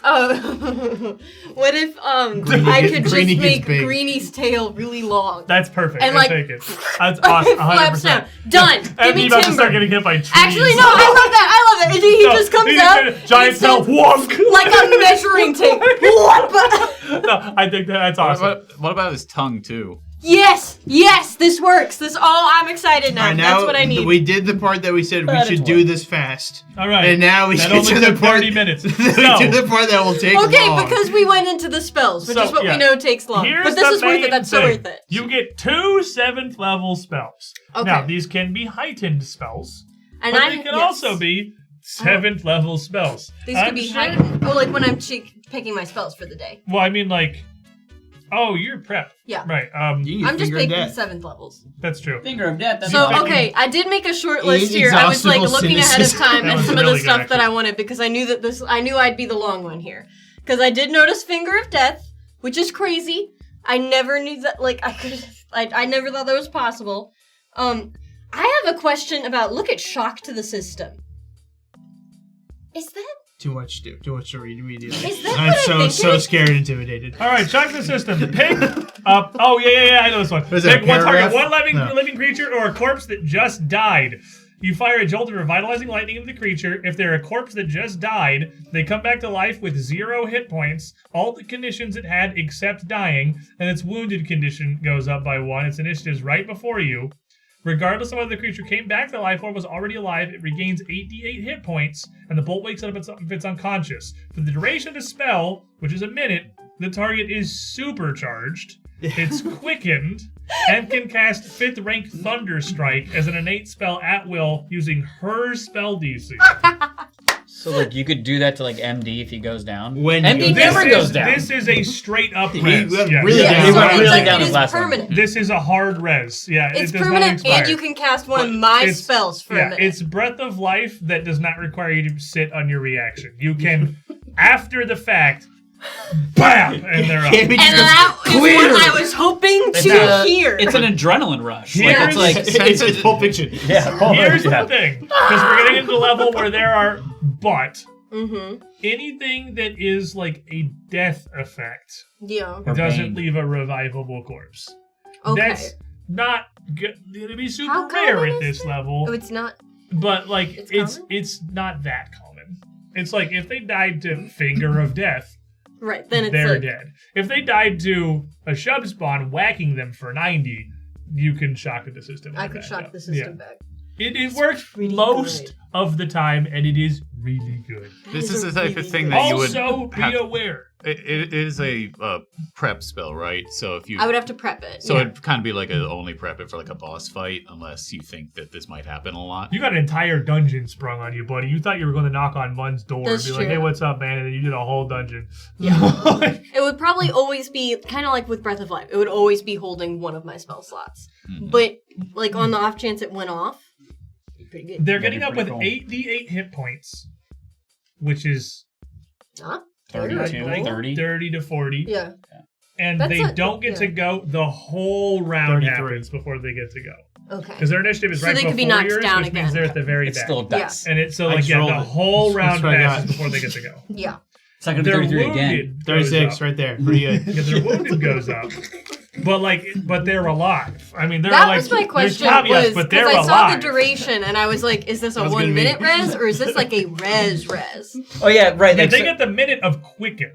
What if I could just make Greenie's tail really long? That's perfect. And I take it. That's awesome. 100%. Done. Give me about Timber. To start getting hit by trees. Actually, no. I love that. He just comes out. Giant tail. Like a measuring tape. No, I think that's awesome. What about his tongue too? Yes, this works. I'm excited now. That's what I need. We did the part that we said we should do this fast. All right. And now we get to the part 30 minutes. we do the part that will take long. Because we went into the spells, which is what we know takes long. But this is worth it. That's so worth it. You get 2 7th level spells. Okay. Now, these can be heightened spells. But they can also be 7th level spells. These could be heightened. Oh, like when I'm picking my spells for the day. Well, I mean, like... Oh, you're prepped. Yeah. Right. I'm just picking 7th levels. That's true. Finger of death. I did make a short list here. I was like looking ahead of time at some of the stuff that I wanted because I knew that I knew I'd be the long one here. Because I did notice Finger of Death, which is crazy. I never knew that, like, I never thought that was possible. I have a question about, look at shock to the system. Is that... Too much to read immediately. Is that I'm what I so scared and intimidated. All right, shock the system. Pick up. Oh yeah, I know this one. Was it Pick a one target, paragraph? one living creature or a corpse that just died. You fire a jolt of revitalizing lightning into the creature. If they're a corpse that just died, they come back to life with 0 hit points, all the conditions it had except dying, and its wounded condition goes up by 1. Its initiative's right before you. Regardless of whether the creature came back to life or was already alive, it regains 8d8 hit points, and the bolt wakes up if it's unconscious. For the duration of the spell, which is a minute, the target is supercharged, it's quickened, and can cast 5th rank Thunder Strike as an innate spell at will using her spell DC. So, like, you could do that to, like, MD if he goes down? When MD he never goes down. This is a straight up He res. went Yeah. really Yeah, down. he so went it's really like, down it his is last one. permanent. This is a hard res. Yeah, It's it does not permanent, expire. and you can cast one of my It's- spells for a Yeah, minute. it's Breath of Life that does not require you to sit on your reaction. You can, after the fact, BAM! And they're up. And that is what I was hoping to hear. It's an adrenaline rush. Like, Here's- it's like... It's Pulp Fiction. Yeah. Here's yeah. the thing, because we're getting into the level where there are Mm-hmm. anything that is like a death effect Yeah. Or doesn't pain. leave a revivable corpse. Okay. That's not going to be super How rare common at is this it? level, Oh, it's not. but like It's common? it's not that common. It's like if they died to Finger of Death, Right, then it's they're like... dead. If they died to a Shub Spawn whacking them for 90, you can shock the system. I right could back shock up. the system Yeah. back. It works pretty most good. of the time, and it is really good. This That is a the type of really thing good- that you would Also, be have. aware. It is a prep spell, right? So if you, I would have to prep it. so yeah. it'd kind of be like a only prep it for like a boss fight, unless you think that this might happen a lot. You got an entire dungeon sprung on you, buddy. You thought you were going to knock on Mun's door That's and be like, true. hey, what's up, man? And then you did a whole dungeon. Yeah. Like, It would probably always be kind of like with Breath of Life. It would always be holding one of my spell slots. Mhm. But like on the off chance it went off, it'd be pretty good. they're That'd getting be up with pretty cool. 8d8 hit points, which is Huh? 32, Very cool. 30. 30 to 40. Yeah. And That's they not- don't get to yeah. go. The whole round 33. happens before they get to go. Okay. Because their initiative is So right they before could be knocked yours, down which means again. they're at the very It's back. still dice. And it's so I like just yeah, rolled the it. whole round That's what I got. passes before they get to go. Yeah. It's not going to Their be 33 again. wounded goes 36, up. right there. Pretty good. Yeah, their wounded goes up. But they're alive. I mean, they're That like was my question. there's caveats, Was but they're because I alive. saw the duration and I was like, is this a That was 1 gonna be- minute res or is this like a res? Oh, yeah, right. Yeah, like, they so- get the minute of quickened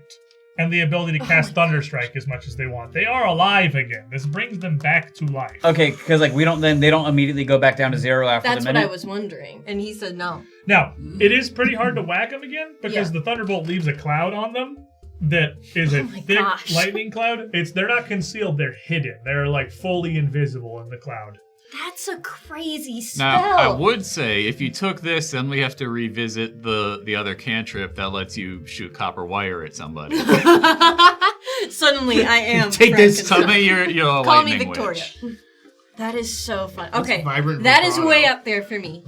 and the ability to cast Thunder Strike as much as they want. They are alive again. This brings them back to life. Okay, because like they don't immediately go back down to 0 after That's the what minute. I was wondering. And he said no. Now, it is pretty hard to whack them again because Yeah. the Thunderbolt leaves a cloud on them that is a Oh my thick gosh. lightning cloud. They're not concealed, they're hidden. They're like fully invisible in the cloud. That's a crazy spell. Now, I would say if you took this, then we have to revisit the other cantrip that lets you shoot copper wire at somebody. Suddenly, I am. Take this, Tell Frankenstein. me you're a Call me lightning Victoria. witch. That is so fun. Okay, vibrant that is vibrato. way up there for me.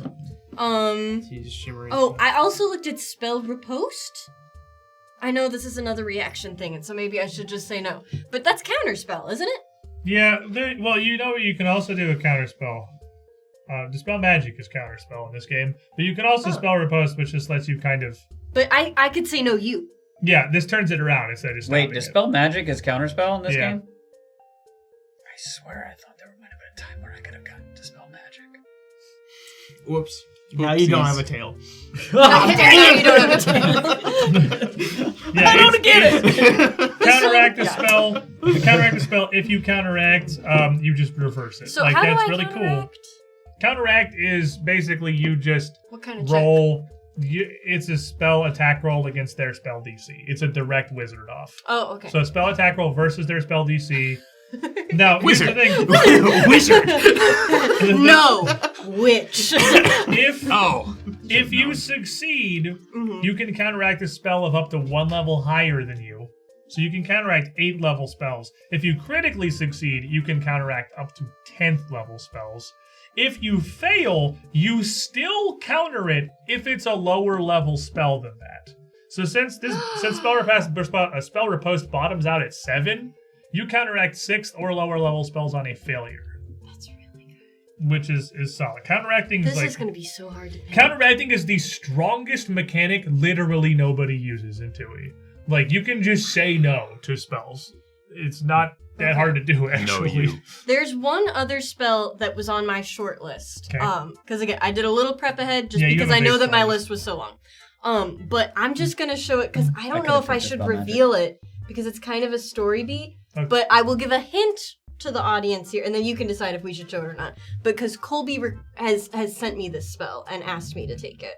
He's shimmering. Oh, I also looked at spell riposte. I know this is another reaction thing, and so maybe I should just say no. But that's counterspell, isn't it? Yeah, well, you can also do a counterspell. Dispel Magic is counterspell in this game, but you can also Oh. spell riposte, which just lets you kind of. But I could say no you. Yeah, this turns it around instead of just. Wait, Dispel Magic is counterspell in this Yeah. game? I swear I thought there might have been a time where I could have gotten Dispel Magic. Whoops. Now you don't Oopsies. have a tail. Now you don't have a tail. Yeah, I don't get it. Counteract a Yeah. spell. Counteract a spell. If you counteract, you just reverse it. So like how that's do I really counteract? cool. Counteract is basically you just What kind of check? roll. It's a spell attack roll against their spell DC. It's a direct wizard off. Oh, okay. So a spell attack roll versus their spell DC. Now, here's the Wizard. thing. Wizard. No, witch. If you succeed, you can counteract a spell of up to 1 level higher than you. So you can counteract 8 level spells. If you critically succeed, you can counteract up to 10th level spells. If you fail, you still counter it if it's a lower level spell than that. So since spell riposte bottoms out at 7, You counteract 6th or lower level spells on a failure. That's really good. Which is solid. Counteracting This is is going to be so hard to pick. Counteracting is the strongest mechanic literally nobody uses in 2e. Like, you can just say no to spells. It's not that hard to do, actually. No, you. There's one other spell that was on my short list. Okay. Because again, I did a little prep ahead just Yeah, you because have a I know base that my plan. list was so long. But I'm just gonna show it because I don't know could've if I picked this should spell magic. reveal it because it's kind of a story beat. Okay. But I will give a hint to the audience here, and then you can decide if we should show it or not. Because Colby has sent me this spell and asked me to take it.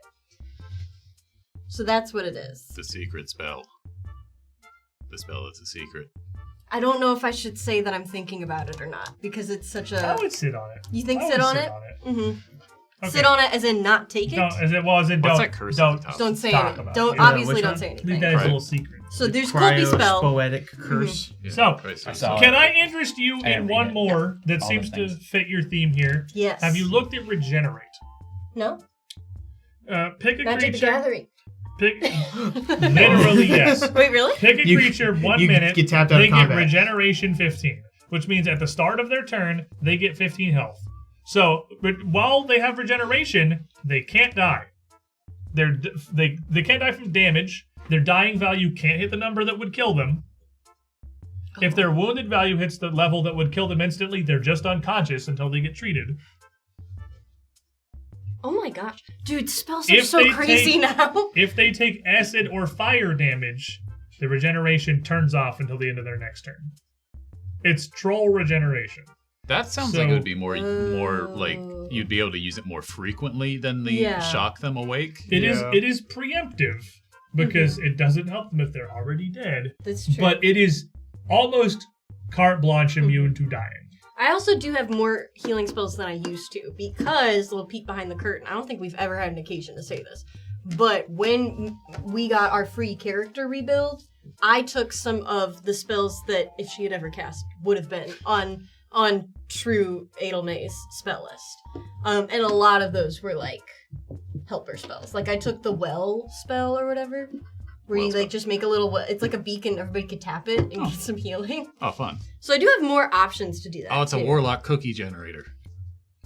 So that's what it is. The secret spell. The spell that's a secret. I don't know if I should say that I'm thinking about it or not because it's such I a. would sit on it. You think I sit would on sit it? on it. Mm-hmm. Okay. Sit on it as in not take it. Don't, as in What's don't. that curse at Don't. the top? Don't say Talk anything. about Don't it. obviously which don't one? say Leave anything. that as a Right. little secret. So there's Colby spell. Poetic curse. Yeah, So, Christ, I saw Can I interest you I didn't in read one it. more that All seems those to things. fit your theme here? Yes. Have you looked at Regenerate? No. Pick a Magic the creature. Gathering. Pick. Literally, yes. Wait, really? Pick a You- creature 1 you minute. get tapped out They of get combat. regeneration 15, which means at the start of their turn they get 15 health. So, but while they have regeneration, they can't die. They can't die from damage. Their dying value can't hit the number that would kill them. If their wounded value hits the level that would kill them instantly, they're just unconscious until they get treated. Oh my gosh. Dude, spells are If so they crazy take- now. If they take acid or fire damage, the regeneration turns off until the end of their next turn. It's troll regeneration. That sounds So- like it would be more like Oh. you'd be able to use it more frequently than the Yeah. shock them awake. It is Yeah. it is preemptive because it doesn't help them if they're already dead. That's true. But it is almost carte blanche immune to dying. I also do have more healing spells than I used to because, a little peek behind the curtain, I don't think we've ever had an occasion to say this, but when we got our free character rebuild, I took some of the spells that, if she had ever cast, would have been on true Edelmay's spell list. And a lot of those were, like, helper spells. Like, I took the well spell or whatever, where Well you, spell. like, just make a little, it's like a beacon, everybody could tap it and get some healing. Oh, fun. So I do have more options to do that. Oh, it's a too. warlock cookie generator.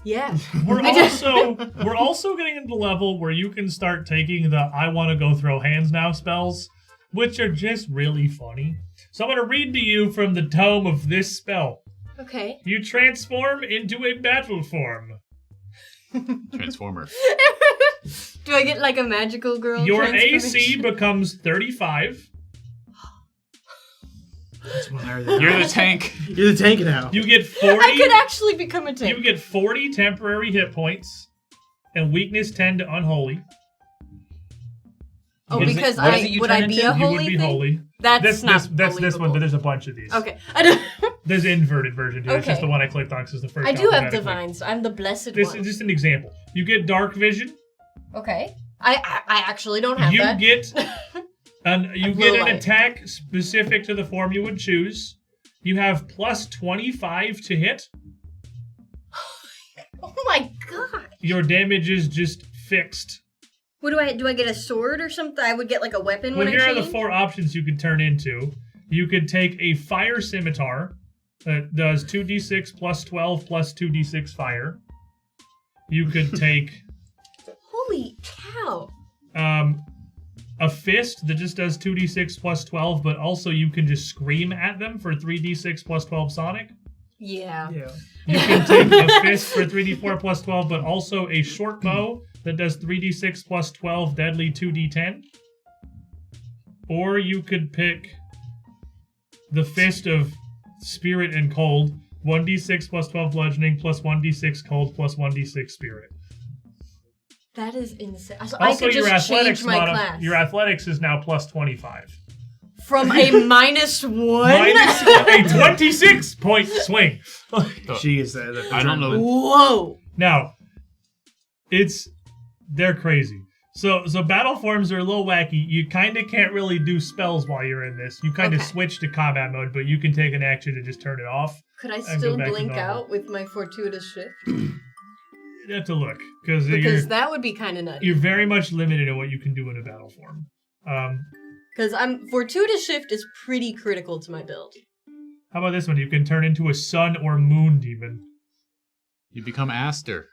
Yeah. We're I just- also getting into the level where you can start taking the I want to go throw hands now spells, which are just really funny. So I'm going to read to you from the tome of this spell. Okay. You transform into a battle form. Transformer. Do I get like a magical girl? Your AC transformation? becomes 35. That's one higher than You're the tank. You're the tank now. You get 40. I could actually become a tank. You get 40 temporary hit points and weakness 10 to unholy. Oh, What is it- because what is it you would turn I be into? a You holy would be thing? holy. That's not That's this one, but believable. there's a bunch of these. Okay. I don't. There's an inverted version too. It's just Okay. the one I clicked on because it's the first. I do have alphabetically. divine, so I'm the blessed This one. is just an example. You get dark vision. Okay. I actually don't have You that. get an Blue light. attack specific to the form you would choose. You have plus 25 to hit. Oh my god. Your damage is just fixed. What do I get a sword or something? I would get like a weapon Well, when here I are the change? 4 options you could turn into. You could take a fire scimitar that does 2d6 plus 12 plus 2d6 fire. You could take Holy cow. a fist that just does 2d6 plus 12, but also you can just scream at them for 3d6 plus 12 sonic. Yeah. Yeah. You can take a fist for 3d4 plus 12, but also a short bow that does 3d6 plus 12 deadly 2d10. Or you could pick the fist of spirit and cold, 1d6 plus 12 bludgeoning plus 1d6 cold plus 1d6 spirit. That is insane. So I Also, could your just athletics change my class. your athletics is now plus 25. From a -1? Minus a 26 point swing. She is the I don't know. Whoa. Now, they're crazy. So battle forms are a little wacky. You kind of can't really do spells while you're in this. You kind of Okay. switch to combat mode, but you can take an action to just turn it off. Could I go still back to blink normal. out with my fortuitous shift? You have to look because Because that would be kind of nutty. you're very much limited in what you can do in a battle form. Because fortuitous shift is pretty critical to my build. How about this one? You can turn into a sun or moon demon. You become Aster.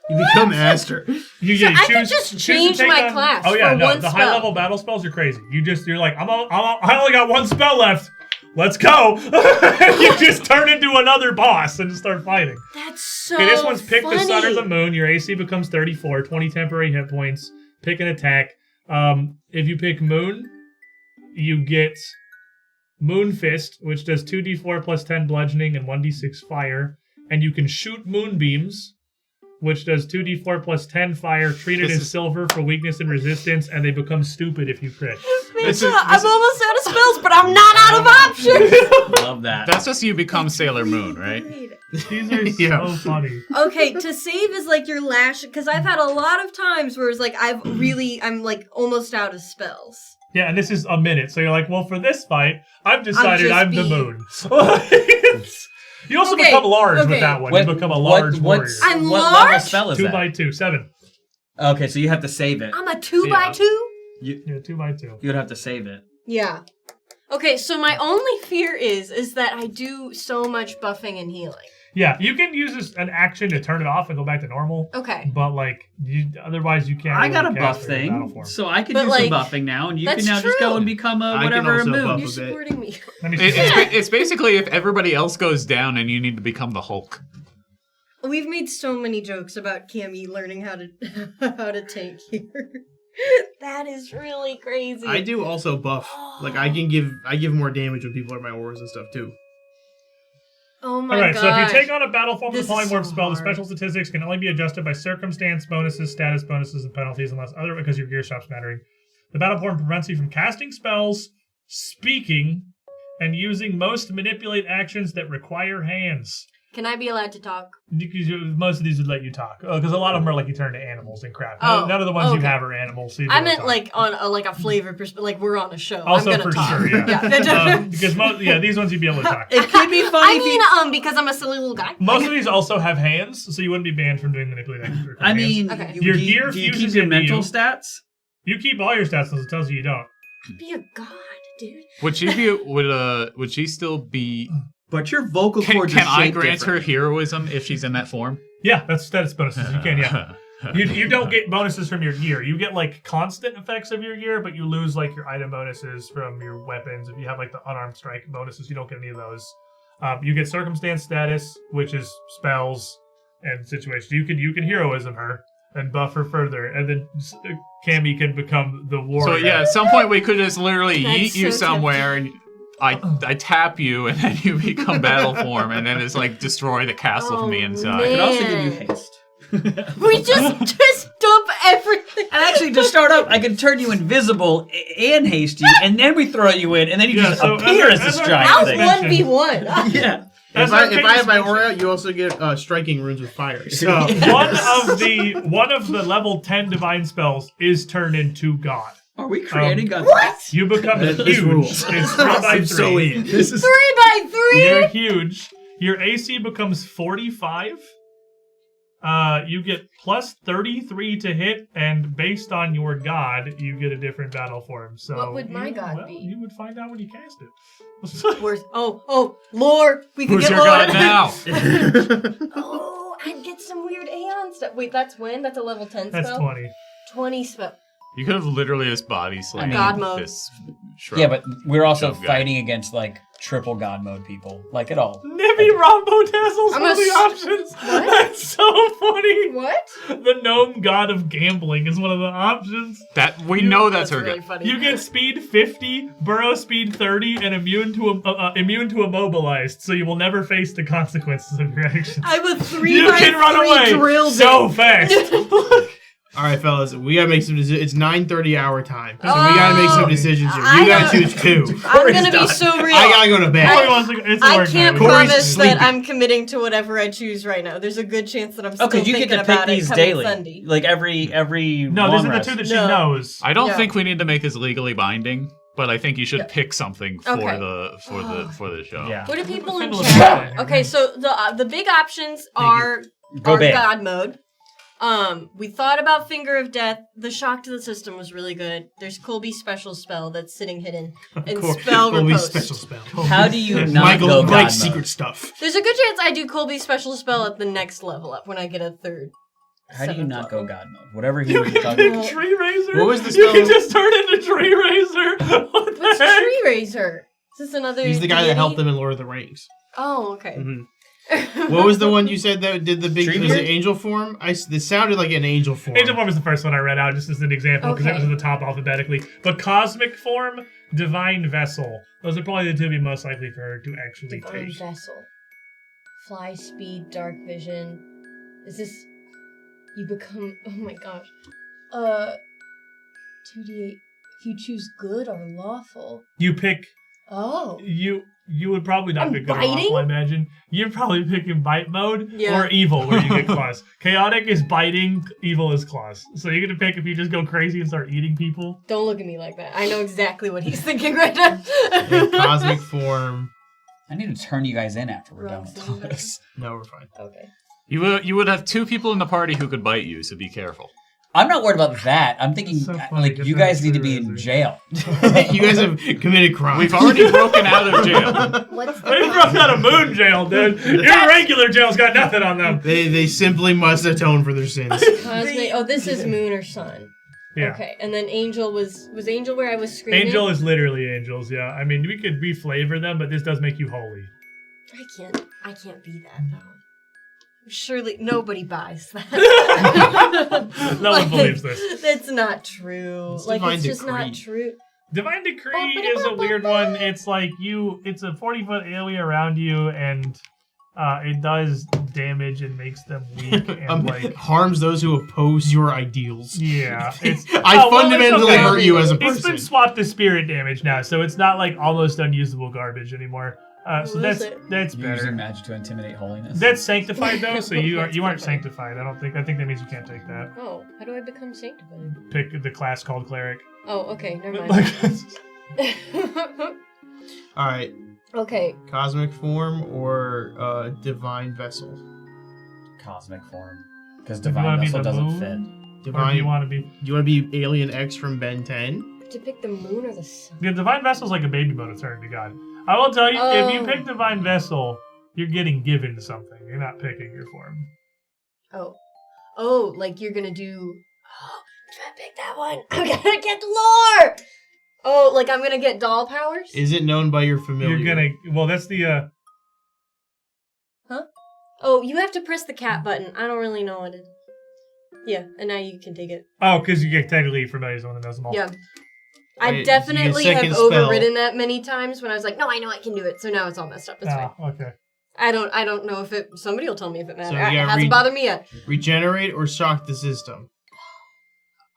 You become Aster. I could just change my class. Oh yeah, for no, one the spell. high level battle spells are crazy. You're like, I only got one spell left. Let's go. You just turn into another boss and just start fighting. That's so Okay, this one's pick funny. the sun or the moon. Your AC becomes 34, 20 temporary hit points. Pick an attack. If you pick moon, you get Moon Fist, which does 2d4 plus 10 bludgeoning and 1d6 fire. And you can shoot moonbeams, which does 2d4 plus 10 fire, treated as silver for weakness and resistance, and they become stupid if you crit. I'm almost out of spells, but I'm not out of options. Love that. That's just you become Sailor Moon, right? These are so funny. Okay, to save is like your lash, because I've had a lot of times where it's like I'm like almost out of spells. Yeah, and this is a minute, so you're like, well, for this fight, I've decided I'm the moon. You also become large with that one. You become a large warrior. I'm what large? level spell is 2 that? by 2, 7. Okay, so you have to save it. I'm a 2 by 2? Yeah, 2 by 2. You would have to save it. Yeah. Okay, so my only fear is that I do so much buffing and healing. Yeah, you can use an action to turn it off and go back to normal. Okay. But, like, otherwise you can't. I got a really buff cast it in battle thing, form. so I can But, do like, some buffing now, and you can that's now just go true. and become a I can whatever also moon. buff You're a bit. supporting me. Let me see. It's basically if everybody else goes down and you need to become the Hulk. We've made so many jokes about Cammy learning how to tank here. That is really crazy. I do also buff. Like I give more damage when people are my auras and stuff too. Oh my Alright, god. so if you take on a battle form of This the is polymorph so spell, the hard. special statistics can only be adjusted by circumstance, bonuses, status bonuses, and penalties unless other because your gear stops mattering. The battle form prevents you from casting spells, speaking, and using most manipulate actions that require hands. Can I be allowed to talk? Most of these would let you talk because a lot of them are like you turn to animals and crap. Oh, None of the ones you okay. have are animals. So you I don't meant talk. like on a flavor perspective, like we're on a show. Also I'm gonna for talk. sure, yeah. Yeah. Because these ones you'd be able to talk. It could be funny I mean, because I'm a silly little guy. Most of these also have hands, so you wouldn't be banned from doing manipulate actions. with I hands. mean, Okay. Your gear do you keep fuses your into mental you. stats? You keep all your stats unless it tells you don't. Be a god, dude. Would she be? Would she still be? But your vocal Can cords are I shaped grant her different. heroism if she's in that form? Yeah, that's status bonuses. You can, yeah. You don't get bonuses from your gear. You get like constant effects of your gear, but you lose like your item bonuses from your weapons. If you have like the unarmed strike bonuses, you don't get any of those. You get circumstance status, which is spells and situations. You can heroism her and buff her further, and then Cammy can become the warrior. So yeah, at some point we could just literally That's yeet you so somewhere, and I tap you, and then you become battle form, and then it's like destroy the castle from the inside. I could also give Man. you haste. We just dump everything. And actually, to start up, I can turn you invisible and haste you, and then we throw you in, and then you Yeah, just so appear as as this our- giant How's thing. 1v1? Yeah. If As our I have my famous- aura, you also get striking runes with fire. So one of the level 10 divine spells is turned into God. Are we creating God's What? You become This huge. rules. It's 3 by 3. I'm so in. This is 3 by 3? You're huge. Your AC becomes 45. You get plus 33 to hit, and based on your god, you get a different battle form. So What would my god be? You would find out when you cast it. Where's lore? We could Who's get your lore. god now? Oh, I'd get some weird Aeon stuff. Wait, that's when? That's a level 10 spell? That's 20. 20 spell. You could have literally just body slammed God mode. this shrub. Yeah, but we're also Shrub guy. fighting against, like, triple God mode people. Like, it all. Nibby Rombo Tassels I'm one a of the s- options. What? That's so funny. What? The gnome god of gambling is one of the options. that we know that's her really god. funny. You get speed 50, burrow speed 30, and immune to immobilized, so you will never face the consequences of your actions. I'm a 3 You by can run 3 away drill so bit. fast. all right, fellas. We gotta make some decisions. It's 9:30 our time, so we gotta make some decisions here. I You gotta know. choose two. I'm gonna be so real. I gotta go to bed. Corey wants to go- it's a I work can't night. Corey's promise sleeping. that I'm committing to whatever I choose right now. There's a good chance that I'm still Okay, you thinking get to pick about it these coming daily. Sunday. Like, every No, these long are the rest. two that she No. knows. I don't Yeah. think we need to make this legally binding, but I think you should pick something for Okay. the show. Yeah. What do people in Send us chat? a- Okay, so the big options are Go big. God mode. We thought about Finger of Death. The shock to the system was really good. There's Colby's special spell that's sitting hidden. And spell Colby's riposte. special spell. How do you not go God Mike's mode? secret stuff. There's a good chance I do Colby's special spell at the next level up when I get a third. How do you not go level. God mode? Whatever he You was can talking pick Tree Razor. What was the You can spell? just turn into Tree Razor. What the What's heck? Tree Razor? Is this another He's the guy that deity? helped them in Lord of the Rings. Oh, okay. What was the one you said that did the big? Treebeard? Was it angel form? This sounded like an angel form. Angel form is the first one I read out, just as an example, because it was at the top alphabetically. But cosmic form, divine vessel. Those are probably the two be most likely for her to actually Divine take. vessel. Fly speed, dark vision. Is this... You become... Oh my gosh. 2d8. If you choose good or lawful. You pick. Oh. You would probably not I'm pick good or biting? lawful, I imagine. You're probably picking bite mode Yeah. or evil, where you get claws. Chaotic is biting, evil is claws. So you're gonna pick if you just go crazy and start eating people. Don't look at me like that. I know exactly what he's thinking right now. In cosmic form. I need to turn you guys in after we're done with Wrong all this. No, we're fine. Okay. You would have 2 people in the party who could bite you, so be careful. I'm not worried about that. I'm thinking, So funny, like, just you that guys need to Tree be in Razor. jail. You guys have committed crimes. We've already broken out of jail. What's They the... broke out of moon jail, dude. Your regular jail's got nothing on them. They simply must atone for their sins. Cosmic... Oh, this is moon or sun. Yeah. Okay, and then angel was angel where I was screaming? Angel is literally angels, yeah. I mean, we could reflavor them, but this does make you holy. I can't be that though. Surely nobody buys that. No one believes this. That's not true. It's Like divine it's just decree. not true. Divine Decree is a weird one. It's like it's a 40-foot area around you, and it does damage and makes them weak, and like... harms those who oppose your ideals. Yeah. It's, I fundamentally it's okay. hurt you as a It's been person. swapped to spirit damage now, so it's not like almost unusable garbage anymore. So What is that's it? that's You're using better. magic to intimidate holiness. That's sanctified though, so you That's aren't perfect. sanctified. I think that means you can't take that. Oh, how do I become sanctified? Pick the class called cleric. Oh, okay, never mind. Like, All right, Okay, cosmic form or divine vessel. Cosmic form. Because If you wanna divine be vessel the doesn't moon? fit. or do Divine. you want to be? You want to be Alien X from Ben 10? to pick the moon or the sun. The divine vessel's like a baby mode eternity god. I will tell you, if you Oh. pick divine vessel, you're getting given something. You're not picking your form. Oh, like you're gonna do. Oh, try to pick that one. I'm gonna get the lore. Oh, like I'm gonna get doll powers. Is it known by your familiar? You're gonna. Well, that's the. Oh, you have to press the cat button. I don't really know what it is. Yeah, and now you can take it. Oh, because you get technically familiar is one that knows them all. Yeah. Right, I you definitely get have second spell. overridden that many times when I was like, no, I know I can do it. So now it's all messed up. It's fine. Oh, okay. I don't know if it. Somebody will tell me if it matters. So, It yeah, hasn't bothered me yet. Regenerate or shock the system?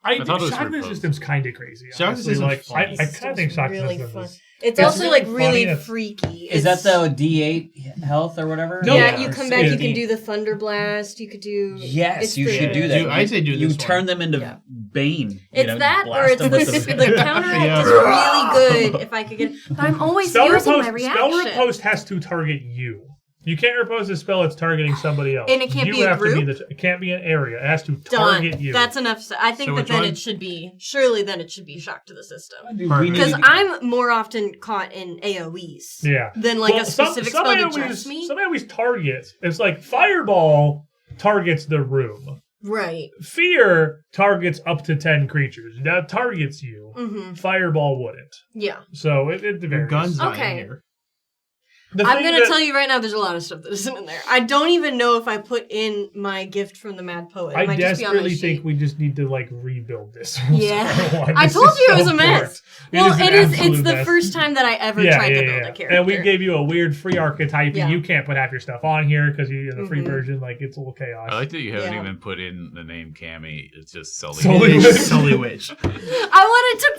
I thought it was Shock the riposte. System's kind of crazy. Shock the honestly. System's Like, fun. I kind of think Shock the really System fun. is. It's It's also really like really funny. freaky. Is that It's- the D8 health or whatever? No. Yeah, Yeah, you or come back. You CD. can do the thunder blast. You could do. Yes, It's you should pretty do good. that. Dude, I say do You this turn one. them into Yeah. Bane. It's that, or blast it's them with the counteract Yeah. is really good. If I could get, but I'm always Spell using my riposte, reaction. spell riposte has to target you. You can't riposte a spell that's targeting somebody else. And it can't you be a have to group? it can't be an area. It has to Done. target you. That's enough. I think So that which then one? it should be. Surely then it should be shock to the system. Perfect. Because I'm more often caught in AoEs yeah. than like Well, a specific spell to AoEs just me. Some AoEs targets. It's like Fireball targets the room. Right. Fear targets up to 10 creatures. That targets you. Mm-hmm. Fireball wouldn't. Yeah. So it Your varies. gun's not Okay. in here. The I'm thing gonna that- tell you right now, there's a lot of stuff that isn't in there. I don't even know if I put in my gift from the Mad Poet. It I might just be on my desperately sheet. think we just need to like rebuild this. Yeah. One. I This told is you it was so a mess. forked. Well, an it is. absolute It's the mess. first time that I ever tried to build a character. And we gave you a weird free archetype, Yeah. and you can't put half your stuff on here because you in the free Mhm. version, like it's a little chaos. I like that you haven't Yeah. even put in the name Cammy. It's just Sully. Sully. It is Sully Witch. I wanted to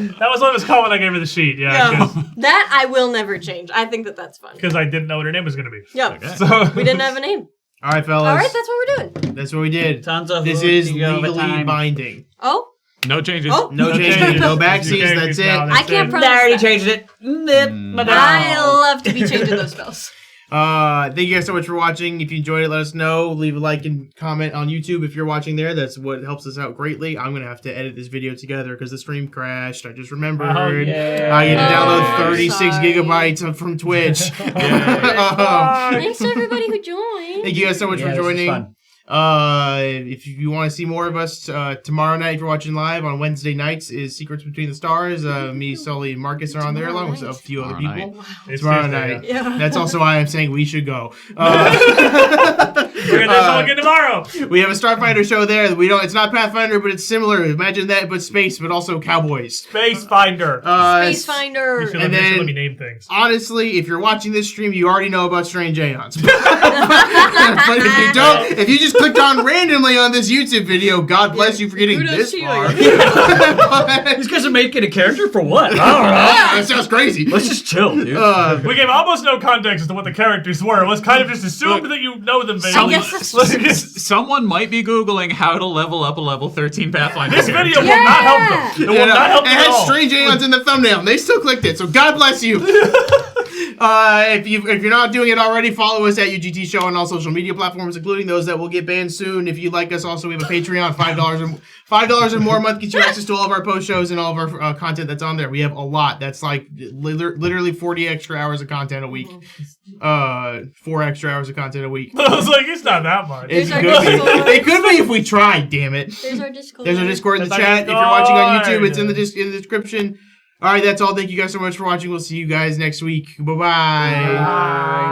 preserve. That was what it was called when I gave her the sheet. No, Yeah, that I will never change. I think that that's fun. because I didn't know what her name was going to be. Yeah. Okay. So We didn't have a name. All right, fellas. All right, that's what we're doing. That's what we did. Tons of This hook is to go over legally time. binding. Oh, No changes. Oh. No changes, no backsies, that's it. I can't I already promise that. changed it. I love to be changing those spells. Thank you guys so much for watching. If you enjoyed it, let us know. Leave a like and comment on YouTube if you're watching there. That's what helps us out greatly. I'm going to have to edit this video together because the stream crashed. I just remembered. I get to download 36 gigabytes from Twitch. Thanks to everybody who joined. Thank you guys so much for joining. If you want to see more of us, tomorrow night, if you're watching live, on Wednesday nights is Secrets Between the Stars. Me, Sully, and Marcus are on there along with a few other people. Wow. Tomorrow night. Yeah. That's also why I'm saying we should go. We're gonna again tomorrow. We have a Starfinder show there. It's not Pathfinder, but it's similar. Imagine that, but space, but also cowboys. Space Finder. Space Finder. You should let me name things. Honestly, if you're watching this stream, you already know about Strange Aeons. But if you don't, if you just clicked on randomly on this YouTube video, God bless you for getting this far. These guys are making a character for what? I don't know. That sounds crazy. Let's just chill, dude. We gave almost no context as to what the characters were. It was kind of just assumed that you know them vaguely. Someone might be Googling how to level up a level 13 Pathfinder. This video will not help them. It will not help them It at had all. Strange Aeons in the thumbnail, and they still clicked it, so God bless you. If you're not doing it already, follow us at UGT Show on all social media platforms, including those that will get banned soon. If you like us, also we have a Patreon. $5 or more a month gets you access to all of our post shows and all of our content that's on there. We have a lot. That's like literally 40 extra hours of content a week. 4 extra hours of content a week. I was like, it's not that much. It could be. It could be if we tried. Damn it. There's our Discord. There's our Discord in the That's our chat. If you're watching on Discord. YouTube, it's in the description. All right, that's all. Thank you guys so much for watching. We'll see you guys next week. Bye-bye. Bye.